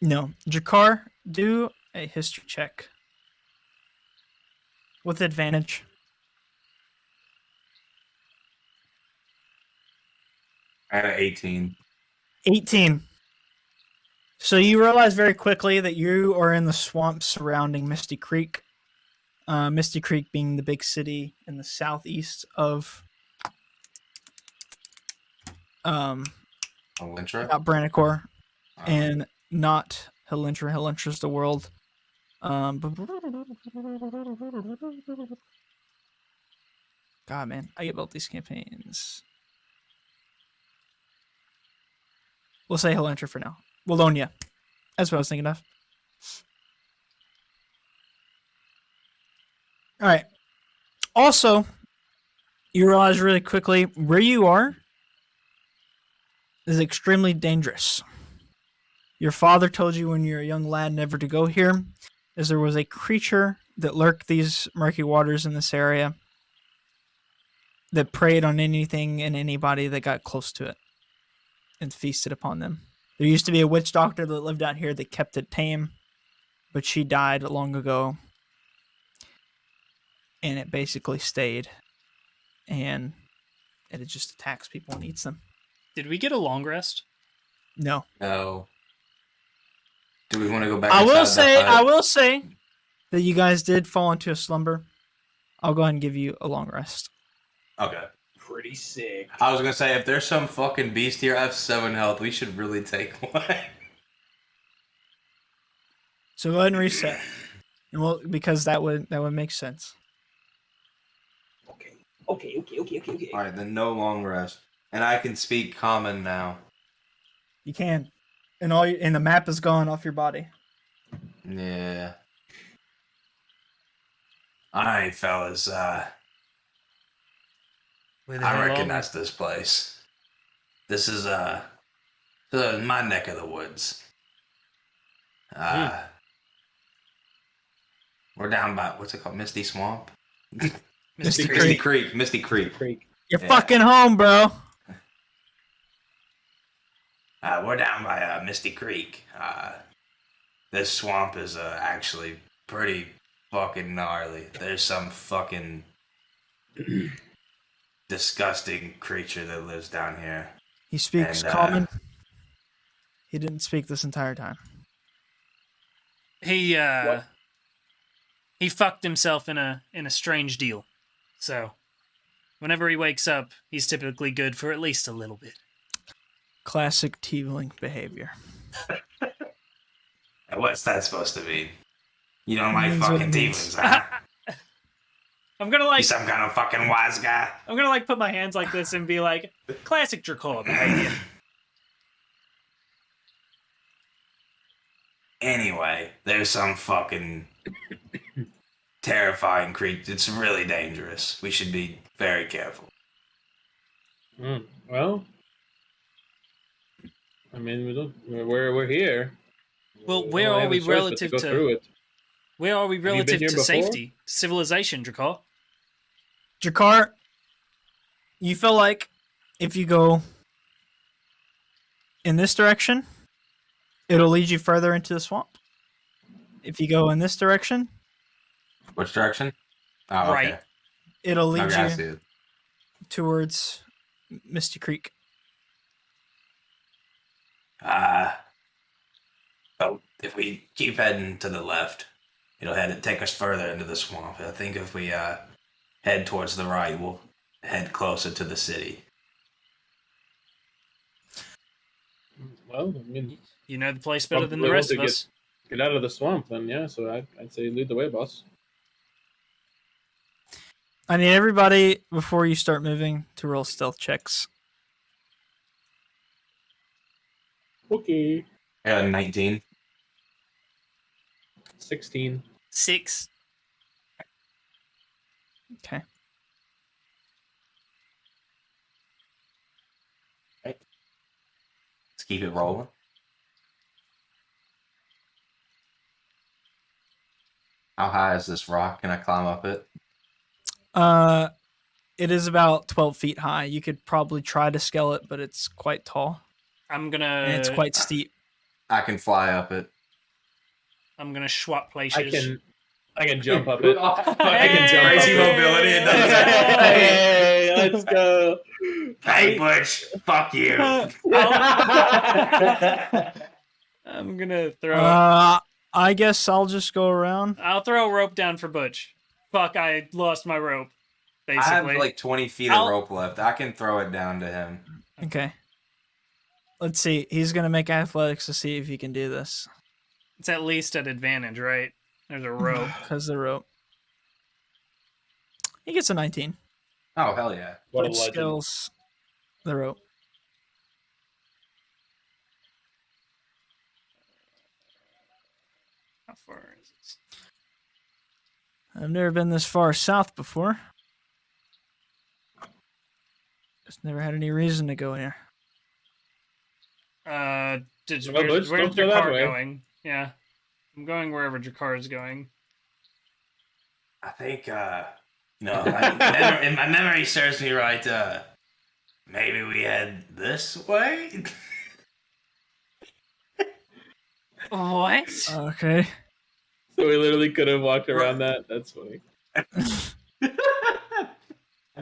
No. Jakar, do a history check. With advantage. I had 18. 18. So you realize very quickly that you are in the swamp surrounding Misty Creek. Misty Creek being the big city in the southeast of Hellentra? not Brannicore and not Hellentra. Hellentra's the world. God, man, I get both these campaigns. We'll say Hellentra for now. Wallonia. That's what I was thinking of. All right. Also, you realize really quickly where you are is extremely dangerous. Your father told you when you were a young lad never to go here, as there was a creature that lurked these murky waters in this area that preyed on anything and anybody that got close to it and feasted upon them. There used to be a witch doctor that lived out here that kept it tame, but she died long ago. And it basically stayed. And it just attacks people and eats them. Did we get a long rest? No. No. Do we want to go back I will inside say that you guys did fall into a slumber. I'll go ahead and give you a long rest. Okay. Pretty sick. I was going to say, if there's some fucking beast here, I have 7 health. We should really take one. So go ahead and reset. And we'll, because that would make sense. Okay. Alright, then no long rest. And I can speak common now. You can. And the map is gone off your body. Yeah. Alright, fellas. I recognize this place. This is my neck of the woods. We're down by what's it called? Misty Swamp? Misty Creek. Misty Creek. You're fucking home, bro. We're down by Misty Creek. This swamp is actually pretty fucking gnarly. There's some fucking disgusting creature that lives down here. He speaks common. He didn't speak this entire time. He fucked himself in a strange deal. So whenever he wakes up, he's typically good for at least a little bit. Classic tiefling behavior. What's that supposed to mean? You don't like Means what fucking it means. demons, huh? I'm gonna You some kind of fucking wise guy? I'm gonna put my hands like this and be like, classic Dracola behavior. Anyway, there's some fucking terrifying creature. It's really dangerous. We should be very careful. Well, I mean, we're here. Well, where are we relative go through to? it. Where are we relative here to before? safety, civilization, Dracola? Jakar, you feel like if you go in this direction, it'll lead you further into the swamp. If you go in this direction, Which direction? Oh, Right. okay. it'll lead Okay, I you see it. towards Misty Creek. Oh, if we keep heading to the left, it'll take us further into the swamp. I think if we head towards the right, we'll head closer to the city. Well, I mean, You know the place better than Probably the rest want of to us. get out of the swamp, then, yeah. So I'd say lead the way, boss. I need everybody, before you start moving, to roll stealth checks. Okay. 19. 16. 6. Okay. Let's keep it rolling. How high is this rock? Can I climb up it? It is about 12 feet high. You could probably try to scale it, but it's quite tall I'm gonna. and it's quite steep. I can fly up it. I'm gonna swap places. I can jump up it. I can jump Crazy up it. mobility. It does Hey, let's go. Hey, Butch, fuck you. I'm gonna throw. I guess I'll just go around. I'll throw a rope down for Butch. Fuck! I lost my rope. I have Basically, like 20 feet I'll- of rope left. I can throw it down to him. Okay. Let's see. He's going to make athletics to see if he can do this. it's at least at advantage, right? There's a rope. Because the rope. He gets a 19. Oh, hell yeah. What a Which legend. skills the rope. How far is this? I've never been this far south before. Just never had any reason to go here. Well, Butch, Where's don't go your that car way. going? Yeah, I'm going wherever your car is going. I think, if my memory serves me right, maybe we head this way? What? Okay. So we literally could have walked around that. That's funny.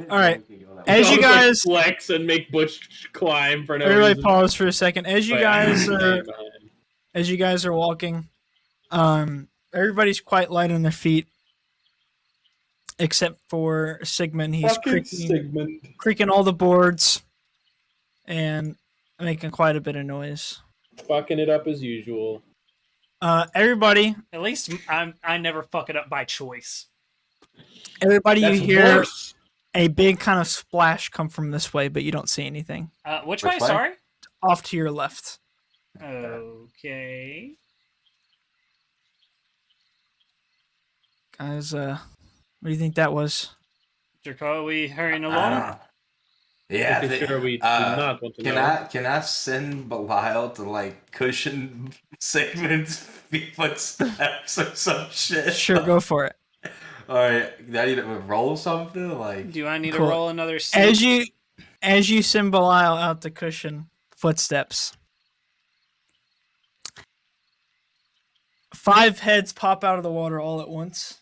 All right. As you Dogs, like, guys, flex and make Butch climb for no everybody reason. pause for a second. As you But- guys are walking, everybody's quite light on their feet, except for Sigmund. He's creaking all the boards and making quite a bit of noise. Fucking it up as usual. Everybody, At least I never fuck it up by choice. you That's hear worse. a big kind of splash come from this way, but you don't see anything. Which Which way? way? Sorry. Off to your left. Okay. Guys, what do you think that was? Jerko, are we hurrying I along? don't know. Yeah, I Pretty think, sure we do not want to know. Can I send Belial to like cushion Sigmund's footsteps or some shit? Sure, go for it. All right, do I need to roll something like? Do I need Cool. to roll another save? As you send Belial out the cushion footsteps, 5 heads pop out of the water all at once.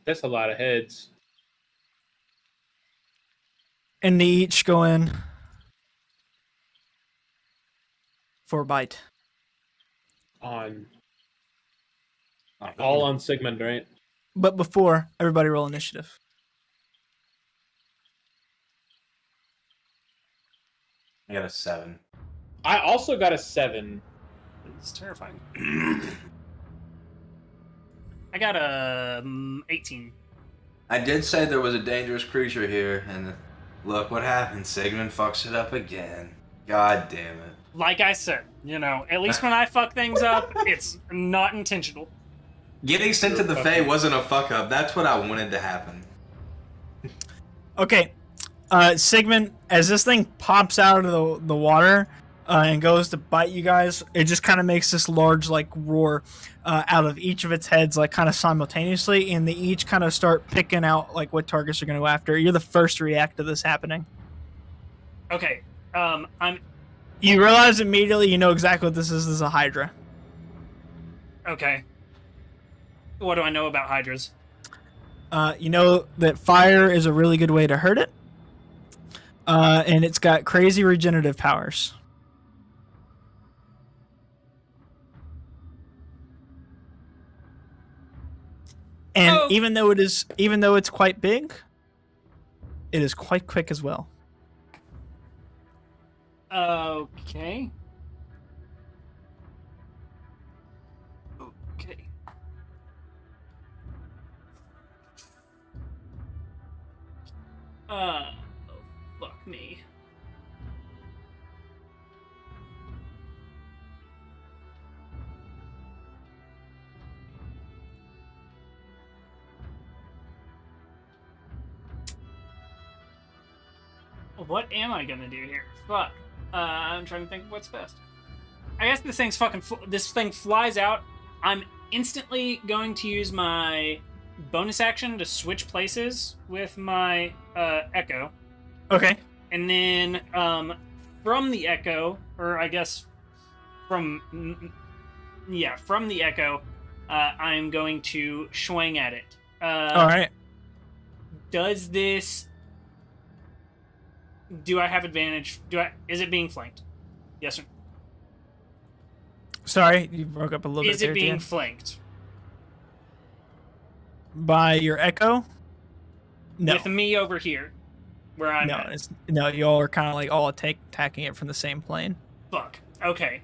That's a lot of heads. And they each go in for a bite. All on Sigmund, right? But before, everybody roll initiative. I got a 7. I also got a 7. It's terrifying. I got a 18. I did say there was a dangerous creature here, and look what happened. Sigmund fucks it up again. God damn it. Like I said, at least when I fuck things up, it's not intentional. Getting sent to the Fae wasn't a fuck up. That's what I wanted to happen. Okay, Sigmund, as this thing pops out of the water and goes to bite you guys, it just kind of makes this large roar out of each of its heads, kind of simultaneously, and they each kind of start picking out what targets are going to go after. You're the first to react to this happening. Okay, You realize immediately, you know exactly what this is. This is a Hydra. okay. What do I know about hydras? You know that fire is a really good way to hurt it. And it's got crazy regenerative powers. And Oh. even though it's quite big, it is quite quick as well. Okay. Okay. Oh, fuck me. What am I gonna do here? Fuck. I'm trying to think of what's best. I guess this thing's fucking. This thing flies out. I'm instantly going to use my bonus action to switch places with my Echo. Okay. And then from the Echo, or I guess from the Echo, I'm going to swing at it. All right. Does this? Do I have advantage? Is it being flanked? Yes or no? Sorry, you broke up a little bit. Is it being flanked? By your Echo? No. With me over here, where I'm at. No, y'all are kind of like all attacking it from the same plane. Fuck. Okay.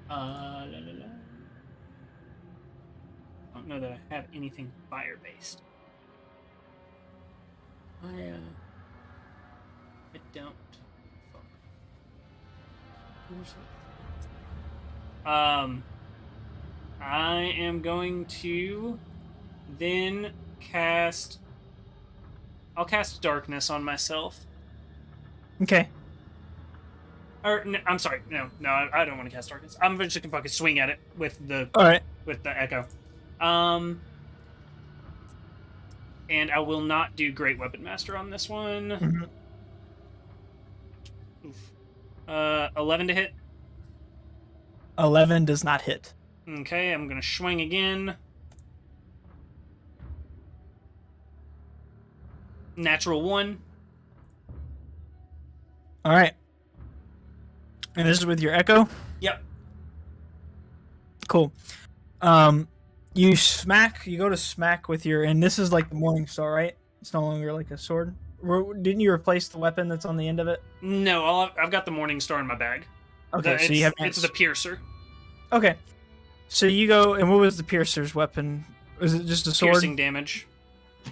I don't know that I have anything fire-based. I don't. Fuck. I am going to then cast. I'll cast darkness on myself. Okay. Or no, I'm sorry. No, I don't want to cast darkness. I'm just gonna fucking swing at it with the All right. Echo. And I will not do Great Weapon Master on this one. Mm-hmm. 11 to hit. 11 does not hit. Okay, I'm gonna swing again. Natural 1. All right. And this is with your Echo? Yep. Cool. You go to smack with your, and this is like the Morning Star, right? It's no longer like a sword. Didn't you replace the weapon that's on the end of it? No, I've got the Morning Star in my bag. Okay, so you have. It's the Piercer. Okay. So you go, and what was the Piercer's weapon? Was it just a sword? Piercing damage.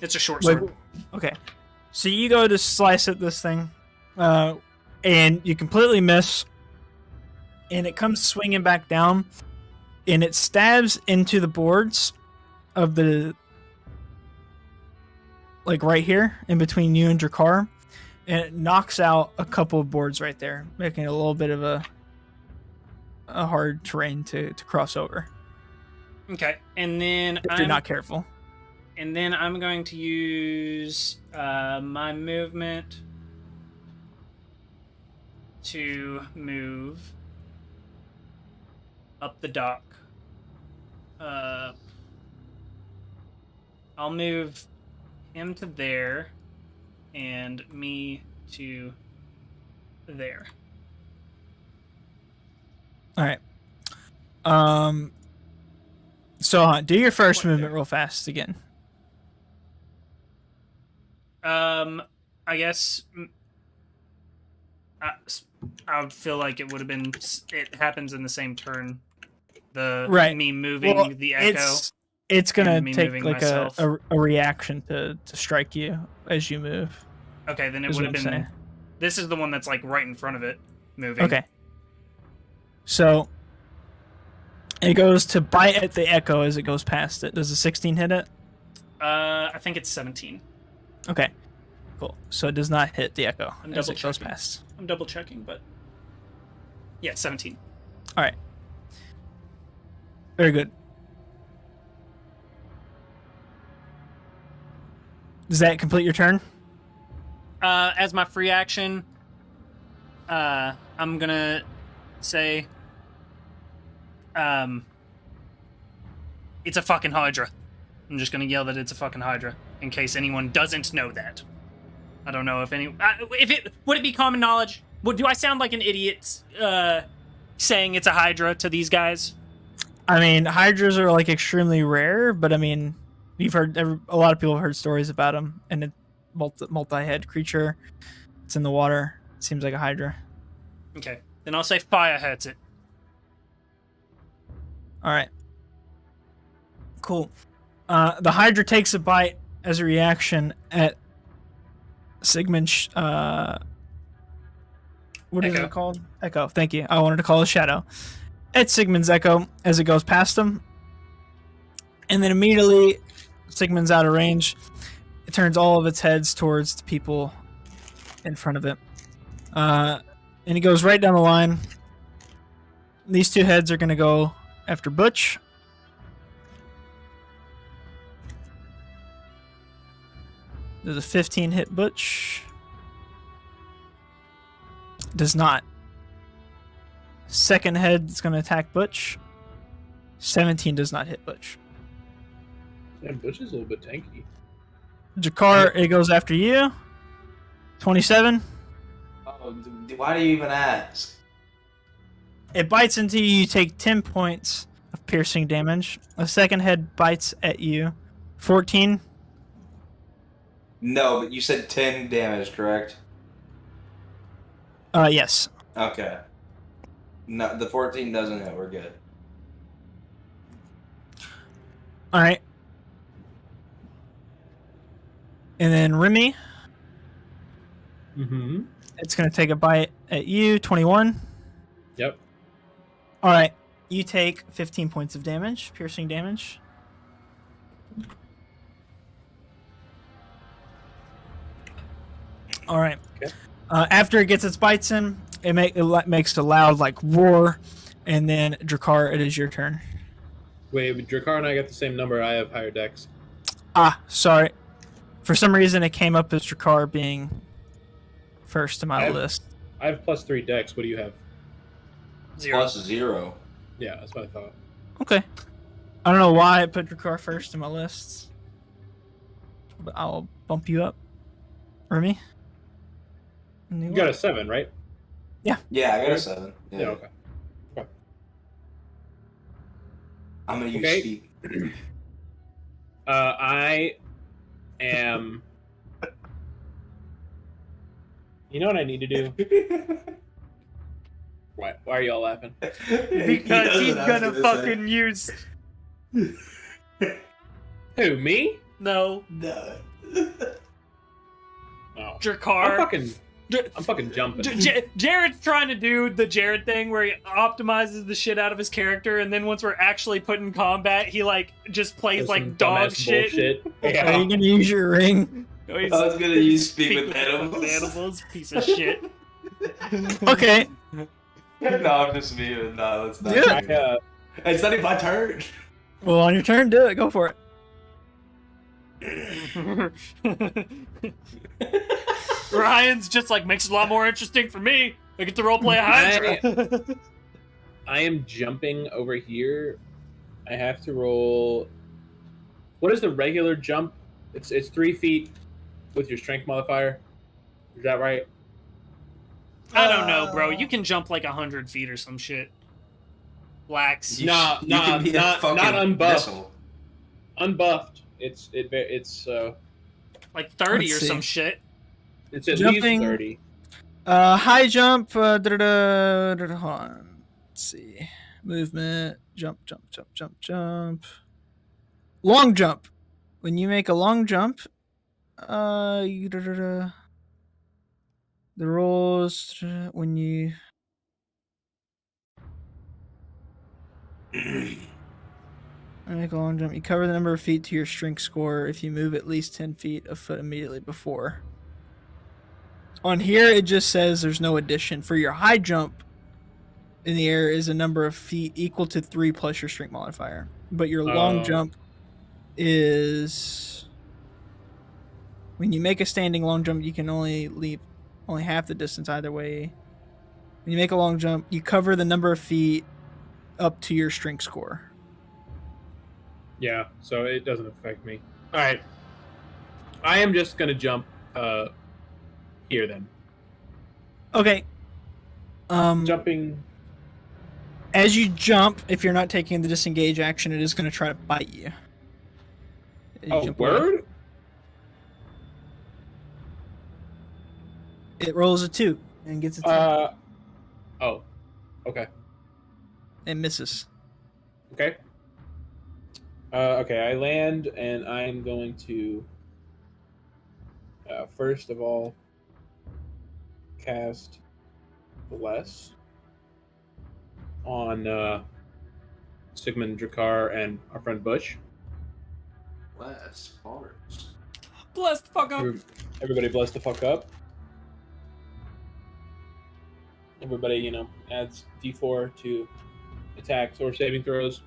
It's a short sword. Okay. So you go to slice at this thing, and you completely miss, and it comes swinging back down, and it stabs into the boards of the, like right here, in between you and your car, and it knocks out a couple of boards right there, making it a little bit of a hard terrain to cross over. Okay, and then if you're not careful. And then I'm going to use my movement to move up the dock. I'll move him to there and me to there. All right. So do your first movement real fast again. I guess I would feel like it would have been. It happens in the same turn. Me moving the Echo. It's gonna take like myself. a reaction to strike you as you move. Okay, then it would have been. Saying. This is the one that's like right in front of it, moving. Okay. So it goes to bite at the Echo as it goes past it. Does a 16 hit it? I think it's 17. Okay. Cool. So it does not hit the Echo I'm as double it goes checking. past. I'm double checking, but yeah, 17. All right. Very good. Does that complete your turn? As my free action, I'm gonna say, It's a fucking Hydra. I'm just gonna yell that it's a fucking Hydra in case anyone doesn't know that. I don't know if any. Would it be common knowledge? Do I sound like an idiot saying it's a Hydra to these guys? I mean, hydras are like extremely rare, but I mean, we've heard a lot of people have heard stories about them, and a multi-head creature. It's in the water. It seems like a hydra. Okay, then I'll say fire hurts it. All right. Cool. The hydra takes a bite as a reaction at Sigmund. What is Echo. it called? Echo. Thank you. I wanted to call it Shadow. At Sigmund's Echo as it goes past him. And then immediately, Sigmund's out of range. It turns all of its heads towards the people in front of it. And it goes right down the line. These two heads are going to go after Butch. Does a 15 hit Butch? Does not. Second head is going to attack Butch. 17 does not hit Butch. Yeah, Butch is a little bit tanky. Jakar, it goes after you. 27. Oh, why do you even ask? It bites into you. You take 10 points of piercing damage. The second head bites at you. 14. No, but you said 10 damage, correct? Yes. Okay. No, the 14 doesn't hit. We're good. All right. And then Remy, Mm-hmm. it's going to take a bite at you. 21. Yep. All right. You take 15 points of damage, piercing damage. All right. Okay. After it gets its bites in, it makes a loud like roar, and then Drakkar, it is your turn. Wait, but Drakkar and I got the same number. I have higher dex. Ah, sorry. For some reason, it came up as Drakkar being first in my list. I have +3 dex. What do you have? 0. +0. Yeah, that's what I thought. Okay. I don't know why I put Drakkar first in my lists, but I'll bump you up, Remy. You got a 7, right? Yeah, I got a 7. Yeah, okay. I'm gonna use Okay. speak. I am. You know what I need to do? Why are y'all laughing? Because he's gonna fucking use. Who, me? No. No. Oh. Drakkar. I'm fucking jumping. Jared's trying to do the Jared thing where he optimizes the shit out of his character, and then once we're actually put in combat, he like just plays That's like some dog dumbass shit. bullshit. Are Yeah. you gonna use your ring? Oh, he's- I was gonna use speak speak with animals. animals, piece of shit. Okay. No, I'm just muting. No, let's not. Good. It's not even my turn. Well, on your turn, do it. Go for it. Ryan's just like makes it a lot more interesting for me. I get to roleplay a Hydra. I am jumping over here. I have to roll. What is the regular jump? It's 3 feet with your strength modifier. Is that right? I don't know, bro. You can jump like 100 feet or some shit. Lax. You Nah, can be a not fucking unbuffed. missile. Unbuffed. It's Like 30 Let's or see. some shit. at least Jumping. 30. High jump. Hold on. Let's see. Movement. Jump. Long jump. When you make a long jump, the rolls when you. Make a long jump. You cover the number of feet to your strength score if you move at least 10 feet a foot immediately before. On here, it just says there's no addition. For your high jump in the air is a number of feet equal to 3 plus your strength modifier. But your long Oh. jump is... When you make a standing long jump, you can only leap only half the distance either way. When you make a long jump, you cover the number of feet up to your strength score. Yeah, so it doesn't affect me. All right. I am just going to jump here then. Okay. Jumping. As you jump, if you're not taking the disengage action, it is going to try to bite you. As you Oh, jump away. word? It rolls a 2 and gets a 10. Oh. Okay. And misses. Okay. Okay, I land, and I'm going to, first of all, cast Bless on Sigmund Drakkar and our friend Butch. Bless parts. Bless the fuck up. Everybody bless the fuck up. Everybody, adds D4 to attacks or saving throws.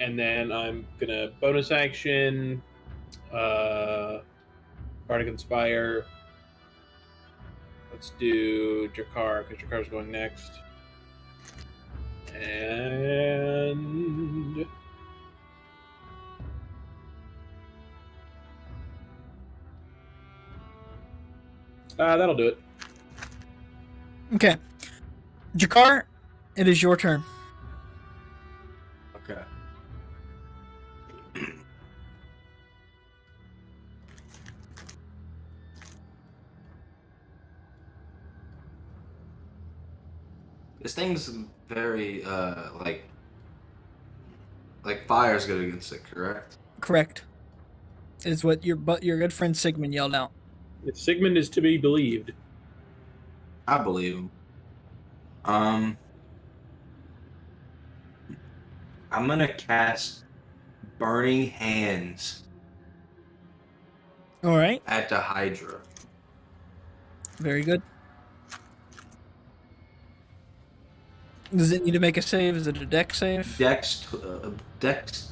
And then I'm gonna bonus action, Bardic Inspire. Let's do Drakkar, because Drakkar's going next. And that'll do it. Okay. Jakar, it is your turn. Okay. This thing's very like fire's good against it, correct? Correct. Is what your good friend Sigmund yelled out. If Sigmund is to be believed. I believe him. I'm gonna cast Burning Hands All right. at the Hydra. Very good. Does it need to make a save? Is it a dex save? Dex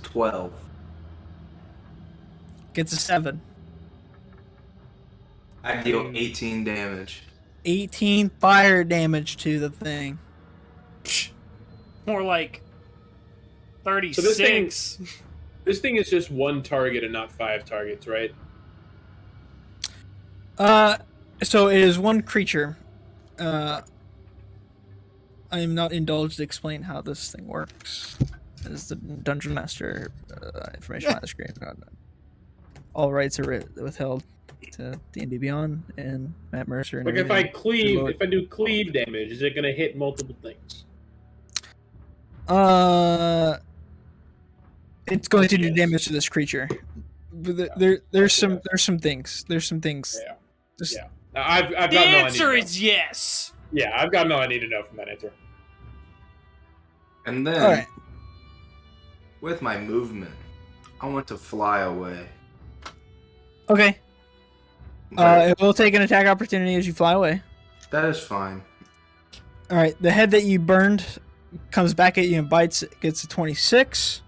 12. Gets a 7. I deal 18 damage. 18 fire damage to the thing. More like 36. So this thing is just one target and not 5 targets, right? So it is one creature. I am not indulged to explain how this thing works. As the Dungeon Master information on the screen. All rights are withheld to D&D Beyond and Matt Mercer. And Like if I do cleave Oh. damage, is it going to hit multiple things? It's going to do Yes. damage to this creature. But there's some things. Yeah. Just- Yeah. Now, I've The got no answer idea. is yes. Yeah, I've got no I need to know from that answer. And then, All right. with my movement, I want to fly away. Okay. But It will take an attack opportunity as you fly away. that is fine. All right. The head that you burned comes back at you and bites. It gets a 26,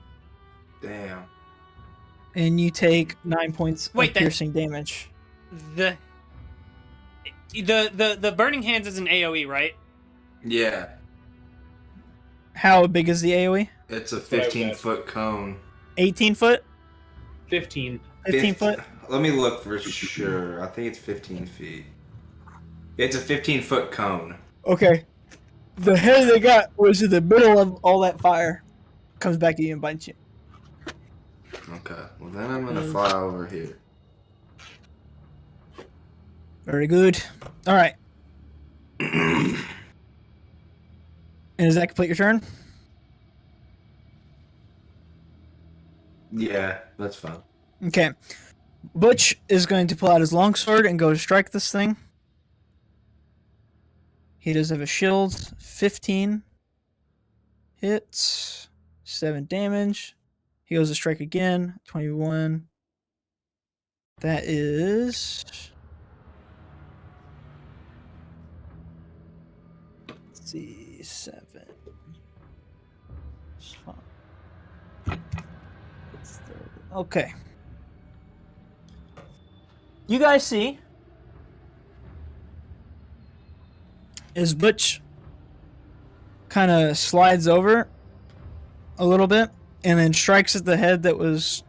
Damn. and you take 9 points Wait, of that- piercing damage. The Burning Hands is an AoE, right? Yeah. How big is the AoE? It's a what I was 15-foot cone. 18 foot? 15. 15 foot? Let me look for sure. I think it's 15 feet. It's a 15-foot cone. Okay. The head they got was in the middle of all that fire. Comes back at you and bites you. Okay. Well, then I'm gonna fly over here. Very good. All right. And does that complete your turn? Yeah, that's fine. Okay. Butch is going to pull out his longsword and go to strike this thing. He does have a shield. 15 hits. 7 damage. He goes to strike again. 21. That is... Let's see. 7. Okay. You guys see as Butch kind of slides over a little bit and then strikes at the head that was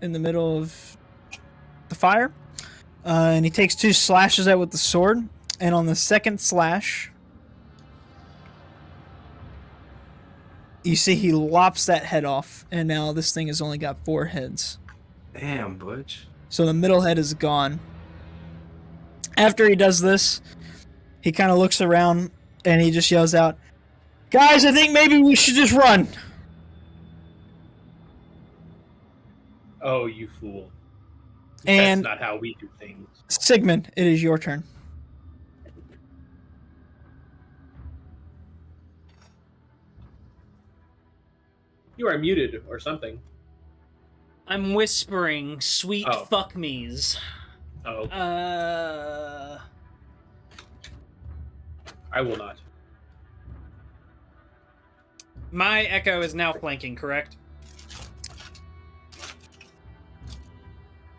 in the middle of the fire. And he takes 2 slashes out with the sword. And on the second slash, you see he lops that head off. And now this thing has only got 4 heads. Damn, Butch. So the middle head is gone. After he does this, he kind of looks around and he just yells out, "Guys, I think maybe we should just run." Oh, you fool. And That's not how we do things. Sigmund, it is your turn. You are muted or something. I'm whispering sweet Oh. fuck me's. Oh, I will not. My echo is now flanking, correct?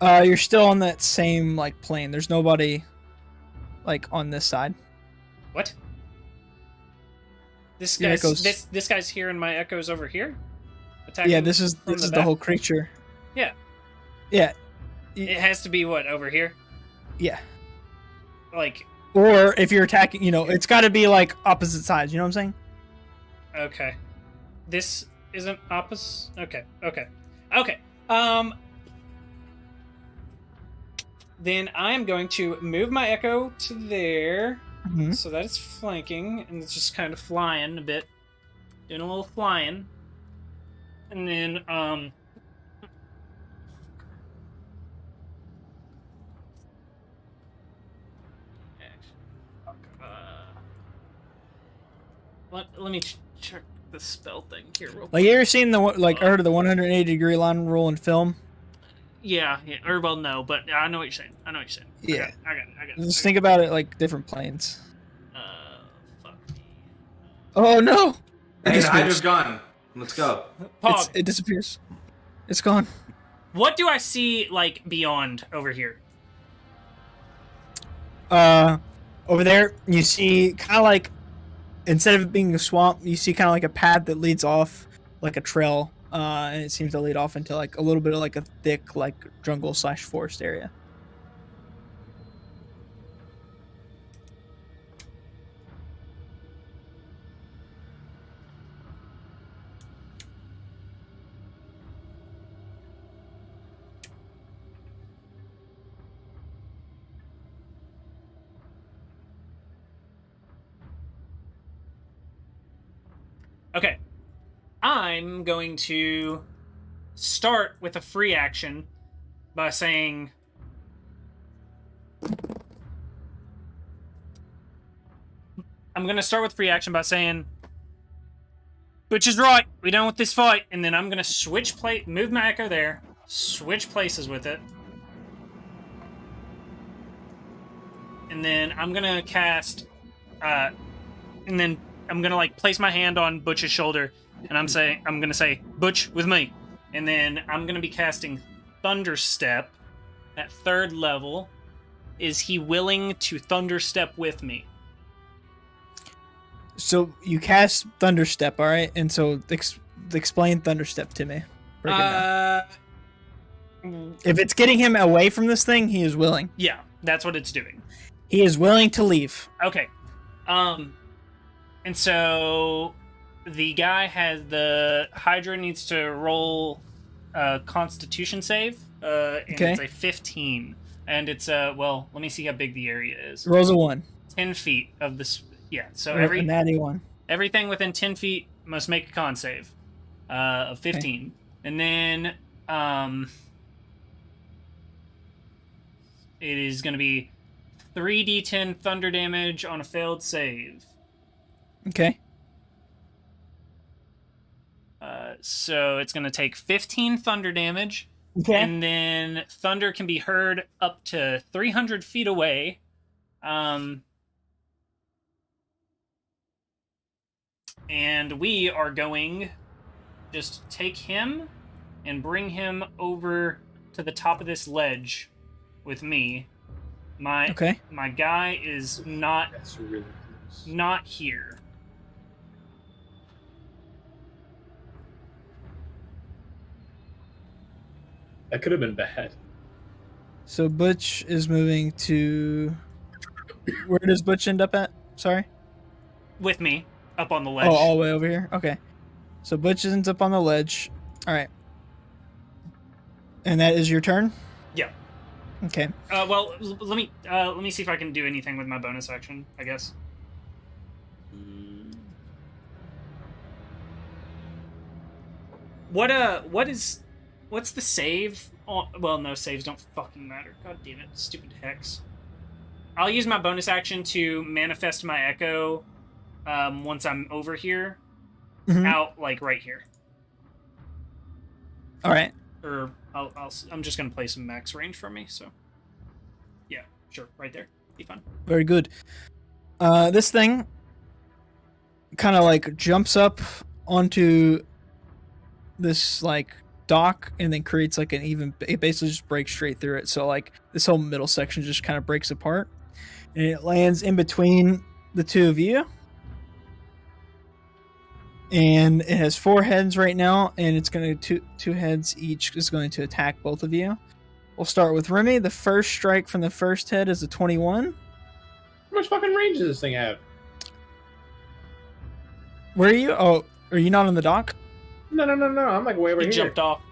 You're still on that same like plane. There's nobody like on this side. What? This Your guy's echoes- this guy's here and my echo's over here? Attacking Yeah, this is from the back? whole creature. Yeah. Yeah. It has to be what, over here? Yeah. Like, Or if you're attacking, it's got to be like opposite sides. You know what I'm saying? okay. This isn't opposite. Okay. Then I'm going to move my echo to there. Mm-hmm. So that is flanking, and it's just kind of flying a bit. Doing a little flying. And then, let me check the spell thing here real quick. Like you ever seen heard of the 180-degree line rule in film? Yeah, or well, no, but I know what you're saying. Yeah. I got it. Just think about it like different planes. Fuck. Oh no! It Hey, the Hydra's disappears. gone. Let's go. Pog, It disappears. It's gone. what do I see, like, beyond over here? Over there you see kind of like, instead of it being a swamp, you see kind of like a path that leads off like a trail, and it seems to lead off into like a little bit of like a thick like jungle/forest area. Okay. I'm going to start with a free action by saying... Butch is right, we done with this fight. And then I'm going to move my echo there, switch places with it. And then I'm going to cast... and then I'm going to, like, place my hand on Butch's shoulder, and I'm going to say, "Butch, with me." And then I'm going to be casting Thunderstep at 3rd level. Is he willing to Thunderstep with me? So you cast Thunderstep, all right? And so explain Thunderstep to me. Break it down. If it's getting him away from this thing, he is willing. Yeah, that's what it's doing. He is willing to leave. Okay. And so the Hydra needs to roll a Constitution save. And Okay. it's a 15. And it's well, let me see how big the area is. Rolls a 1. 10 feet of this. Yeah, so A natty 1. everything within 10 feet must make a con save of 15. Okay. And then it is going to be 3d10 thunder damage on a failed save. Okay. So it's going to take 15 thunder damage. Okay. And then thunder can be heard up to 300 feet away. And we are going just take him and bring him over to the top of this ledge with me. My guy is That's really close. not here. That could have been bad. So Butch is moving to. Where does Butch end up at? Sorry. With me, up on the ledge. Oh, all the way over here. Okay. So Butch ends up on the ledge. All right. And that is your turn. Yeah. Okay. Well, let me see if I can do anything with my bonus action, I guess. What's the save? Well, no, saves don't fucking matter. God damn it, stupid hex. I'll use my bonus action to manifest my echo once I'm over here, out like right here. All right. Or I'm just gonna play some max range for me. So, yeah, sure, right there, be fun. Very good. This thing kind of like jumps up onto this like dock and then creates like an even. It basically just breaks straight through it. So like this whole middle section just kind of breaks apart, and it lands in between the two of you. And it has 4 heads right now, and it's going to two heads each is going to attack both of you. We'll start with Remy. The first strike from the first head is a 21. How much fucking range does this thing have? Where are you? Oh, are you not on the dock? No. I'm like way over He here. jumped off.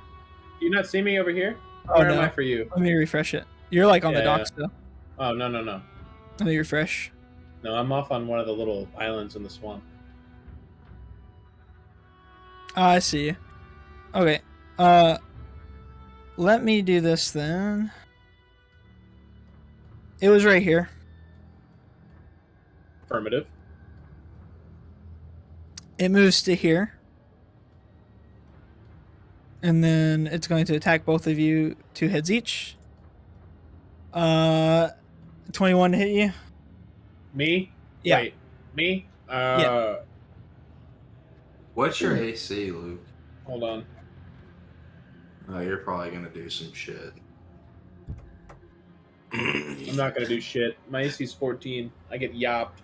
You not see me over here? Oh, Where no. am I for you? Let me refresh it. You're like on the Yeah. dock still. Oh, no. Let me refresh. No, I'm off on one of the little islands in the swamp. I see you. Okay. Let me do this then. It was right here. Affirmative. It moves to here. And then it's going to attack both of you 2 heads each. 21 to hit you. Me? Yeah. Wait, me? Yeah. What's your AC, Luke? Hold on. Oh, you're probably gonna do some shit. I'm not gonna do shit. My AC's 14. I get yopped.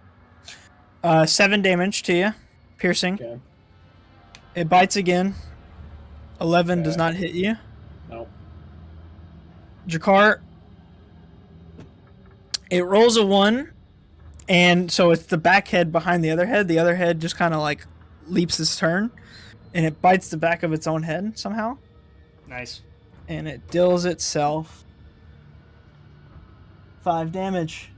7 damage to you. Piercing. Okay. It bites again. 11 Okay. does not hit you. Nope. Jakar. It rolls a 1. And so it's the back head behind the other head. The other head just kind of like leaps its turn. And it bites the back of its own head somehow. Nice. And it deals itself 5 damage.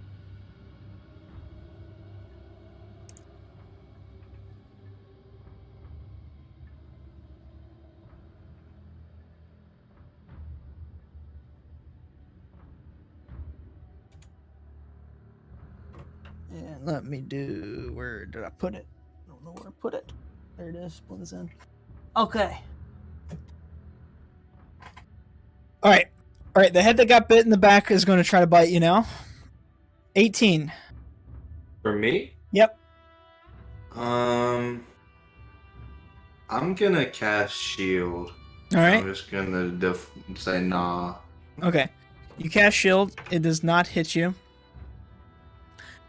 And let me do. Where did I put it? I don't know where I put it. There it is. Put this in. Okay. All right. All right. The head that got bit in the back is going to try to bite you now. 18. For me? Yep. I'm gonna cast shield. All right. I'm just gonna say nah. Okay. You cast shield. It does not hit you.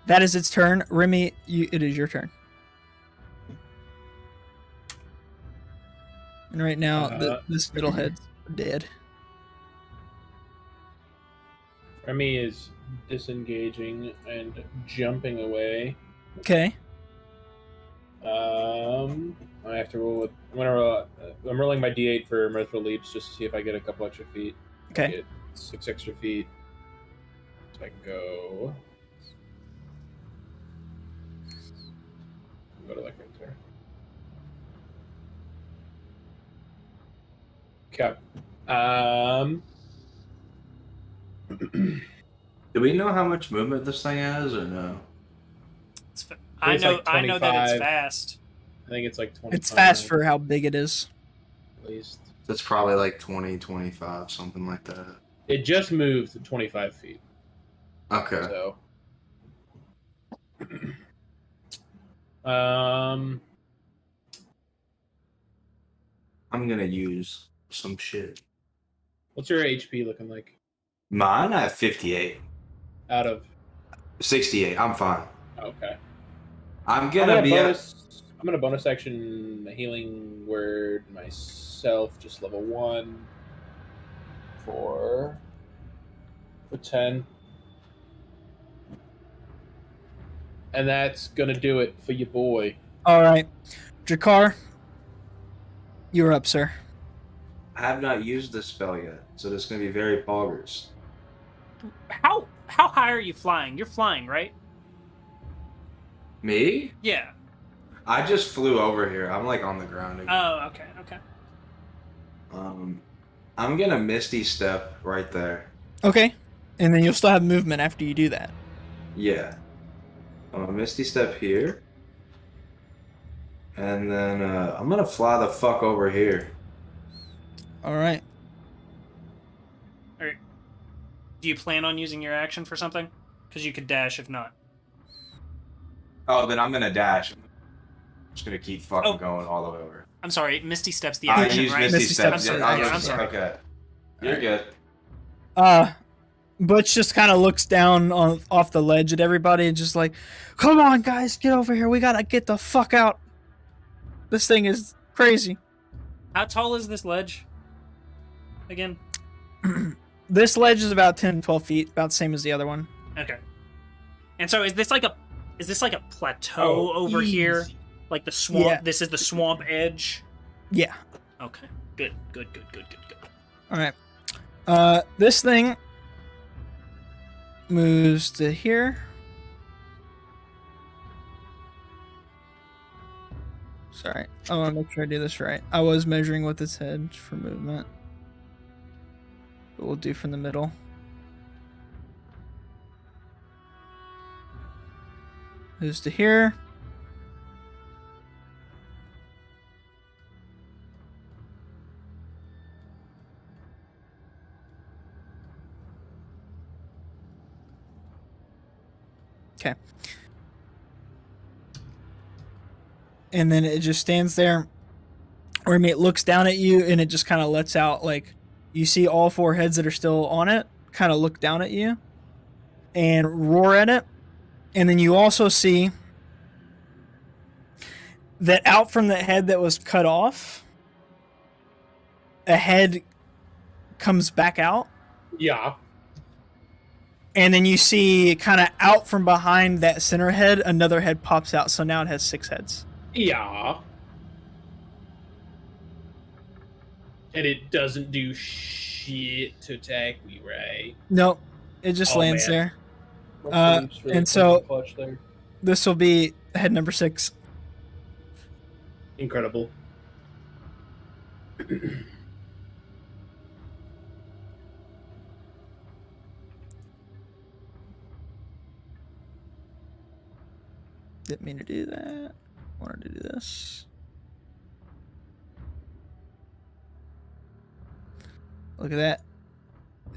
That is its turn. Remy, it is your turn. And right now, this middle head's dead. Remy is disengaging and jumping away. Okay. I have to roll with. I'm rolling my D8 for mirthful leaps just to see if I get a couple extra feet. Okay. I get 6 extra feet. So I can go. Go to like right there. Okay. Do we know how much movement this thing has, or no? I It's know. like I know that 25. it's fast. I think it's like 20. It's fast for how big it is. At least. It's probably like 20, 25, something like that. It just moved 25 feet. Okay. So. I'm gonna use some shit. What's your HP looking like? Mine at 58. Out of. 68. I'm fine. Okay. I'm gonna be I'm gonna bonus action a healing word myself, just level 1. for 10. And that's gonna do it for your boy. All right, Jakar, you're up, sir. I have not used this spell yet, so this is going to be very poggers. How high are you flying? You're flying, right? Me? Yeah. I just flew over here. I'm like on the ground again. Oh, okay. I'm gonna Misty Step right there. Okay, and then you'll still have movement after you do that. Yeah. I'm gonna Misty Step here. And then I'm gonna fly the fuck over here. All right. All right. Do you plan on using your action for something? Because you could dash if not. Oh, then I'm gonna dash. I'm just gonna keep fucking going all the way over. I'm sorry, Misty Step's the I action, use right? Misty Step. I'm sorry. I'm sorry. Okay. You're Alright. good. Butch just kind of looks down off the ledge at everybody and just like, come on, guys, get over here. We gotta get the fuck out. This thing is crazy. How tall is this ledge? Again? This ledge is about 10, 12 feet, about the same as the other one. Okay. And so is this like a plateau over here? Like the swamp? Yeah. This is the swamp edge? Yeah. Okay. Good. All right. This thing moves to here. Sorry. I want to make sure I do this right. I was measuring with its head for movement. But we'll do from the middle. Moves to here. Okay. And then it just stands there. Or I mean, it looks down at you and it just kind of lets out, like, you see all four heads that are still on it kind of look down at you and roar at it. And then you also see that out from the head that was cut off, a head comes back out. Yeah. And then you see kind of out from behind that center head, another head pops out. So now it has 6 heads. Yeah. And it doesn't do shit to attack me, right? Nope. It just lands man. there. And so- clutch there. This will be head number 6. Incredible. Didn't mean to do that. Wanted to do this. Look at that.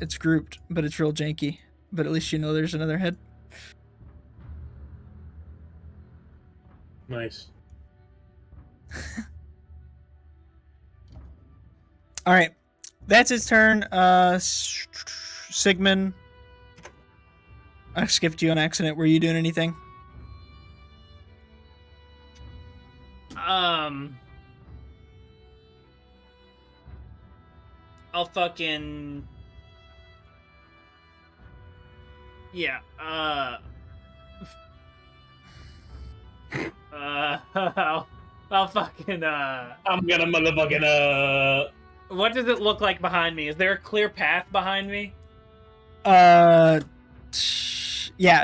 It's grouped, but it's real janky. But at least you know there's another head. Nice. All right. That's its turn. Sigmund. I skipped you on accident. Were you doing anything? I'll fucking... Yeah, I'll fucking, I'm gonna motherfucking, What does it look like behind me? Is there a clear path behind me? Yeah,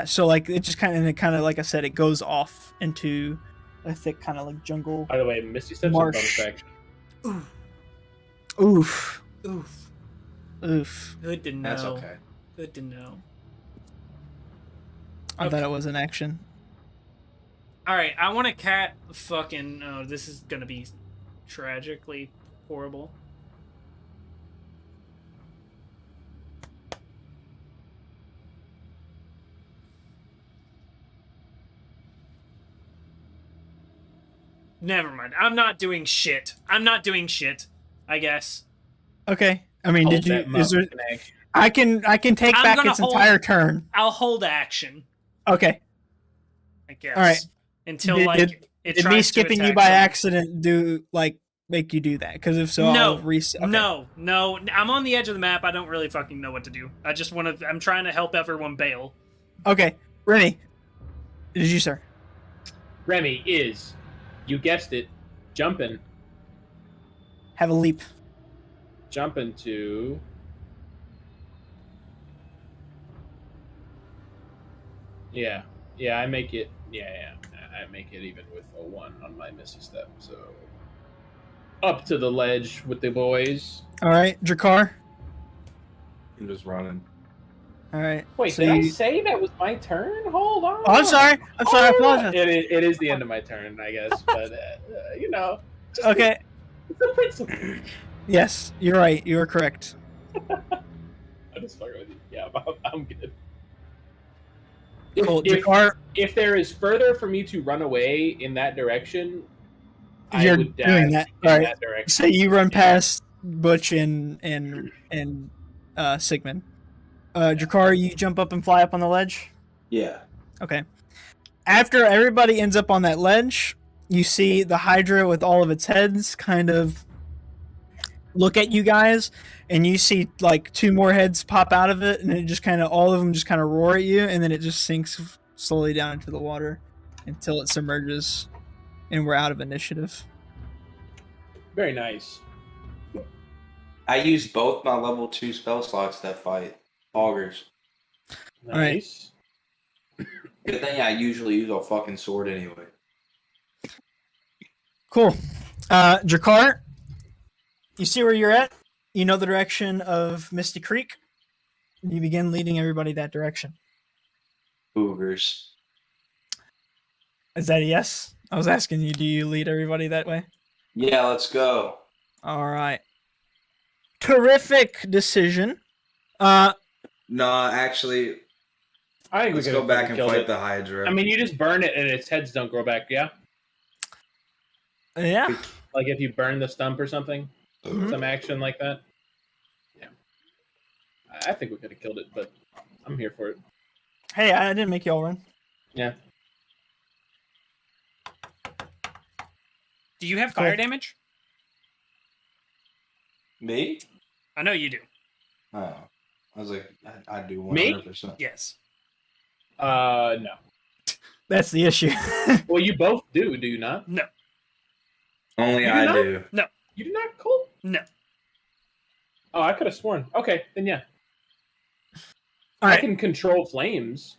so like it just kind of like I said, it goes off into a thick kind of like jungle. By the way, Misty Steps are bonus action. Oof. Oof. Oof. Good to know. That's okay. Good to know. I thought it was an action. Alright, I want a cat fucking... Oh, this is gonna be tragically horrible. Never mind. I'm not doing shit. I guess. Okay. I mean, Hold did you? that Is there? mouse in action. I can take I'm back gonna its hold- entire turn. I'll hold action, Okay. I guess. Alright. Until, Did- like, it Did tries me to skipping you attack by someone. accident do like make you do that? Because if so, I'll reset. Okay. No. I'm on the edge of the map. I don't really fucking know what to do. I just want to. I'm trying to help everyone bail. Okay, Remy, did you, sir? Remy is, you guessed it, jumping Have a leap. to. Yeah, I make it. Yeah, I make it even with a 1 on my Misty Step. So up to the ledge with the boys. All right, Drakar. I'm just running. All right. Wait, so did I you- say that was my turn? Hold on. Oh, I'm sorry. I apologize. It is the end of my turn, I guess. But just Okay. the principle. Yes, you're right. You are correct. I'm just fucking with you. Yeah, I'm good. Cool. If, Drakar, if there is further for me to run away in that direction, I you're would dash doing that. in All right. that direction. So you run past Butch and Sigmund. Drakar, you jump up and fly up on the ledge. Yeah. Okay. After everybody ends up on that ledge, you see the Hydra with all of its heads kind of look at you guys, and you see like 2 more heads pop out of it, and it just kind of all of them just kind of roar at you, and then it just sinks slowly down into the water until it submerges, and we're out of initiative. Very nice. I used both my level 2 spell slots that fight augers. Nice. Good thing I usually use a fucking sword anyway. Cool. Drakar, you see where you're at? You know the direction of Misty Creek? You begin leading everybody that direction. Boogers. Is that a yes? I was asking you, do you lead everybody that way? Yeah, let's go. All right. Terrific decision. No, actually, I think let's we go could back and kill fight it. the Hydra. I mean, you just burn it and its heads don't grow back, yeah? Yeah. Like if you burn the stump or something? Mhm. Some action like that? Yeah. I think we could have killed it, but I'm here for it. Hey, I didn't make y'all run. Yeah. Do you have Cool. fire damage? Me? I know you do. Oh. I was like, I do Me? 100%. Yes. No. That's the issue. Well, you both do you not? Only You do I not? do. You do not, Cole? No. Oh, I could have sworn. Okay, then yeah. All I right. can control flames.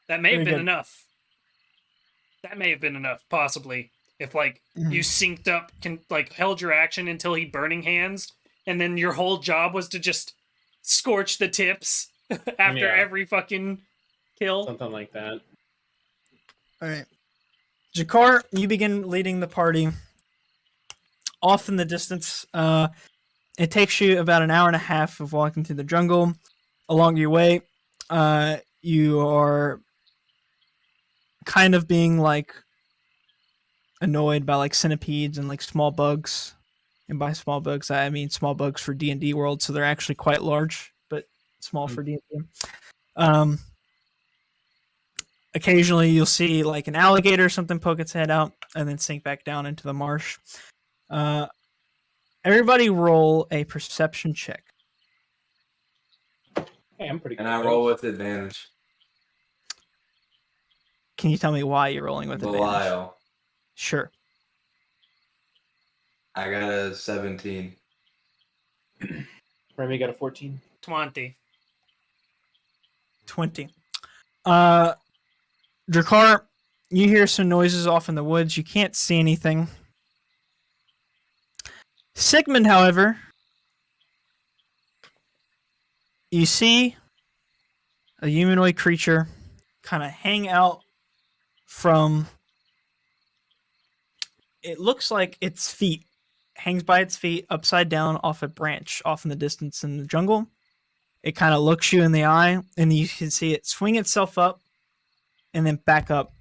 That may have Very been good. enough. That may have been enough, possibly. If you synced up, held your action until he burning hands, and then your whole job was to just scorch the tips after Yeah. every fucking kill. Something like that. All right. Jakar, you begin leading the party off in the distance. It takes you about an hour and a half of walking through the jungle. Along your way, you are kind of being like annoyed by like centipedes and like small bugs. And by small bugs, I mean small bugs for D&D world, so they're actually quite large, but small for D&D. Occasionally you'll see like an alligator or something poke its head out and then sink back down into the marsh. Everybody roll a perception check. Hey, I'm pretty good. And I roll with advantage. Can you tell me why you're rolling with advantage? Belial. Sure. I got a 17. Remy got a 14. 20. 20. Drakar, you hear some noises off in the woods. You can't see anything. Sigmund, however, you see a humanoid creature kind of hang out from, it looks like its feet, hangs by its feet upside down off a branch off in the distance in the jungle. It kind of looks you in the eye, and you can see it swing itself up and then back up.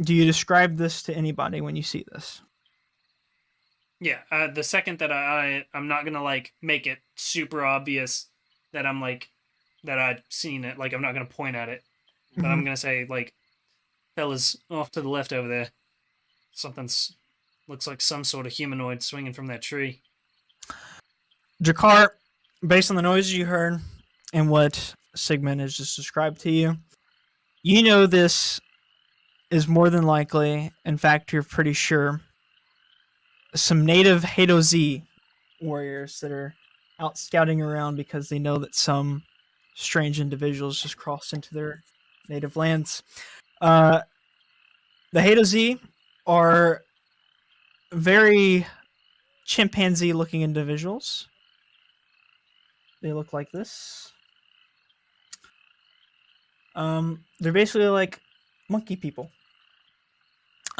Do you describe this to anybody when you see this? Yeah, the second that I'm not gonna like make it super obvious that I'm like that I've seen it, like I'm not gonna point at it. but I'm gonna say like, fellas, off to the left over there. Something's looks like some sort of humanoid swinging from that tree. Jakar, based on the noises you heard and what Sigmund has just described to you, you know this is more than likely, in fact, you're pretty sure, some native Hadozi warriors that are out scouting around because they know that some strange individuals just crossed into their native lands. The Hadozi are very chimpanzee-looking individuals. They look like this. They're basically like monkey people.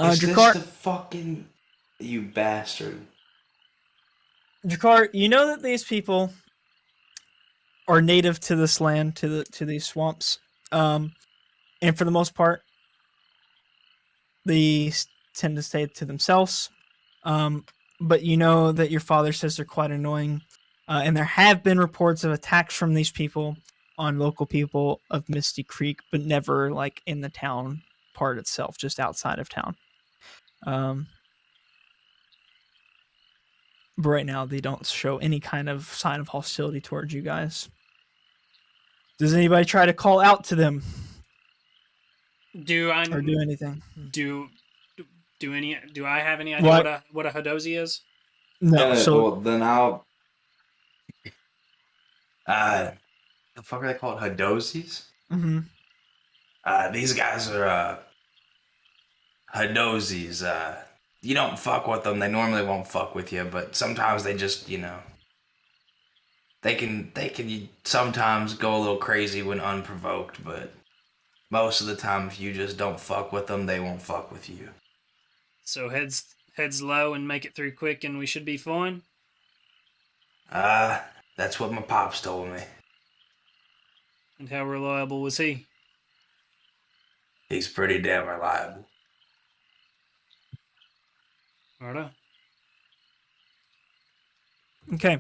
Is Jakar, this the fucking... You bastard. Jakar, you know that these people are native to this land, to these swamps, and for the most part, they tend to stay to themselves. But you know that your father says they're quite annoying, and there have been reports of attacks from these people on local people of Misty Creek, but never like in the town part itself, just outside of town. But right now, they don't show any kind of sign of hostility towards you guys. Does anybody try to call out to them Do I or do anything? do I have any idea what a Hadozi is? No. So well, then I'll... the fuck are they called? Hadozis? mhm. These guys are, Hadozis. You don't fuck with them. They normally won't fuck with you, but sometimes they just, you know... They can sometimes go a little crazy when unprovoked, but most of the time, if you just don't fuck with them, they won't fuck with you. So heads low and make it through quick, and we should be fine. That's what my pops told me. And how reliable was he? He's pretty damn reliable. Righto. Okay.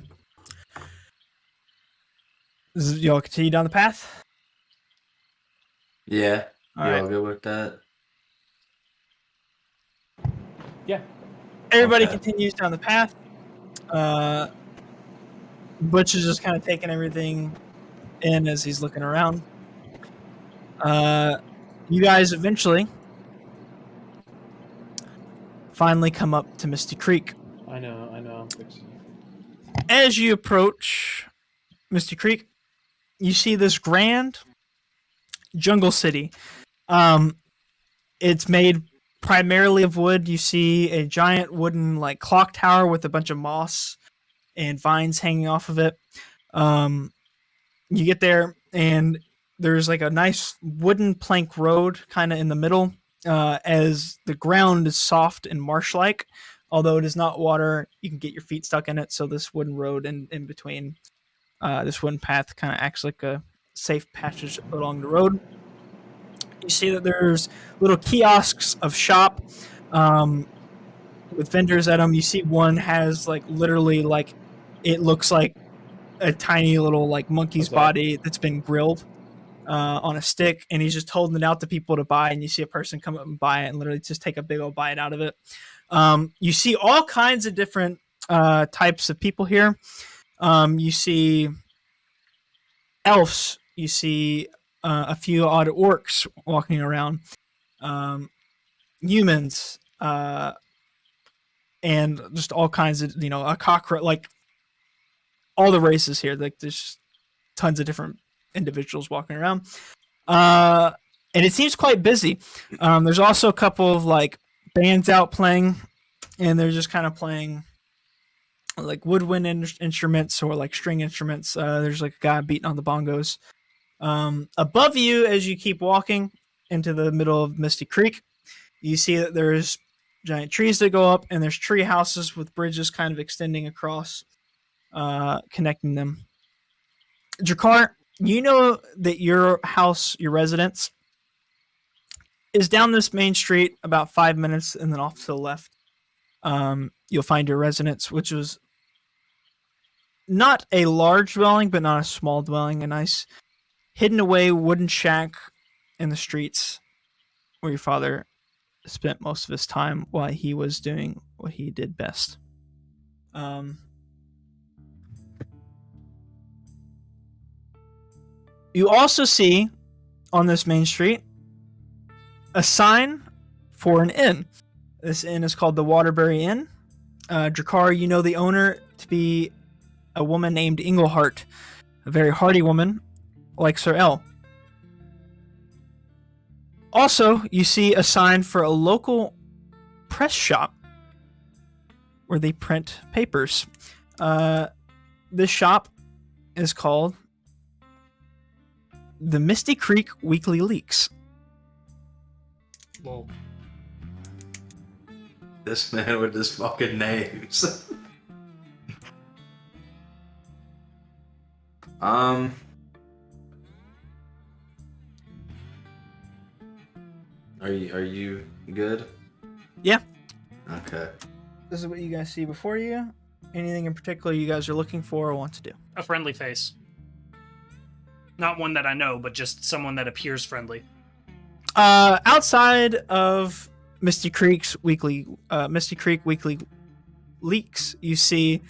Y'all continue down the path? Yeah, All you right. all good with that? Yeah. Everybody Okay. continues down the path. Butch is just kind of taking everything in as he's looking around. You guys eventually finally come up to Misty Creek. I know. I'm fixing it. As you approach Misty Creek, you see this grand jungle city. It's made primarily of wood. You see a giant wooden like clock tower with a bunch of moss and vines hanging off of it. You get there and there's like a nice wooden plank road kind of in the middle, as the ground is soft and marsh-like. Although it is not water, you can get your feet stuck in it. So this wooden road in between, this wooden path kind of acts like a safe passage along the road. You see that there's little kiosks of shop with vendors at them. You see one has like literally like it looks like a tiny little like monkey's body that's been grilled on a stick, and he's just holding it out to people to buy. And you see a person come up and buy it and literally just take a big old bite out of it. You see all kinds of different types of people here. You see elves. You see a few odd orcs walking around. Humans. And just all kinds of, a cockroach, like all the races here. Like there's tons of different individuals walking around. And it seems quite busy. There's also a couple of like bands out playing, and they're just kind of playing like woodwind instruments or like string instruments. There's like a guy beating on the bongos. Above you, as you keep walking into the middle of Misty Creek, you see that there's giant trees that go up, and there's tree houses with bridges kind of extending across, connecting them. Jakar, you know that your house, your residence, is down this main street about 5 minutes, and then off to the left, you'll find your residence, which was not a large dwelling, but not a small dwelling, a nice hidden away wooden shack in the streets where your father spent most of his time while he was doing what he did best. You also see on this main street a sign for an inn. This inn is called the Waterbury Inn. Drakkar, you know the owner to be a woman named Englehart, a very hardy woman like Sir El. Also, you see a sign for a local press shop where they print papers. This shop is called the Misty Creek Weekly Leaks. Well, This man with his fucking names. Are you good? Yeah. Okay. This is what you guys see before you. Anything in particular you guys are looking for or want to do? a friendly face. Not one that I know, but just someone that appears friendly. Outside of Misty Creek Weekly Leaks, you see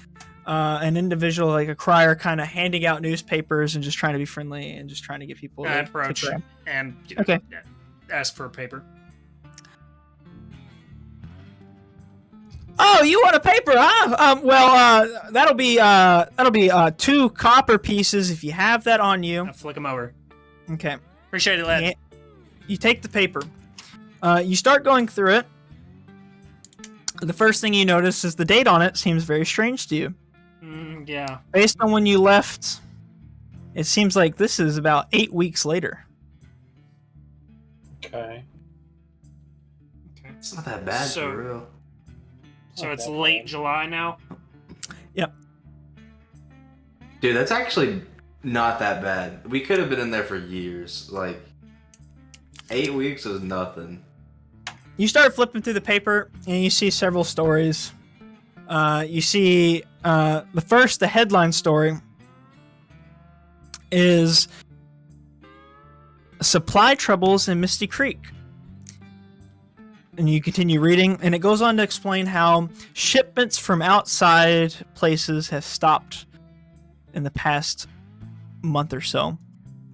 an individual, like a crier, kind of handing out newspapers and just trying to be friendly and just trying to get people I to approach grab. and Okay. ask for a paper. Oh, you want a paper, huh? That'll be 2 copper pieces if you have that on you. I'll flick them over. Okay. Appreciate it, lad. You take the paper. You start going through it. The first thing you notice is the date on it seems very strange to you. Yeah. Based on when you left, it seems like this is about 8 weeks later. Okay. It's not that bad So- for real. So Not it's that late bad. July now. Dude, that's actually not that bad. We could have been in there for years. Like, 8 weeks was nothing. You start flipping through the paper and you see several stories. You see the headline story is supply troubles in Misty Creek. And you continue reading, and it goes on to explain how shipments from outside places have stopped in the past month or so.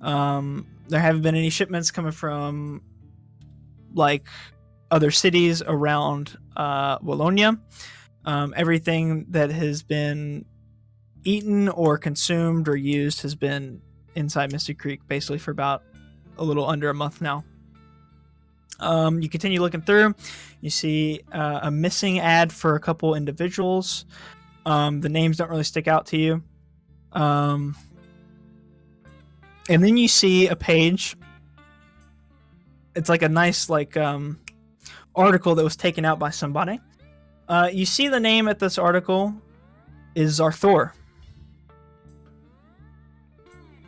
There haven't been any shipments coming from like other cities around Wallonia. Everything that has been eaten or consumed or used has been inside Misty Creek basically for about a little under a month now. You continue looking through. You see a missing ad for a couple individuals. The names don't really stick out to you. And then you see a page. It's like a nice article that was taken out by somebody. You see the name at this article is Arthur.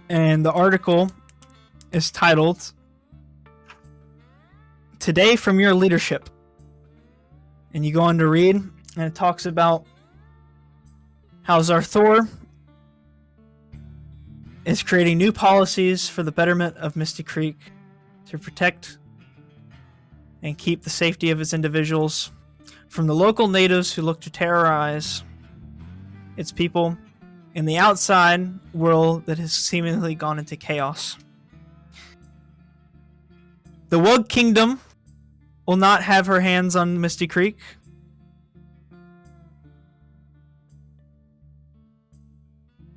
And the article is titled Today from Your Leadership. And you go on to read, and it talks about how Zarthor is creating new policies for the betterment of Misty Creek to protect and keep the safety of its individuals from the local natives who look to terrorize its people in the outside world that has seemingly gone into chaos. The Wug Kingdom will not have her hands on Misty Creek.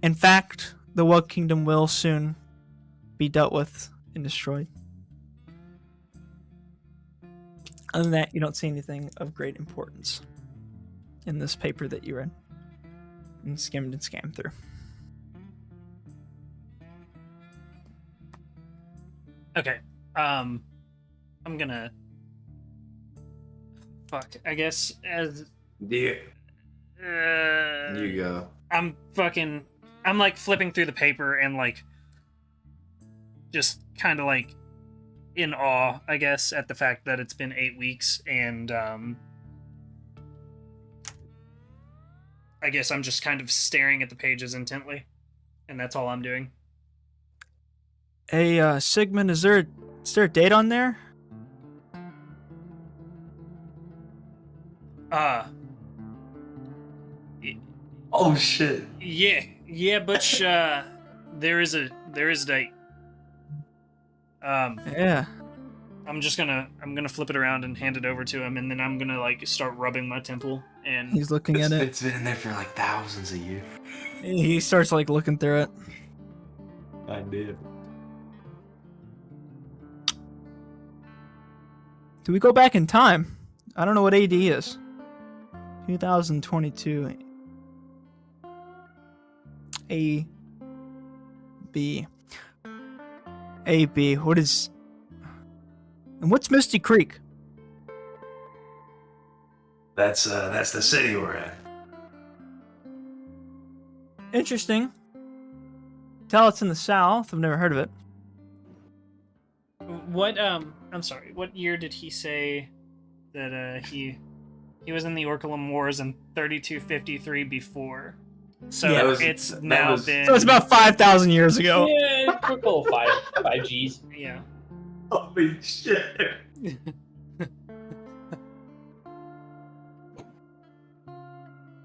In fact, the Wug Kingdom will soon be dealt with and destroyed. Other than that, you don't see anything of great importance in this paper that you read and skimmed and scanned through. Okay. I'm gonna. Fuck. I guess as. Yeah. You go. I'm like flipping through the paper and like. Just kind of like. In awe, I guess, at the fact that it's been 8 weeks and. I guess I'm just kind of staring at the pages intently. And that's all I'm doing. Hey, Sigmund, is there Is there a date on there? Oh shit. Yeah, Butch. There is a date. Yeah. I'm gonna flip it around and hand it over to him, and then I'm gonna like start rubbing my temple, and He's looking at it. It's been in there for like thousands of years. He starts like looking through it. I did. Do we go back in time? I don't know what AD is. 2022. A. B. A. B. What is... And what's Misty Creek? That's the city we're at. Interesting. Tell it's in the south. I've never heard of it. what I'm sorry. What year did he say that he was in the Orculum Wars in 3253 before? So Yeah, it's that now was- been. So it's about 5,000 years ago. Yeah, quick little five Gs. Yeah. Holy shit.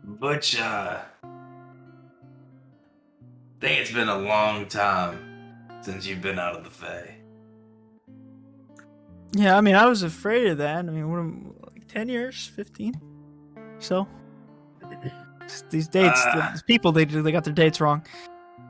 Butch, think it's been a long time since you've been out of the Fae. Yeah, I mean, I was afraid of that. I mean, what am like 10 years, 15? So these dates, these people, they got their dates wrong.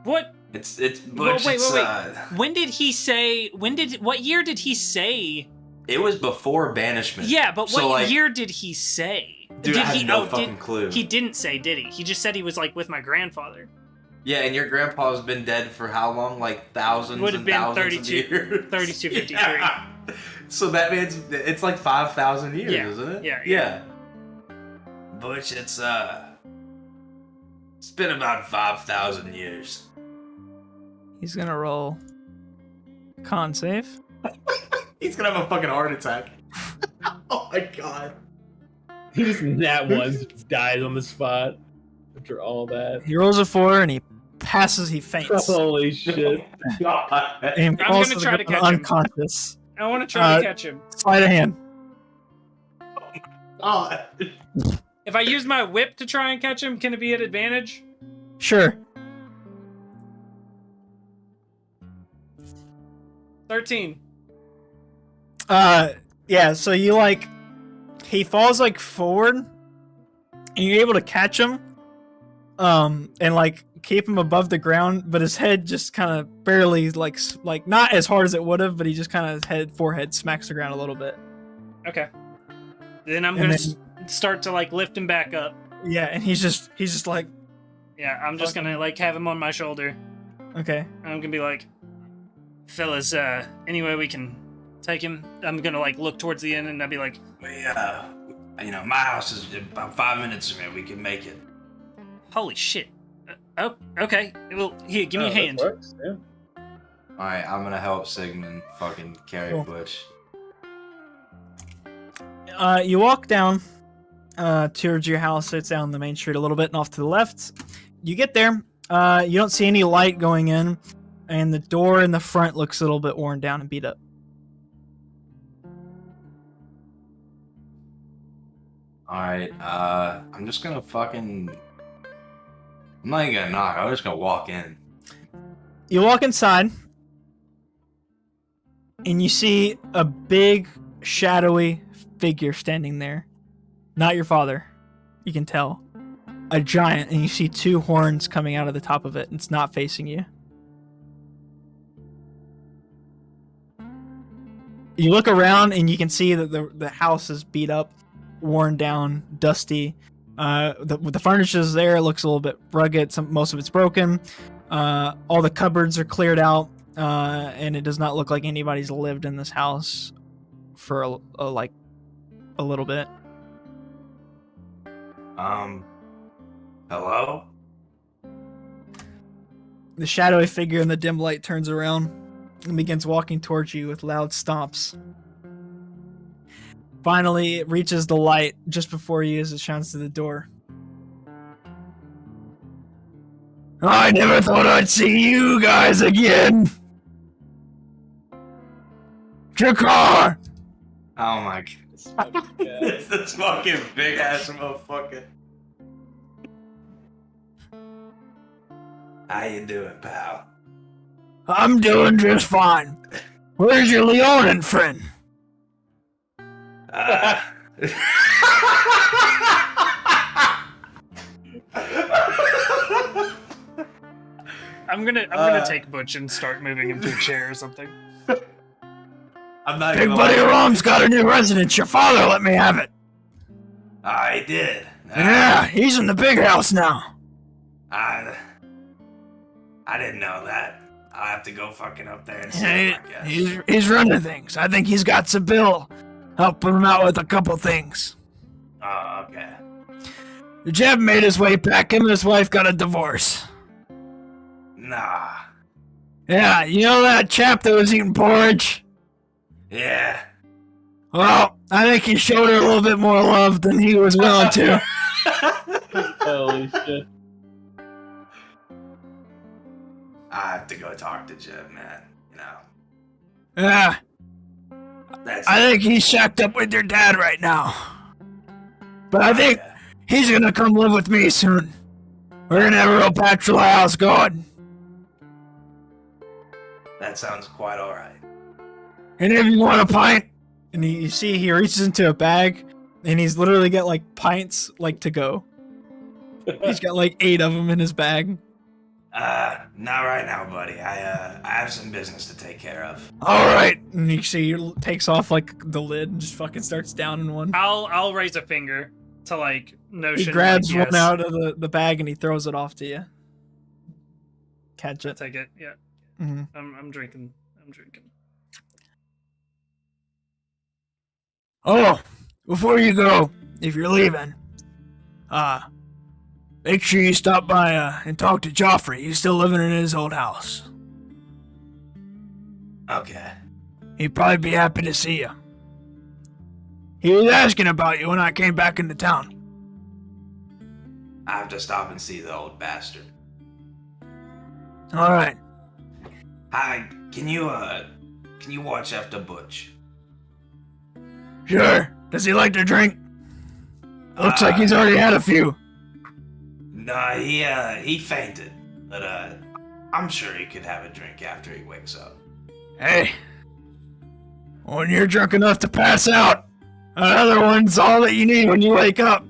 What? It's Well, Butch. wait. it's, When did he say? What year did he say? It was before banishment. Yeah, but So, what like, year did he say? Dude, did I have he? no fucking clue. He didn't say, did he? He just said he was like with my grandfather. Yeah, and your grandpa's been dead for how long? Like thousands Would have and been thousands 32 of years. 3253. Yeah. So that means it's like 5,000 years, Yeah, isn't it? yeah. Butch, it's been about 5,000 years. He's gonna roll con save. He's gonna have a fucking heart attack. Oh my god. He just nat one just dies on the spot after all that. He rolls a 4 and he passes. He faints. Holy shit. God. And I'm falls gonna to try the to ground catch him. unconscious. I want to try Uh, to catch him. Sleight of hand. God. If I use my whip to try and catch him, can it be at advantage? Sure. 13. Yeah, so you like, he falls like forward, and you're able to catch him, and like keep him above the ground, but his head just kind of barely like not as hard as it would have, but he just kind of forehead smacks the ground a little bit. Okay. Then I'm And gonna then- start to like lift him back up. Yeah, and he's just like, Yeah, I'm just gonna like have him on my shoulder. okay. I'm gonna be like, fellas, any way we can take him? I'm gonna like look towards the end and I'll be like, We, my house is about 5 minutes from here. We can make it. holy shit. Oh, okay. Well, here, give me a hand. Works, yeah. Alright, I'm gonna help Sigmund fucking carry Cool. Butch. You walk down towards your house. It's down the main street a little bit and off to the left. You get there. You don't see any light going in, and the door in the front looks a little bit worn down and beat up. Alright, I'm just gonna fucking... I'm not even gonna knock, I'm just gonna walk in. You walk inside, and you see a big, shadowy figure standing there. Not your father. You can tell. A giant, and you see 2 horns coming out of the top of it. And it's not facing you. You look around, and you can see that the house is beat up, worn down, dusty. The furniture's there. It looks a little bit rugged. Most of it's broken. All the cupboards are cleared out, and it does not look like anybody's lived in this house for a little bit. Hello? The shadowy figure in the dim light turns around and begins walking towards you with loud stomps. Finally, it reaches the light just before you as it shines to the door. I never thought I'd see you guys again! Jakar! Oh my god. It's this fucking big ass motherfucker. How you doing, pal? I'm doing just fine. Where's your Leonin friend? I'm gonna take Butch and start moving him to a chair or something. I'm not Big gonna buddy lie. Rom's got a new residence. Your father let me have it. I did. Yeah, he's in the big house now. I didn't know that. I'll have to go fucking up there and see Yeah, him, I guess. he's running things. I think he's got Sibyl helping him out with a couple things. Oh, okay. Jeb made his way back. Him and his wife got a divorce. Nah. Yeah, you know that chap that was eating porridge? Yeah. Well, I think he showed her a little bit more love than he was willing to. Holy shit. I have to go talk to Jeb, man. You know. Yeah, That's I think he's shacked up with your dad right now. But I think Okay. he's gonna come live with me soon. We're gonna have a real bachelor house going. That sounds quite alright. And if you want a pint, and you see he reaches into a bag, and he's literally got like pints like to go. He's got like 8 of them in his bag. Not right now, buddy. I have some business to take care of. All right, and you see he takes off like the lid and just fucking starts downing one. I'll raise a finger to like notion. He grabs like, one yes. out of the bag and he throws it off to you. Catch I'll it. take it. Yeah, Mm-hmm. I'm drinking. I'm drinking. Oh, before you go, if you're leaving, make sure you stop by and talk to Joffrey. He's still living in his old house. Okay. He'd probably be happy to see you. He was asking about you when I came back into town. I have to stop and see the old bastard. All right. Hi, can you watch after Butch? Sure. Does he like to drink? Looks like he's already had a few. Nah, he fainted, but I'm sure he could have a drink after he wakes up. Hey, when you're drunk enough to pass out, another one's all that you need when you wake up.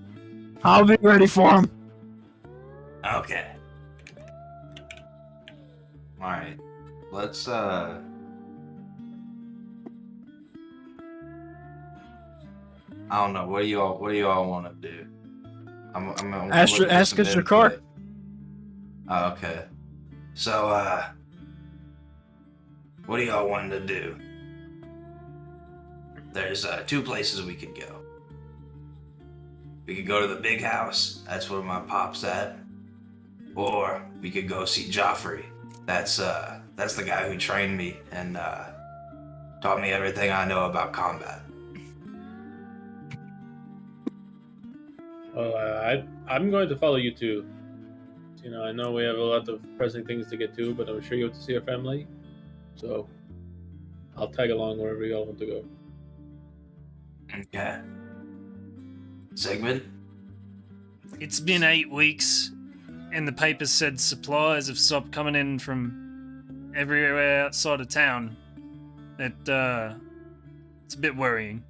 I'll be ready for him. Okay. Alright. Let's I don't know. What do you all want to do? I'm Ask looking for us some your car. input. Oh, okay. So what do y'all want to do? There's 2 places we could go. We could go to the big house. That's where my pop's at. Or we could go see Joffrey. That's the guy who trained me and taught me everything I know about combat. Well, I'm going to follow you too. You know, I know we have a lot of pressing things to get to, but I'm sure you have to see your family. So I'll tag along wherever you all want to go. Okay. Sigmund? It's been 8 weeks, and the papers said supplies have stopped coming in from everywhere outside of town. It's a bit worrying.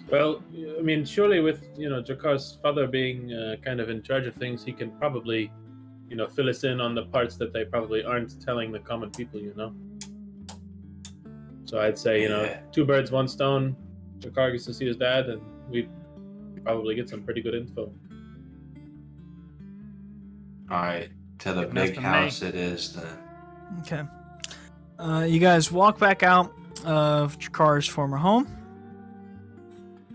Well, I mean, surely with, Jakar's father being kind of in charge of things, he can probably, fill us in on the parts that they probably aren't telling the common people, So I'd say, Yeah. 2 birds, 1 stone. Jakar gets to see his dad, and we probably get some pretty good info. Alright. To the Good enough big for me. house it is then. Okay. You guys walk back out of Jakar's former home.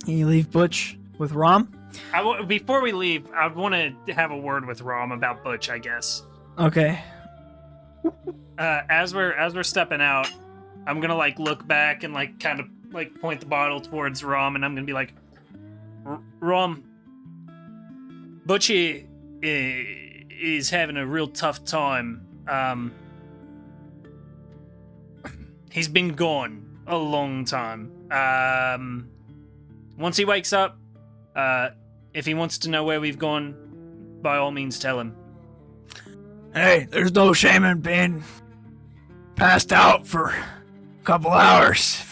You leave Butch with Rom. Before we leave, I want to have a word with Rom about Butch, I guess. Okay. As we're stepping out, I'm gonna like look back and like kind of like point the bottle towards Rom, and I'm gonna be like, Rom, Butchie is having a real tough time He's been gone a long time. Once he wakes up, if he wants to know where we've gone, by all means tell him. Hey, there's no shame in being passed out for a couple hours.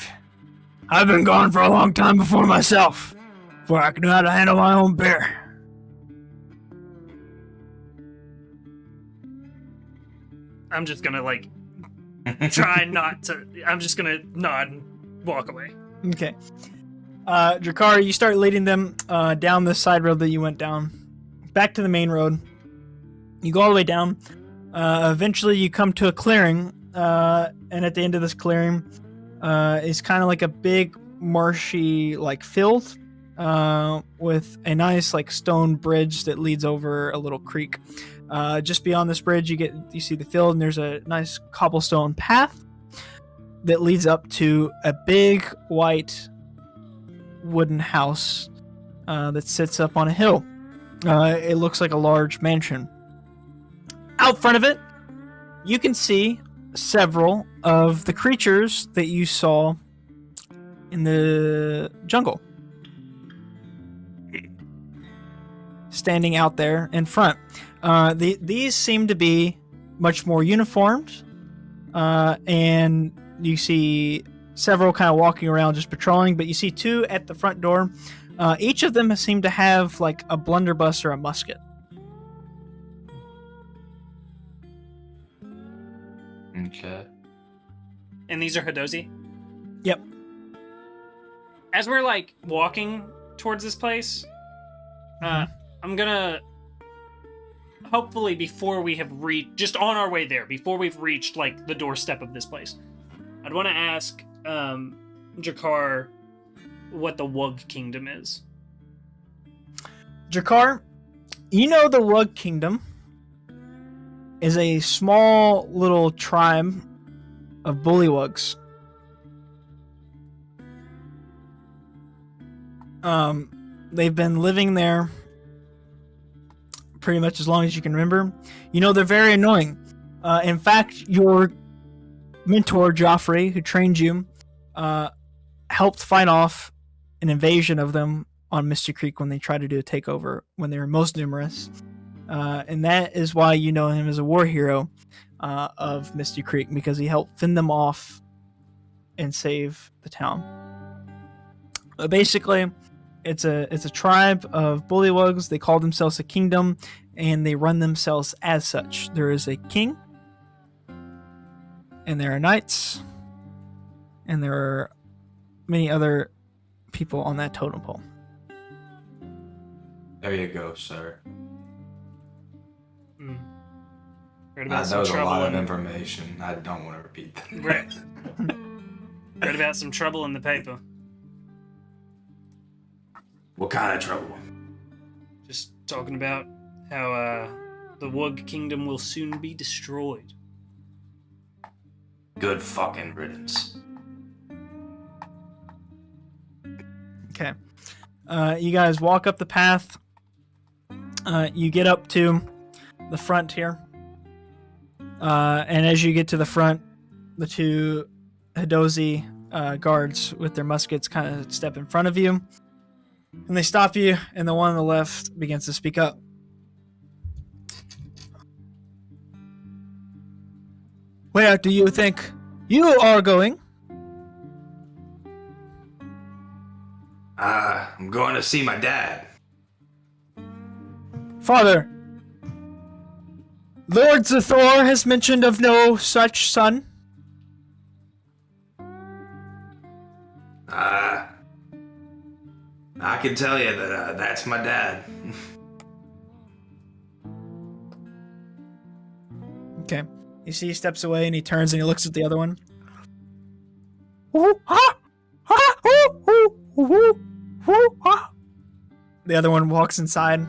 I've been gone for a long time before myself, before I can know how to handle my own beer. I'm just gonna, try not to... I'm just gonna nod and walk away. Okay. Drakar, you start leading them down the side road that you went down, back to the main road. You go all the way down. Eventually, you come to a clearing, and at the end of this clearing is kind of like a big marshy field with a nice stone bridge that leads over a little creek. Just beyond this bridge, you see the field, and there's a nice cobblestone path that leads up to a big white wooden house that sits up on a hill. It looks like a large mansion. Out front of it, you can see several of the creatures that you saw in the jungle standing out there in front. These seem to be much more uniformed, and you see several kind of walking around just patrolling, but you see two at the front door. Each of them seem to have a blunderbuss or a musket. Okay. And these are Hadozi? Yep. As we're walking towards this place, I'm gonna hopefully before we have reached, just on our way there, before we've reached the doorstep of this place, I'd want to ask Drakar what the Wug Kingdom is. Drakar, you know the Wug Kingdom is a small little tribe of bullywugs. They've been living there pretty much as long as you can remember. You know, they're very annoying. In fact, your mentor, Joffrey, who trained you, helped fight off an invasion of them on Misty Creek when they tried to do a takeover, when they were most numerous. And that is why you know him as a war hero of Misty Creek, because he helped fend them off and save the town. But basically, it's a tribe of bullywugs. They call themselves a kingdom, and they run themselves as such. There is a king, and there are knights, and there are many other people on that totem pole. There you go, sir. Heard about That some was a trouble lot of in... information. I don't want to repeat that. Right. Heard about some trouble in the paper. What kind of trouble? Just talking about how the Wug Kingdom will soon be destroyed. Good fucking riddance. Okay. You guys walk up the path. You get up to the front here. And as you get to the front, the two Hadozi guards with their muskets kind of step in front of you. And they stop you, and the one on the left begins to speak up. Where do you think you are going? I'm going to see my dad. Father, Lord Zathor has mentioned of no such son. I can tell you that that's my dad. Okay. You see he steps away and he turns and he looks at the other one. The other one walks inside.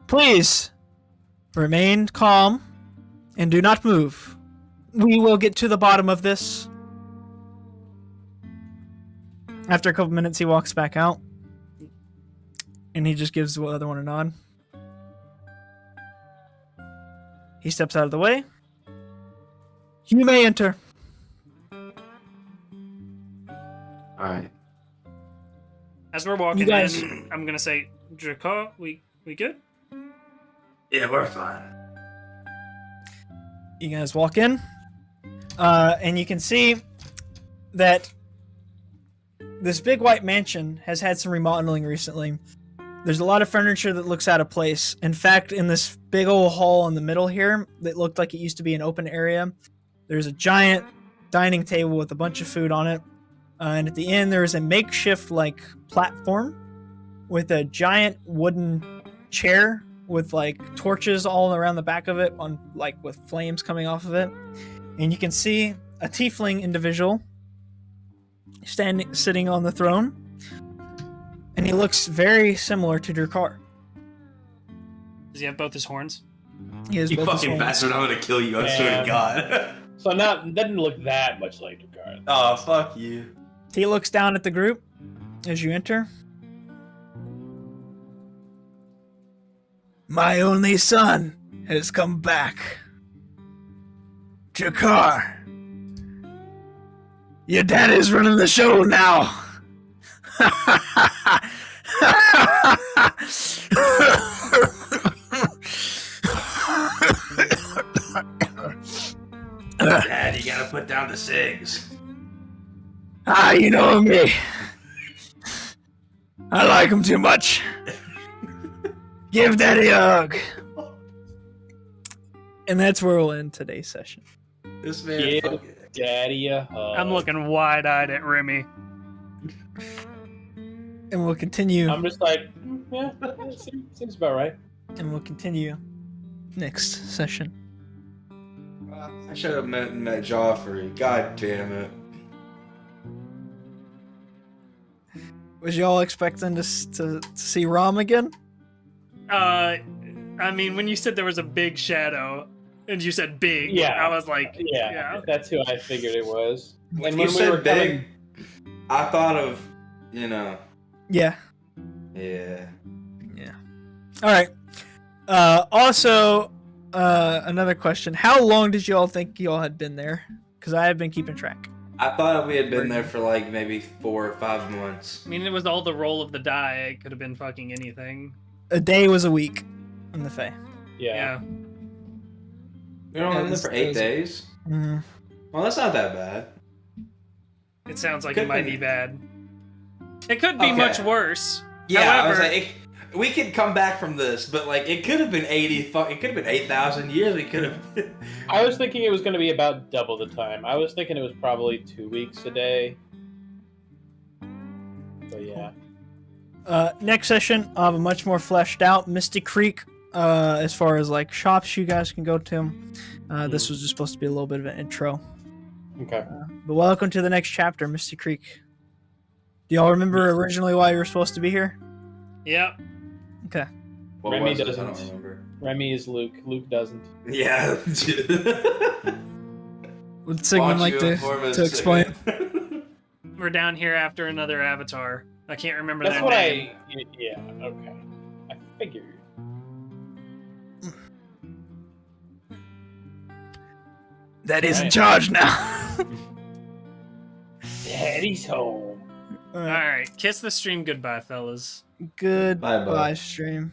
Please, remain calm and do not move. We will get to the bottom of this. After a couple minutes, he walks back out. And he just gives the other one a nod. He steps out of the way. You may enter. All right. As we're walking You guys- in, I'm gonna say, Draco, we good? Yeah, we're fine. You guys walk in, and you can see that this big white mansion has had some remodeling recently. There's a lot of furniture that looks out of place. In fact, in this big old hall in the middle here that looked like it used to be an open area, there's a giant dining table with a bunch of food on it. And at the end, there is a makeshift like platform with a giant wooden chair with like torches all around the back of it, on like with flames coming off of it. And you can see a tiefling individual sitting on the throne, and he looks very similar to Drakar. Does he have both his horns? He has You both his fucking horns. bastard! I'm gonna kill you. I swear Man. to God. So doesn't look that much like Dakar. Oh, fuck you. He looks down at the group as you enter. My only son has come back. Jakar. Your dad is running the show now. Dad, you gotta put down the cigs. You know me. I like him too much. Give Daddy a hug. And that's where we'll end today's session. This man. Give Fucking... Daddy a hug. I'm looking wide-eyed at Remy. And we'll continue. I'm just like, yeah, seems about right. And we'll continue next session. I should have met Joffrey. God damn it. Was y'all expecting to see Rom again? I mean, when you said there was a big shadow, and you said big, Yeah. I was like, Yeah, that's who I figured it was. When And you when we said were big, I thought of, you know, Yeah. yeah. All right. Also, another question. How long did y'all think y'all had been there? Because I have been keeping track. I thought we had been there for like maybe 4 or 5 months. I mean, it was all the roll of the die. It could have been fucking anything. A day was a week in the Fae. Yeah. We were only in there for 8 days. Mm-hmm. Well, that's not that bad. It sounds like Could it might be. be bad. It could be Okay. much worse. Yeah, I was However- like, we could come back from this, but like, it could have been 80. It could have been 8,000 years. We could have. I was thinking it was going to be about double the time. I was thinking it was probably 2 weeks a day. But yeah. Next session, I'll have a much more fleshed out Misty Creek. As far as like shops you guys can go to. This was just supposed to be a little bit of an intro. Okay. But welcome to the next chapter, Misty Creek. Do y'all remember originally why you were supposed to be here? Yep. Okay. What Remy was it? I doesn't. don't remember. Remy is Luke. Luke doesn't. Yeah. Would Sigmund Watch like you to inform us, explain? Sigmund. We're down here after another avatar. I can't remember That's their what name. Yeah, okay. I figured. Daddy's in Right. charge now. Daddy's home. All right. Alright, kiss the stream goodbye, fellas. Goodbye, Bye-bye. stream.